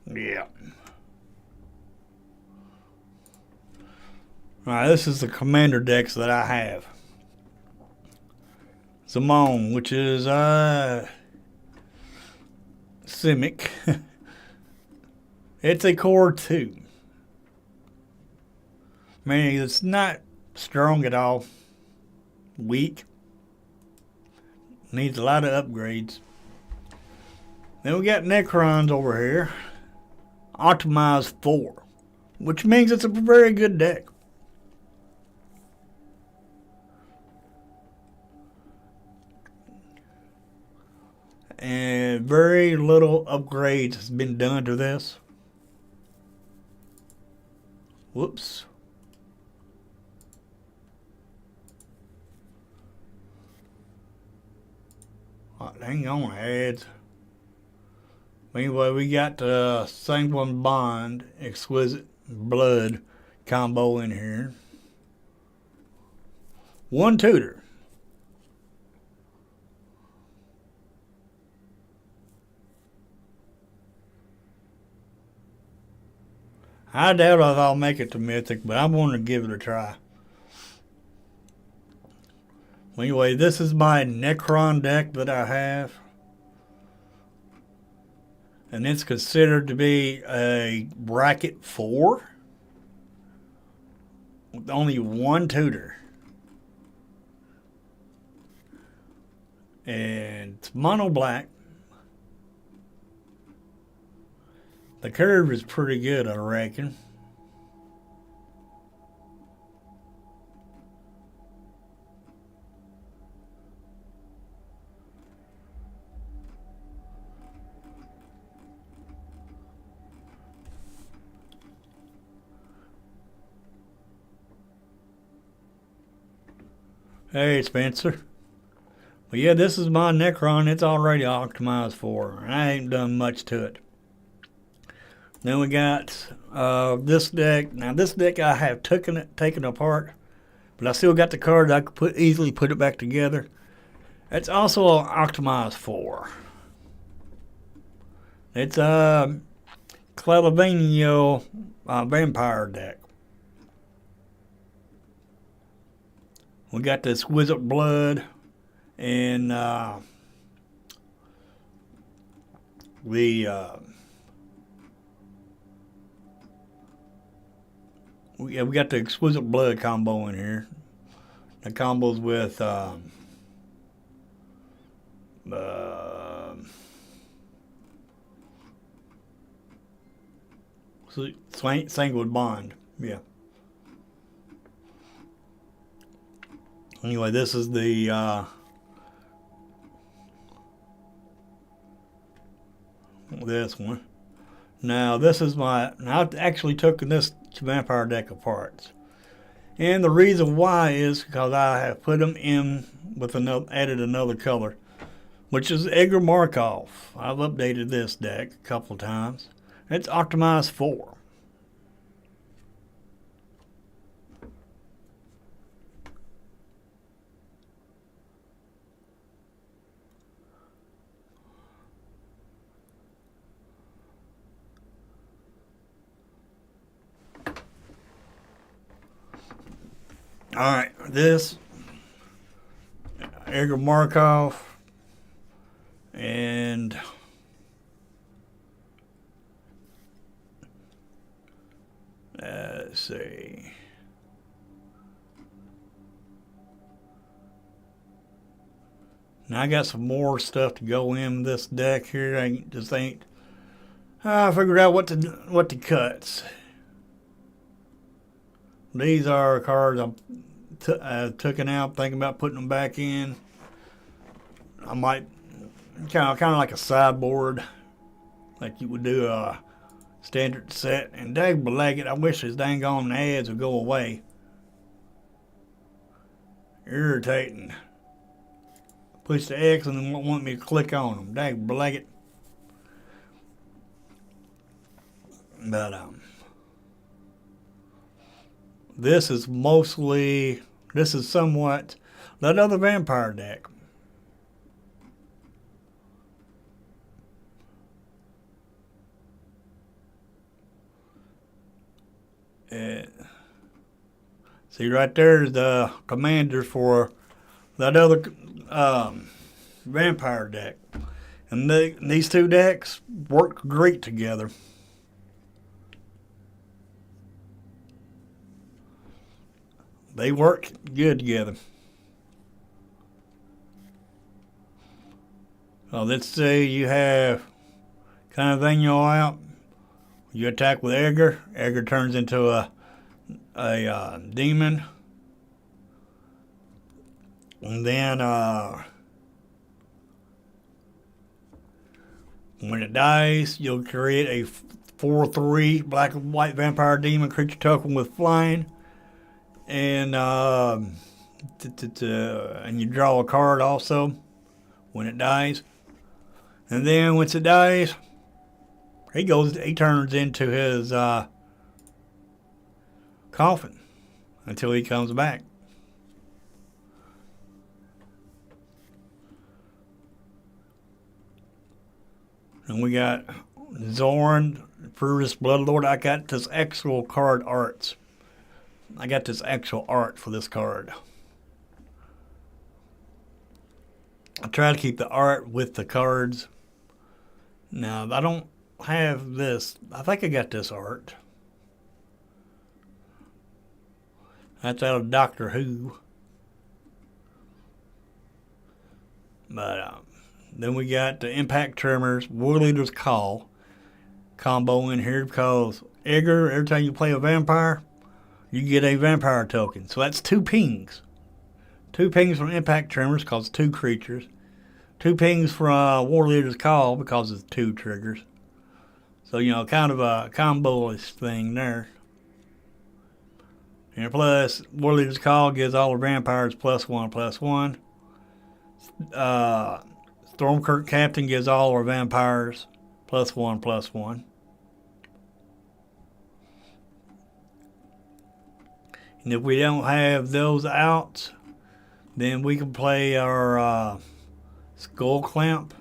Yeah. All right, this is the commander decks that I have. Simone, which is Simic. It's a core 2. Meaning it's not strong at all. Weak. Needs a lot of upgrades. Then we got Necrons over here. Optimized 4. Which means it's a very good deck. And very little upgrades has been done to this. Whoops. Oh, hang on, ads. Anyway, we got the Sanguine Bond, Exquisite Blood combo in here. 1 tutor. I doubt if I'll make it to Mythic, but I want to give it a try. Anyway, this is my Necron deck that I have. And it's considered to be a bracket 4. With only 1 tutor. And it's mono black. The curve is pretty good, I reckon. Hey, Spencer. But yeah, this is my Necron. It's already optimized for, and I ain't done much to it. Then we got this deck. Now this deck I have taken apart, but I still got the card. I could easily put it back together. It's also an optimized 4. It's a Clelavino vampire deck. We got the Exquisite Blood and we got the Exquisite Blood combo in here. The combos with Sanguine Bond. Yeah. Anyway, this is the this one. Now this is I've actually taken this vampire deck apart, and the reason why is because I have put them in with added another color. which is Edgar Markov. I've updated this deck a couple times. It's optimized 4. Alright, this Edgar Markov and let's see. Now I got some more stuff to go in this deck here. I just ain't I figured out what to cuts. These are cards I'm taking out, thinking about putting them back in. I might kind of like a sideboard, like you would do a standard set. And dang it, I wish his dang on ads would go away. Irritating. Push the X and then won't want me to click on them. Dang it. But this is somewhat that other vampire deck. See right there is the commander for that other vampire deck. And these two decks work great together. They work good together. So let's say you have kind of thing you out. You attack with Edgar. Edgar turns into a demon. And then when it dies, you'll create a 4/3 black and white vampire demon creature token with flying. And and you draw a card also when it dies. And then once it dies, he turns into his coffin until he comes back. And we got Zorn, Furious Bloodlord. I got this actual card arts. I got this actual art for this card. I try to keep the art with the cards. Now, I don't have this. I think I got this art. That's out of Doctor Who. But then we got the Impact Tremors, War Leader's Call combo in here because Edgar, every time you play a vampire, you get a vampire token. So that's 2 pings. 2 pings from Impact Tremors because it's 2 creatures. 2 pings from War Leader's Call because it's 2 triggers. So, kind of a combo-ish thing there. And plus, War Leader's Call gives all the vampires +1/+1. Stormkirk Captain gives all our vampires +1/+1. And if we don't have those out, then we can play our Skull Clamp.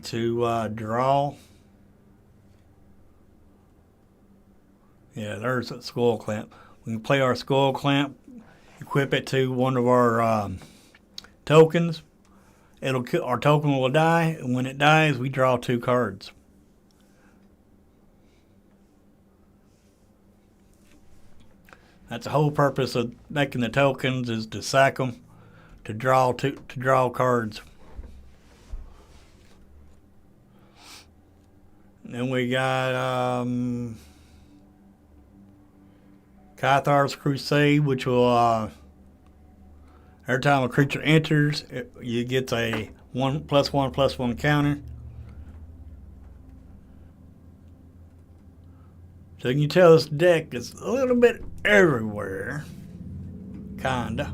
To draw. Yeah, there's a Skull Clamp. We can play our Skull Clamp, equip it to one of our tokens. Our token will die, and when it dies, we draw 2 cards. That's the whole purpose of making the tokens, is to sack them, to draw cards. Then we got Cathar's Crusade, which will every time a creature enters, you get a +1/+1 counter. So you can tell this deck is a little bit everywhere. kinda.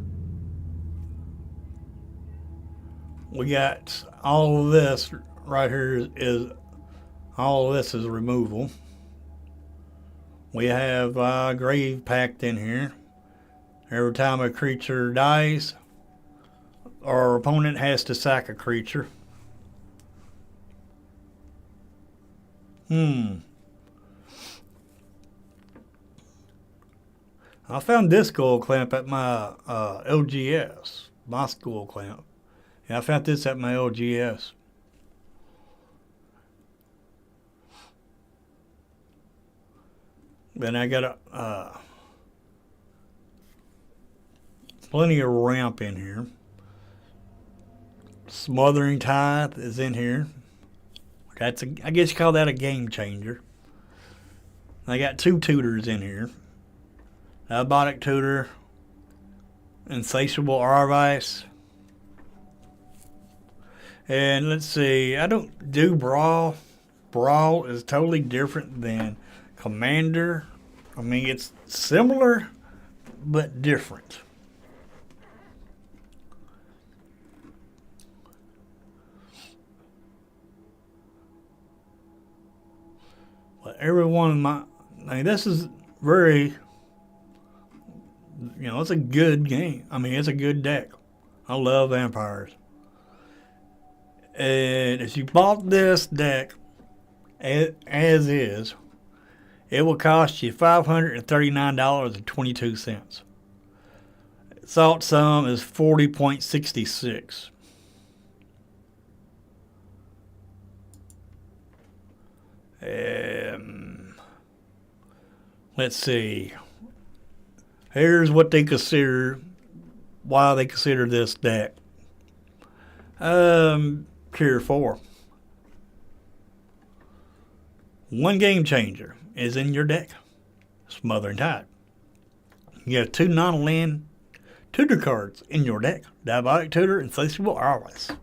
We got all of this right here is all of this is removal. We have grave packed in here. Every time a creature dies, our opponent has to sack a creature. I found this gold clamp at my LGS, my school clamp. Yeah, I found this at my LGS. Then I got plenty of ramp in here. Smothering Tithe is in here. I guess you call that a game changer. I got 2 tutors in here. Diabotic Tutor, Insatiable Arvice. And let's see, I don't do Brawl. Brawl is totally different than Commander. I mean, it's similar, but different. But every one of my, I mean, this is very, you know, it's a good game. I mean, it's a good deck. I love vampires. And if you bought this deck as is, it will cost you $539.22. Salt sum is 40.66. Let's see. Here's what they consider, why they consider this deck. Tier 4. One game changer is in your deck. Smothering Tide. You have 2 non-land tutor cards in your deck. Diabotic Tutor, Insatiable Arvice.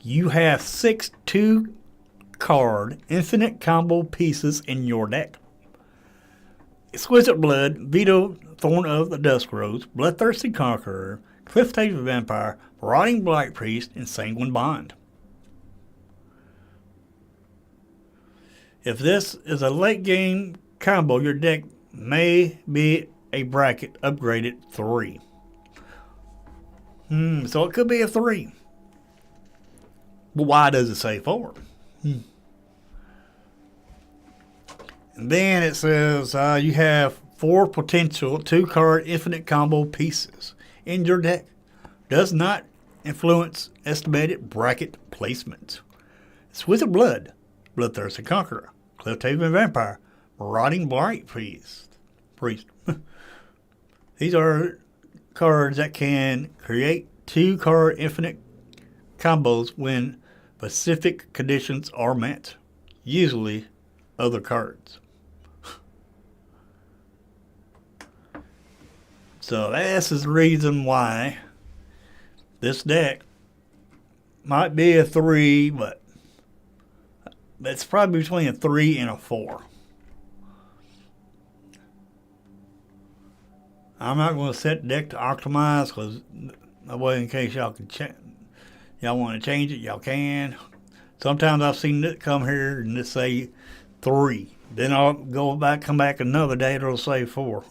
You have 6 2-card infinite combo pieces in your deck. Exquisite Blood, Veto, Thorn of the Dusk Rose, Bloodthirsty Conqueror, Cliff-Taven Vampire, Rotting Blight Priest, and Sanguine Bond. If this is a late game combo, your deck may be a bracket upgraded 3. So it could be a 3. But why does it say 4? And then it says you have 4 potential 2-card infinite combo pieces in your deck. Does not influence estimated bracket placement. Exquisite Blood, Bloodthirsty Conqueror, Cliff-Taven Vampire, Rotting Blight Priest. These are cards that can create 2-card infinite combos when specific conditions are met. Usually other cards. So that's the reason why this deck might be a 3, but it's probably between a 3 and a 4. I'm not going to set the deck to optimize because that way, in case y'all can y'all want to change it, y'all can. Sometimes I've seen it come here and just say 3. Then I'll come back another day, it'll say 4.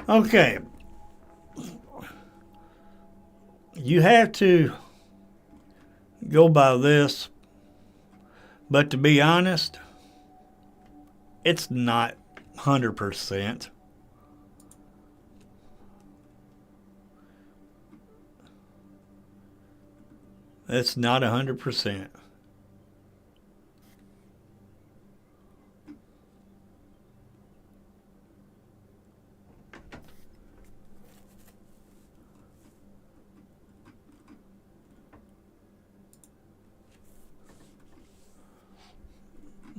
Okay. You have to go by this, but to be honest, it's not 100%. It's not 100%.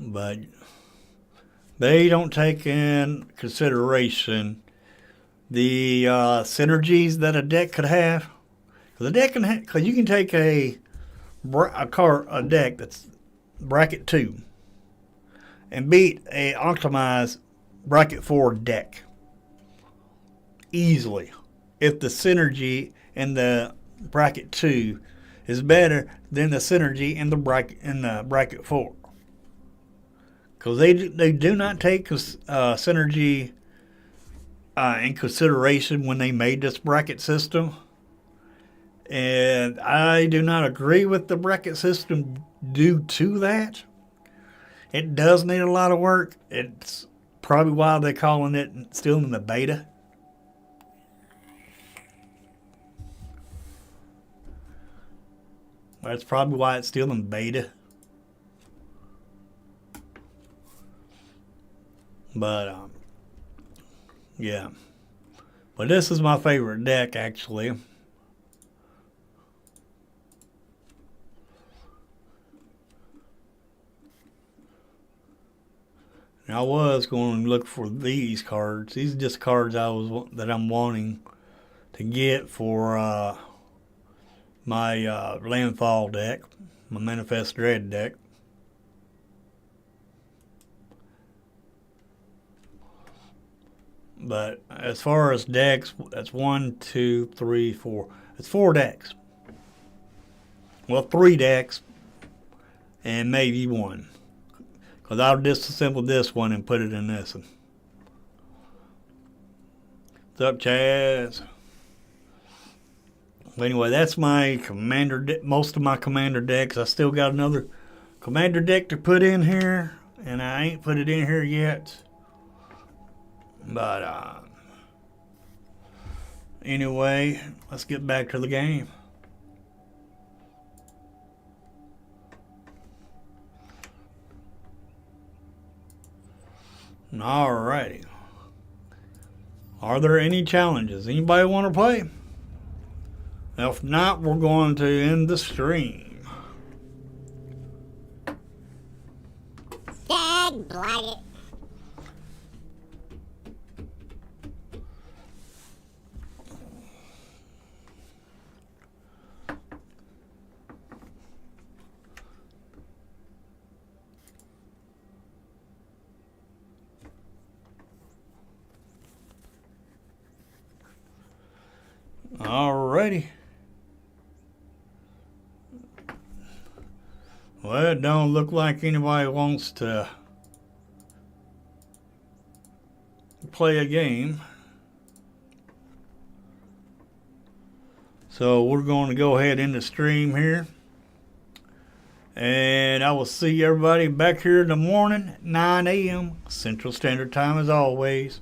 But they don't take in consideration the synergies that a deck could have. Because you can take a deck that's bracket 2, and beat a optimized bracket 4 deck easily if the synergy in the bracket 2 is better than the synergy in the bracket 4, because they do not take synergy in consideration when they made this bracket system. And I do not agree with the bracket system due to that. It does need a lot of work. It's probably why they're calling it still in the beta. That's probably why it's still in beta. But, yeah. But this is my favorite deck, actually. And I was going to look for these cards. These are just cards that I'm wanting to get for my Landfall deck, my Manifest Dread deck. But as far as decks, that's 1, 2, 3, 4. It's 4 decks. Well, 3 decks and maybe 1. Because I'll disassemble this one and put it in this one. What's up, Chaz? Well, anyway, that's my most of my commander decks. I still got another commander deck to put in here, and I ain't put it in here yet. But anyway, let's get back to the game. Alrighty. Are there any challenges? Anybody want to play? If not, we're going to end the stream. Dag blaggit. Alrighty. Well, it don't look like anybody wants to play a game. So we're going to go ahead in the stream here. And I will see everybody back here in the morning at 9 a.m. Central Standard Time as always.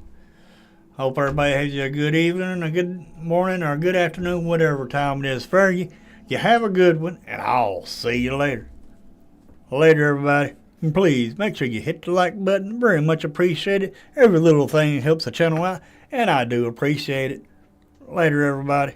Hope everybody has a good evening, a good morning, or a good afternoon, whatever time it is for you. You have a good one, and I'll see you later. Later, everybody. And please, make sure you hit the like button. Very much appreciated. Every little thing helps the channel out, and I do appreciate it. Later, everybody.